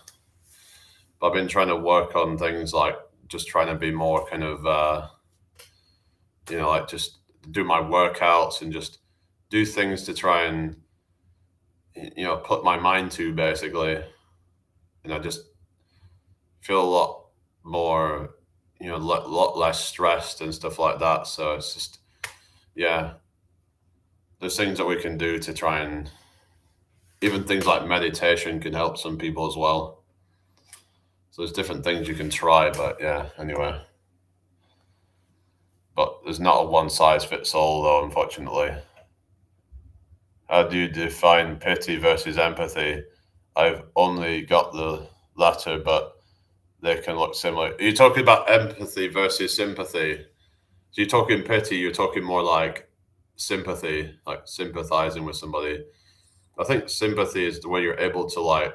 but I've been trying to work on things like just trying to be more kind of, like just do my workouts and just do things to try and, put my mind to basically. And I just feel a lot more, lot less stressed and stuff like that. So it's just, yeah, there's things that we can do to try and even things like meditation can help some people as well. So there's different things you can try, but yeah, anyway. But there's not a one size fits all, though, unfortunately. How do you define pity versus empathy? I've only got the latter, but they can look similar. Are you talking about empathy versus sympathy? So you're talking pity, you're talking more like sympathy, like sympathizing with somebody. I think sympathy is the way you're able to like,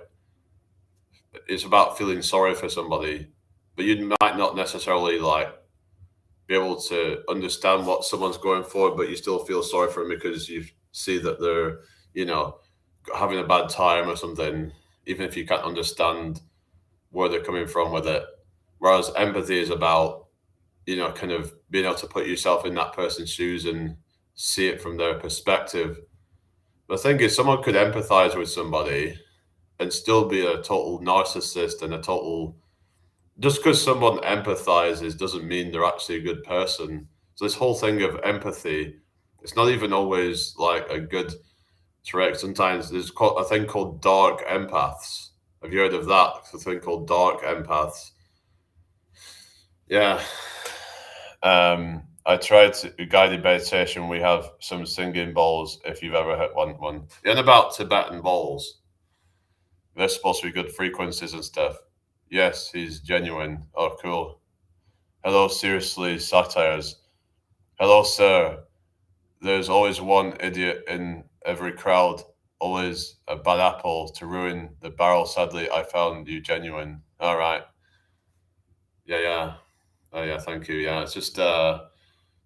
it's about feeling sorry for somebody, but you might not necessarily like be able to understand what someone's going for, but you still feel sorry for them because you see that they're, you know, having a bad time or something, even if you can't understand where they're coming from with it. Whereas empathy is about, kind of being able to put yourself in that person's shoes and see it from their perspective. The thing is, someone could empathize with somebody and still be a total narcissist and a total. Just because someone empathizes doesn't mean they're actually a good person. So this whole thing of empathy, it's not even always like a good trait. Sometimes there's a thing called dark empaths. Have you heard of that? It's a thing called dark empaths. Yeah. I tried guided meditation. We have some singing bowls. If you've ever heard one. And about Tibetan bowls, they're supposed to be good frequencies and stuff. Yes, he's genuine. Oh, cool. Hello, seriously, satires. Hello, sir. There's always one idiot in every crowd. Always a bad apple to ruin the barrel. Sadly, I found you genuine. All right. Yeah, yeah. Oh, yeah, thank you. Yeah, it's just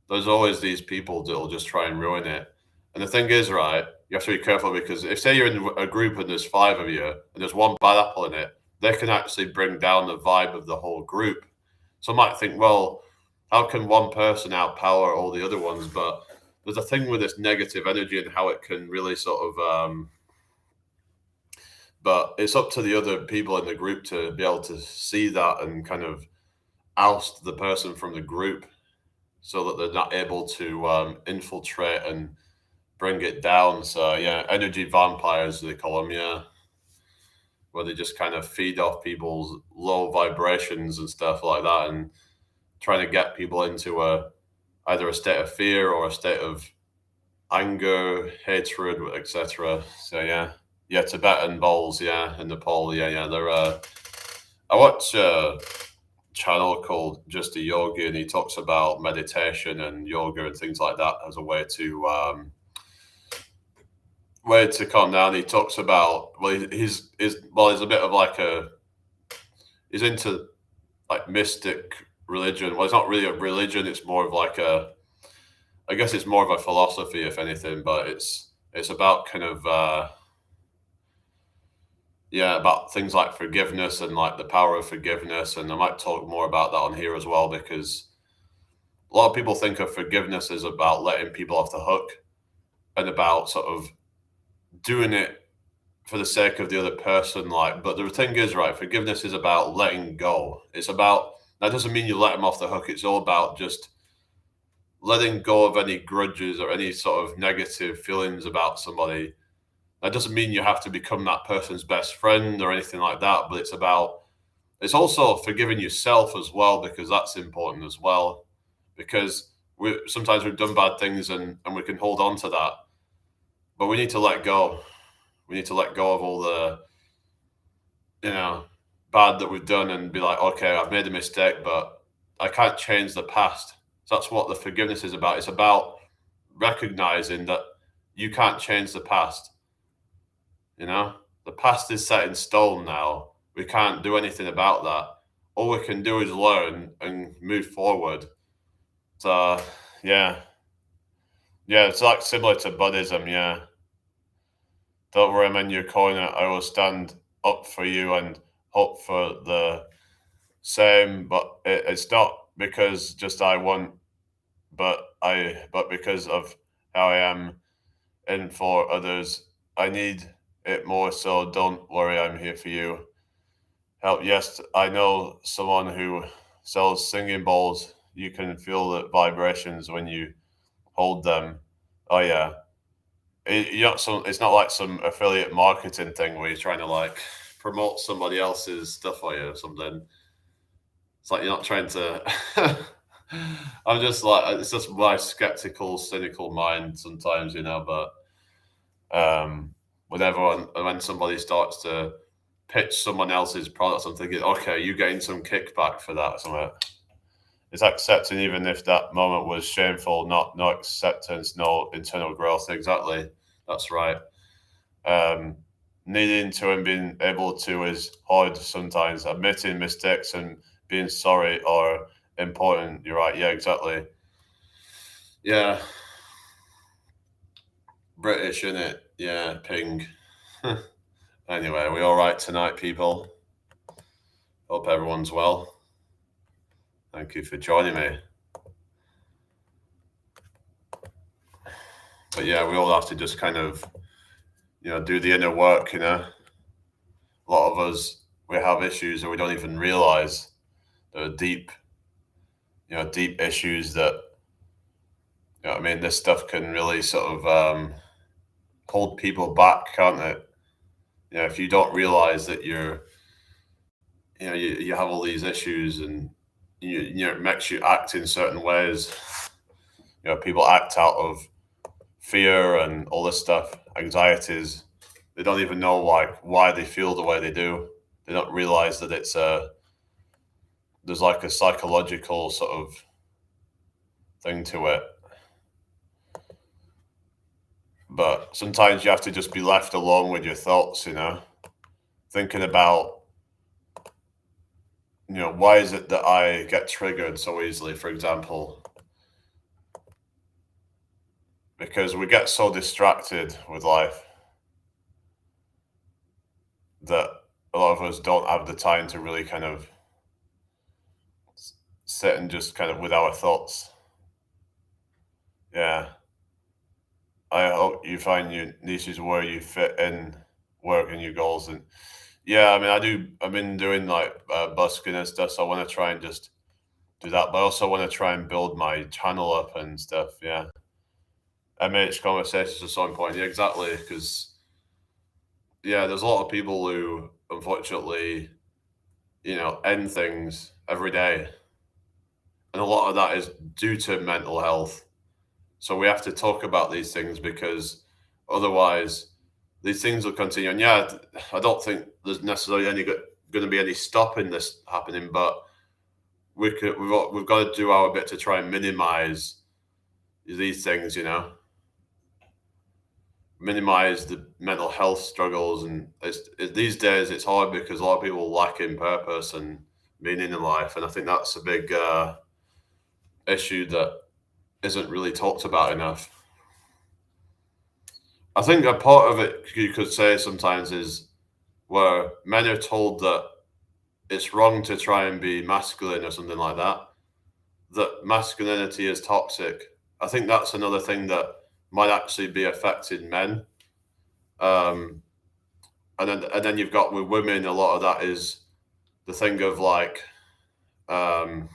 there's always these people that'll just try and ruin it. And the thing is, right, you have to be careful because if say you're in a group and there's five of you and there's one bad apple in it, they can actually bring down the vibe of the whole group. So I might think, well, how can one person outpower all the other ones? But there's a thing with this negative energy and how it can really sort of. But it's up to the other people in the group to be able to see that and kind of oust the person from the group so that they're not able to infiltrate and bring it down. So yeah, energy vampires they call them. Yeah, where they just kind of feed off people's low vibrations and stuff like that, and trying to get people into either a state of fear or a state of anger, hatred, etc. So yeah, yeah, Tibetan bowls, yeah, in Nepal, yeah, yeah. They're. I watch a channel called Just a Yogi, and he talks about meditation and yoga and things like that as a way to calm down. He talks about he's a bit of like he's into like mystic religion. Well, it's not really a religion. It's more of like I guess it's more of a philosophy, if anything. But it's about kind of about things like forgiveness and like the power of forgiveness. And I might talk more about that on here as well because a lot of people think of forgiveness as about letting people off the hook and about sort of doing it for the sake of the other person. Like, but the thing is, right, forgiveness is about letting go. It's about that doesn't mean you let them off the hook. It's all about just letting go of any grudges or any sort of negative feelings about somebody. That doesn't mean you have to become that person's best friend or anything like that, but it's also forgiving yourself as well, because that's important as well. Because sometimes we've done bad things and we can hold on to that, but we need to let go. We need to let go of all the, bad that we've done and be like, okay, I've made a mistake, but I can't change the past. So that's what the forgiveness is about. It's about recognizing that you can't change the past. The past is set in stone now. We can't do anything about that. all we can do is learn and move forward. So yeah, yeah, it's like similar to Buddhism. Yeah, don't worry, I'm in your corner. I will stand up for you and hope for the same. But it's not because just I want, but because of how I am in for others. I need it more. So don't worry, I'm here for you. Help. Yes, I know someone who sells singing bowls. You can feel the vibrations when you hold them. Oh yeah, it's not like some affiliate marketing thing where you're trying to like promote somebody else's stuff for you or something. It's like you're not trying to. I'm just like it's just my skeptical, cynical mind sometimes, but when somebody starts to pitch someone else's products, I'm thinking, okay, you getting some kickback for that or something. It's accepting even if that moment was shameful, not no acceptance, no internal growth. Exactly. That's right. Um, Needing to and being able to is hard sometimes. Admitting mistakes and being sorry are important. You're right. Yeah, exactly. Yeah. British, in it? Yeah, ping. Anyway, we all right tonight, people? Hope everyone's well. Thank you for joining me. But yeah, we all have to just kind of, do the inner work, A lot of us, we have issues that we don't even realize. There are deep, deep issues that, this stuff can really sort of hold people back, can't it? If you don't realize that you have all these issues and it makes you act in certain ways. People act out of fear and all this stuff, anxieties. They don't even know like why they feel the way they do. They don't realize that there's like a psychological sort of thing to it. But sometimes you have to just be left alone with your thoughts, thinking about, why is it that I get triggered so easily, for example? Because we get so distracted with life that a lot of us don't have the time to really kind of sit and just kind of with our thoughts. Yeah. I hope you find your niches where you fit in work and your goals. And yeah, I've been doing like busking and stuff. So I want to try and just do that. But I also want to try and build my channel up and stuff. Yeah. MH conversations are so important. Yeah, exactly. Because, yeah, there's a lot of people who unfortunately, end things every day. And a lot of that is due to mental health. So we have to talk about these things because otherwise these things will continue. And yeah, I don't think there's necessarily going to be any stopping this happening, but we've got to do our bit to try and minimize these things, minimize the mental health struggles. And these days it's hard because a lot of people lack in purpose and meaning in life. And I think that's a big issue that isn't really talked about enough. I think a part of it you could say sometimes is where men are told that it's wrong to try and be masculine or something like that, that masculinity is toxic. I think that's another thing that might actually be affecting men. Um, and then you've got with women, a lot of that is the thing of like um,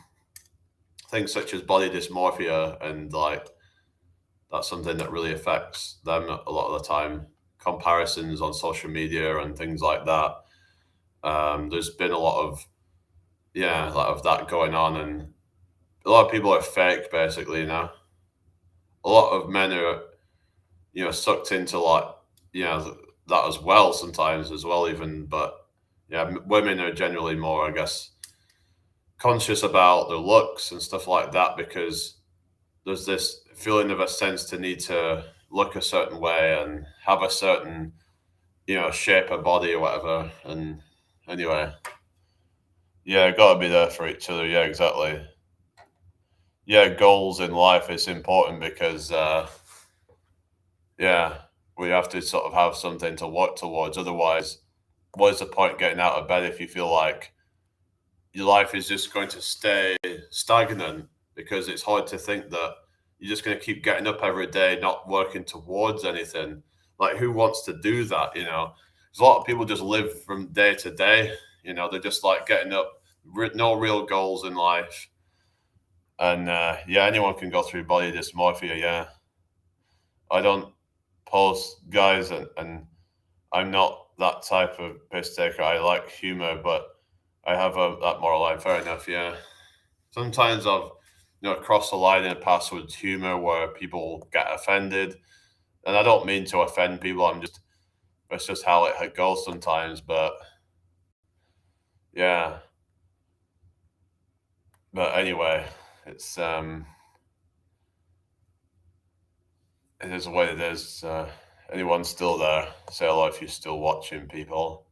things such as body dysmorphia, and like that's something that really affects them a lot of the time. Comparisons on social media and things like that. There's been a lot of of that going on, and a lot of people are fake, basically. A lot of men are sucked into like that as well sometimes as well even, but yeah, women are generally more, I guess, conscious about their looks and stuff like that because there's this feeling of a sense to need to look a certain way and have a certain shape of body or whatever. And anyway, Yeah, gotta be there for each other. Yeah, exactly. Yeah, goals in life is important because yeah, we have to sort of have something to work towards. Otherwise, what is the point getting out of bed if you feel like your life is just going to stay stagnant? Because it's hard to think that you're just going to keep getting up every day, not working towards anything. Like, who wants to do that? You know, 'cause a lot of people just live from day to day. You know, they're just like getting up, no real goals in life. And yeah, anyone can go through body dysmorphia. Yeah, I don't post guys, and I'm not that type of piss taker. I like humor, but I have that moral line. Fair enough. Yeah. Sometimes I've crossed the line in the past with humor where people get offended, and I don't mean to offend people. It's just how it goes sometimes. But yeah. But anyway, it's it is what it is. Anyone still there? Say hello if you're still watching, people.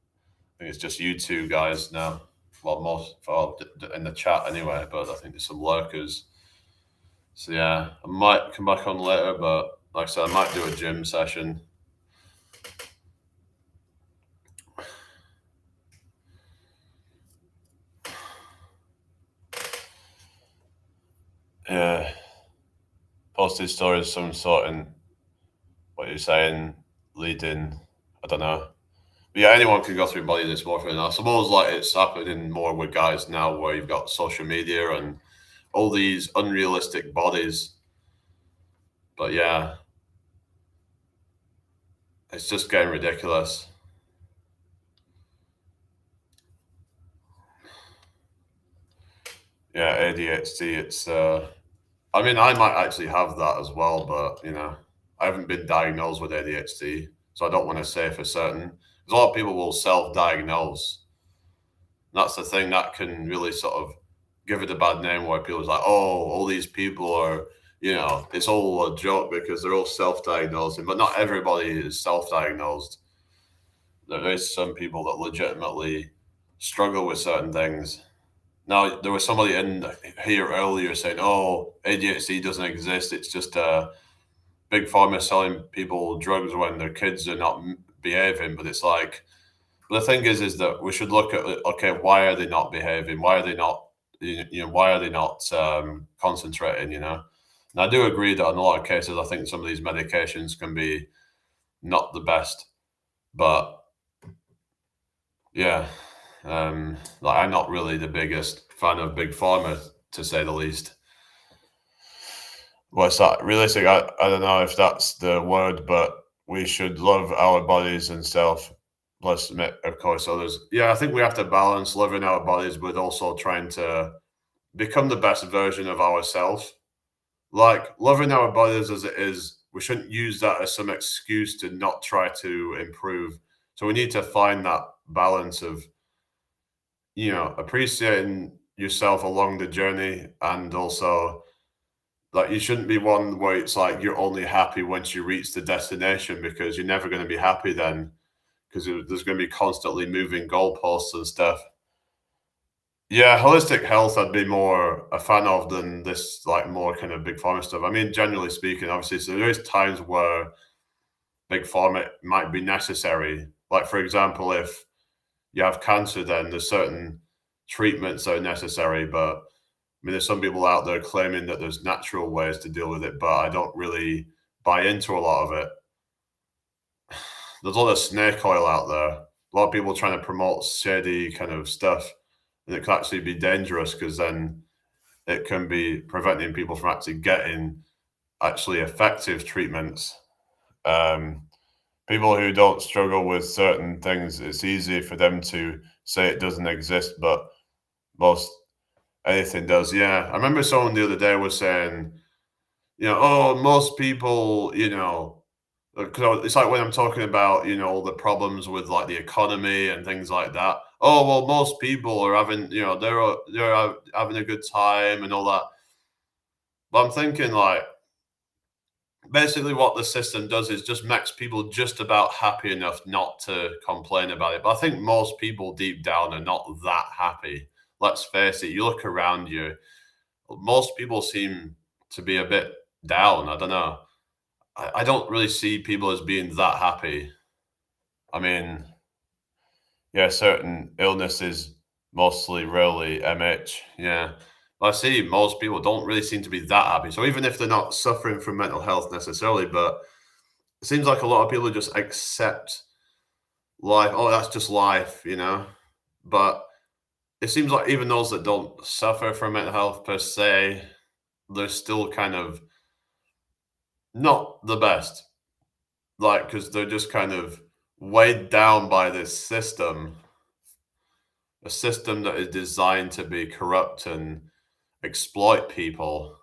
I think it's just you two guys now. Well, in the chat anyway, but I think there's some lurkers. So yeah, I might come back on later, but like I said, I might do a gym session. Yeah, posted stories of some sort, and what you're saying, leading. I don't know. But yeah, anyone can go through body dysmorphia, and I suppose like it's happening more with guys now, where you've got social media and all these unrealistic bodies. But yeah, it's just getting ridiculous. Yeah, ADHD. It's. I mean, I might actually have that as well, but I haven't been diagnosed with ADHD, so I don't want to say for certain. Because a lot of people will self-diagnose. That's the thing that can really sort of give it a bad name, where people's like, "Oh, all these people are." It's all a joke because they're all self-diagnosing, but not everybody is self-diagnosed. There is some people that legitimately struggle with certain things. Now, there was somebody in here earlier saying, "Oh, ADHD doesn't exist. It's just big pharma selling people drugs when their kids are not behaving." But it's like, the thing is that we should look at, okay, why are they not behaving? Why are they not, why are they not concentrating? And I do agree that in a lot of cases, I think some of these medications can be not the best, but yeah, like I'm not really the biggest fan of big pharma, to say the least. What's that? Realistic? I don't know if that's the word, but we should love our bodies and self. Plus, of course, others. Yeah, I think we have to balance loving our bodies with also trying to become the best version of ourselves. Like, loving our bodies as it is, we shouldn't use that as some excuse to not try to improve. So we need to find that balance of, appreciating yourself along the journey, and also, like, you shouldn't be one where it's like you're only happy once you reach the destination, because you're never going to be happy then, because there's going to be constantly moving goalposts and stuff. Yeah, holistic health I'd be more a fan of than this like more kind of big pharma stuff. I mean, generally speaking, obviously, so there is times where big pharma might be necessary. Like, for example, if you have cancer, then there's certain treatments that are necessary. But I mean, there's some people out there claiming that there's natural ways to deal with it, but I don't really buy into a lot of it. There's a lot of snake oil out there. A lot of people trying to promote shady kind of stuff, and it can actually be dangerous, because then it can be preventing people from actually getting actually effective treatments. Um, People who don't struggle with certain things, it's easy for them to say it doesn't exist, but most anything does. Yeah, I remember someone the other day was saying, oh, most people, because it's like when I'm talking about, all the problems with like the economy and things like that. Oh, well, most people are having, they're having a good time and all that. But I'm thinking, like, basically what the system does is just makes people just about happy enough not to complain about it. But I think most people deep down are not that happy. let's face it, you look around you, most people seem to be a bit down. I don't know. I don't really see people as being that happy. I mean, yeah, certain illnesses, mostly rarely MH. Yeah. But I see most people don't really seem to be that happy. So even if they're not suffering from mental health necessarily, but it seems like a lot of people just accept life. Oh, that's just life, you know? But it seems like even those that don't suffer from mental health per se, they're still kind of not the best. Like, because they're just kind of weighed down by this system, a system that is designed to be corrupt and exploit people.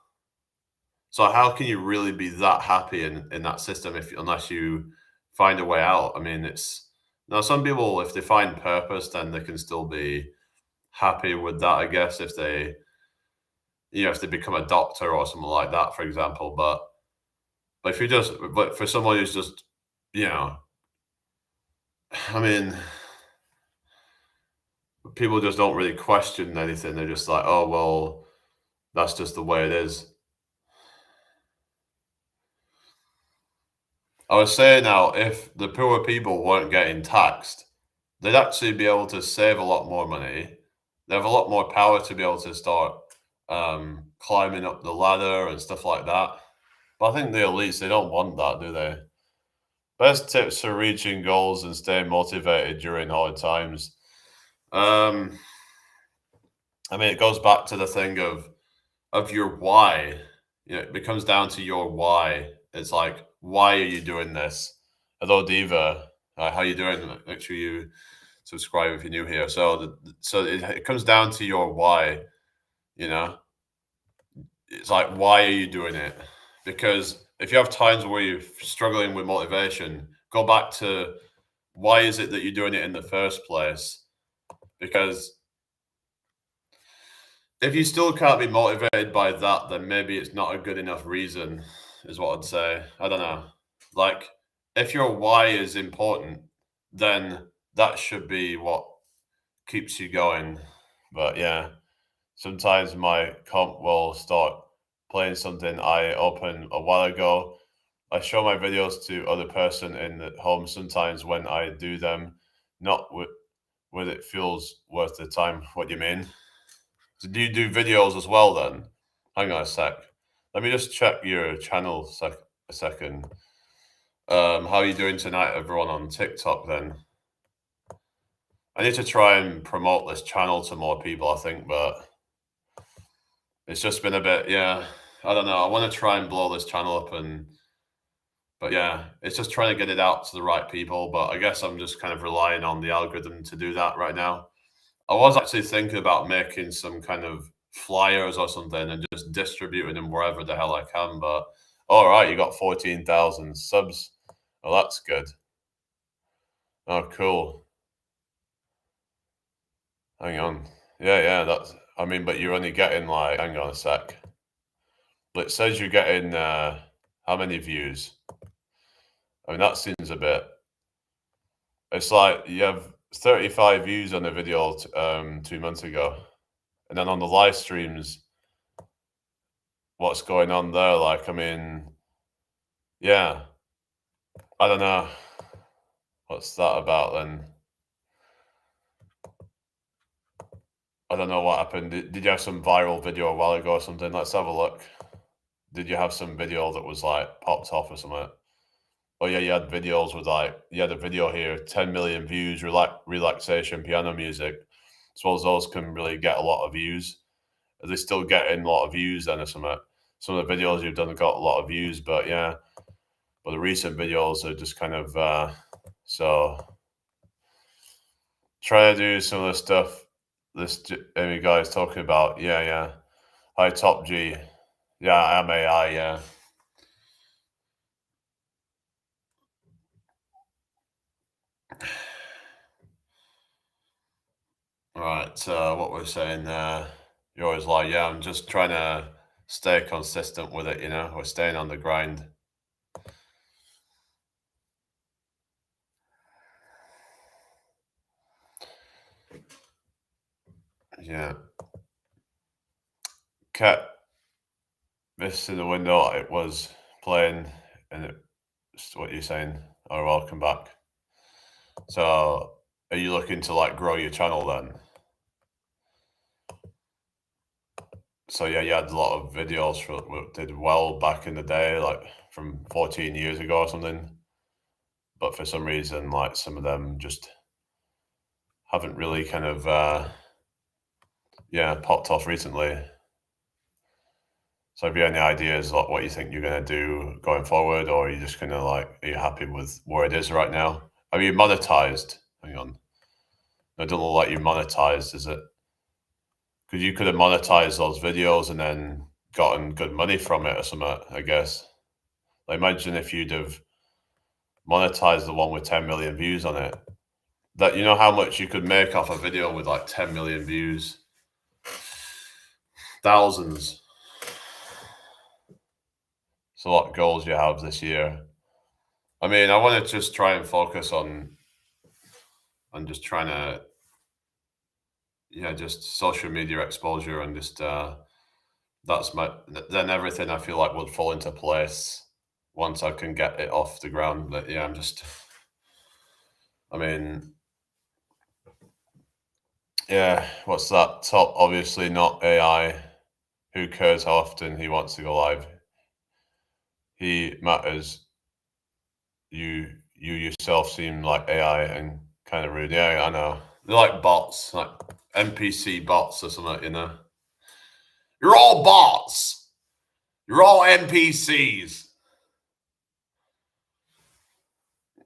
So how can you really be that happy in that system if unless you find a way out? I mean, it's now some people, if they find purpose, then they can still be happy with that, I guess, if they if they become a doctor or something like that, for example. But if you just but for someone who's just, you know, I mean, people just don't really question anything. They're just like, oh well, that's just the way it is. I was saying now, if the poor people weren't getting taxed, they'd actually be able to save a lot more money. They have a lot more power to be able to start climbing up the ladder and stuff like that. But I think the elites, they don't want that, do they? Best tips for reaching goals and staying motivated during hard times. Um, I mean, it goes back to the thing of your why. You know, it becomes down to your why. It's like, why are you doing this? Hello, Diva. How you doing? Make sure you subscribe if you're new here. So it comes down to your why. You know, it's like, why are you doing it? Because if you have times where you're struggling with motivation, go back to why is it that you're doing it in the first place? Because if you still can't be motivated by that, then maybe it's not a good enough reason, is what I'd say. I don't know. Like, if your why is important, then that should be what keeps you going. But yeah, sometimes my comp will start playing something I opened a while ago. I show my videos to other person in the home sometimes when I do them, not with it feels worth the time. What do you mean? So do you do videos as well then? Hang on a sec. Let me just check your channel a second. How are you doing tonight, everyone on TikTok then? I need to try and promote this channel to more people, I think, but it's just been a bit, yeah. I don't know. I want to try and blow this channel up but yeah, it's just trying to get it out to the right people. But I guess I'm just kind of relying on the algorithm to do that right now. I was actually thinking about making some kind of flyers or something and just distributing them wherever the hell I can. But all right, you got 14,000 subs. Well, that's good. Oh, cool. Hang on. Yeah, that's. I mean, but you're only getting like. Hang on a sec. But it says you're getting how many views? I mean, that seems a bit. It's like you have 35 views on the video 2 months ago, and then on the live streams, what's going on there? Like, I mean, yeah, I don't know. What's that about then? I don't know what happened. Did you have some viral video a while ago or something? Let's have a look. Did you have some video that was like popped off or something? Oh yeah, you had videos with like you had a video here, 10 million views, relaxation piano music. I suppose those can really get a lot of views. Are they still getting a lot of views then or something? Some of the videos you've done got a lot of views, but yeah. But the recent videos are just kind of so try to do some of the stuff this Amy guy is talking about. Yeah. Hi, Top G. Yeah, I am AI. Yeah. All right. What we're saying there, you're always like, yeah, I'm just trying to stay consistent with it. You know, we're staying on the grind. Yeah. Cat this in the window, it was playing, and it's what you're saying. Oh, welcome back. So, are you looking to like grow your channel then? So yeah, you had a lot of videos did well back in the day, like from 14 years ago or something. But for some reason, like some of them just haven't really kind of popped off recently. So have you any ideas like what you think you're gonna do going forward, or are you just gonna like are you happy with where it is right now? Have you monetized? Hang on. I don't look like you monetized, is it? Because you could have monetized those videos and then gotten good money from it or something, I guess. Like imagine if you'd have monetized the one with 10 million views on it. That you know how much you could make off a video with like 10 million views? Thousands. It's a lot of goals you have this year. I mean, I want to just try and focus on just trying to just social media exposure and just that's my then everything I feel like would fall into place once I can get it off the ground. But yeah, I mean, yeah, what's that? Top obviously not AI. Who cares how often he wants to go live? He matters. You yourself seem like AI and kind of rude. Yeah, I know. They're like bots, like NPC bots or something, you know. You're all bots. You're all NPCs.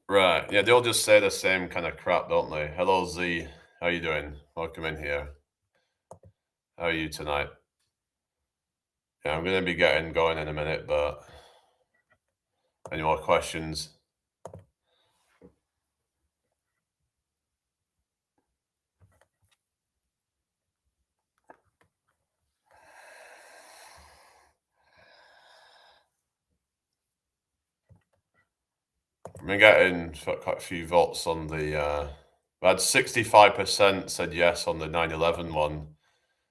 Right. Yeah, they'll just say the same kind of crap, don't they? Hello Z. How you doing? Welcome in here. How are you tonight? Yeah, I'm gonna be getting going in a minute, but any more questions? I've been getting quite a few votes on the I had 65% said yes on the 9/11 one.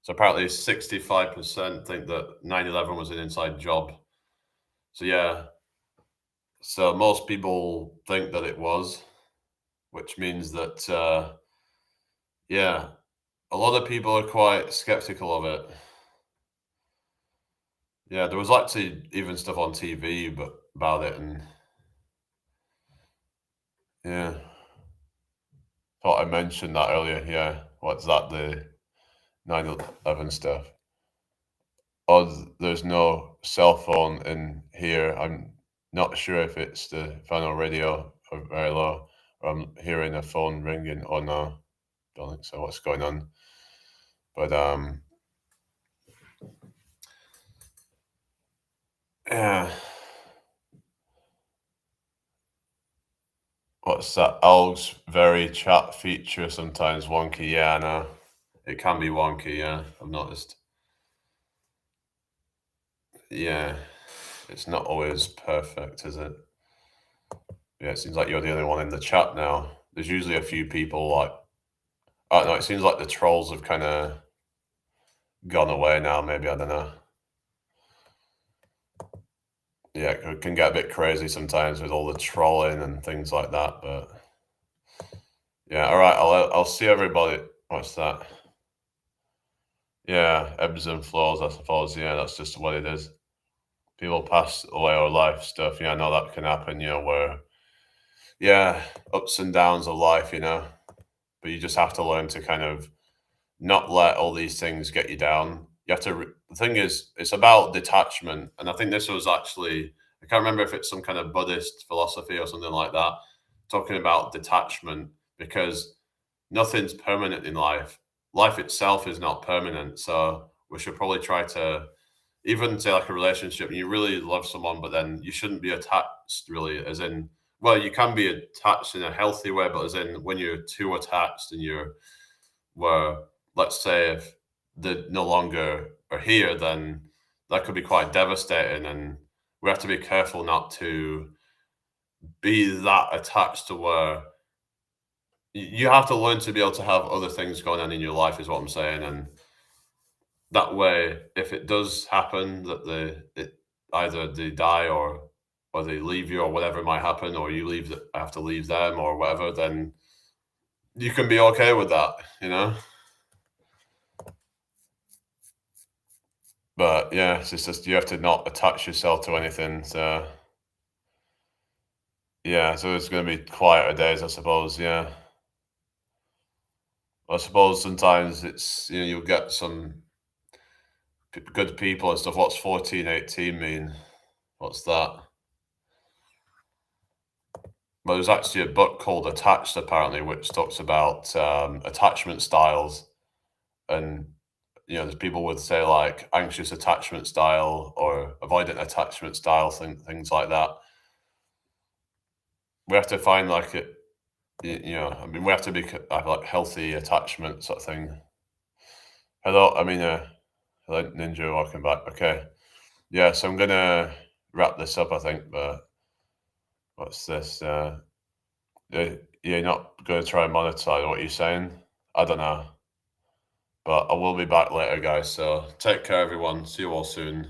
So apparently 65% think that 9/11 was an inside job. So yeah, so most people think that it was, which means that yeah, a lot of people are quite skeptical of it. Yeah, there was actually even stuff on TV but about it, and yeah, thought I mentioned that earlier. Yeah, what's that? The 9/11 stuff. Oh, there's no cell phone in here. I'm not sure if it's the final radio or very low, or I'm hearing a phone ringing. Oh no, don't think so. What's going on? But yeah. What's that? Alg's very chat feature sometimes wonky. Yeah, I know. It can be wonky, yeah. I've noticed. Yeah. It's not always perfect, is it? Yeah, it seems like you're the only one in the chat now. There's usually a few people like I don't know, it seems like the trolls have kinda gone away now, maybe, I don't know. Yeah, it can get a bit crazy sometimes with all the trolling and things like that, but yeah, alright, I'll see everybody. What's that? Yeah, ebbs and flows, I suppose. Yeah, that's just what it is. People pass away or life stuff. Yeah, I know that can happen, where, yeah, ups and downs of life, but you just have to learn to kind of not let all these things get you down. You have to, the thing is, it's about detachment. And I think this was actually, I can't remember if it's some kind of Buddhist philosophy or something like that, talking about detachment, because nothing's permanent in life. Life itself is not permanent. So we should probably try to, even say like a relationship, you really love someone, but then you shouldn't be attached really, as in, well, you can be attached in a healthy way, but as in when you're too attached and where, let's say if they no longer are here, then that could be quite devastating. And we have to be careful not to be that attached to where, you have to learn to be able to have other things going on in your life, is what I'm saying, and that way, if it does happen that either they die or they leave you or whatever might happen, or you have to leave them or whatever, then you can be okay with that, you know. But yeah, it's just you have to not attach yourself to anything. So yeah, so it's going to be quieter days, I suppose. Yeah, I suppose sometimes it's you'll get some good people and stuff. What's 1418 mean? What's that? Well, there's actually a book called Attached, apparently, which talks about attachment styles. And, there's people would say like anxious attachment style or avoidant attachment style, things like that. We have to find like it, I mean, we have to have like healthy attachment sort of thing. Hello, hello, Ninja, welcome back. Okay. Yeah, so I'm going to wrap this up, I think, but what's this? You're not going to try and monetize what you're saying? I don't know. But I will be back later, guys. So take care, everyone. See you all soon.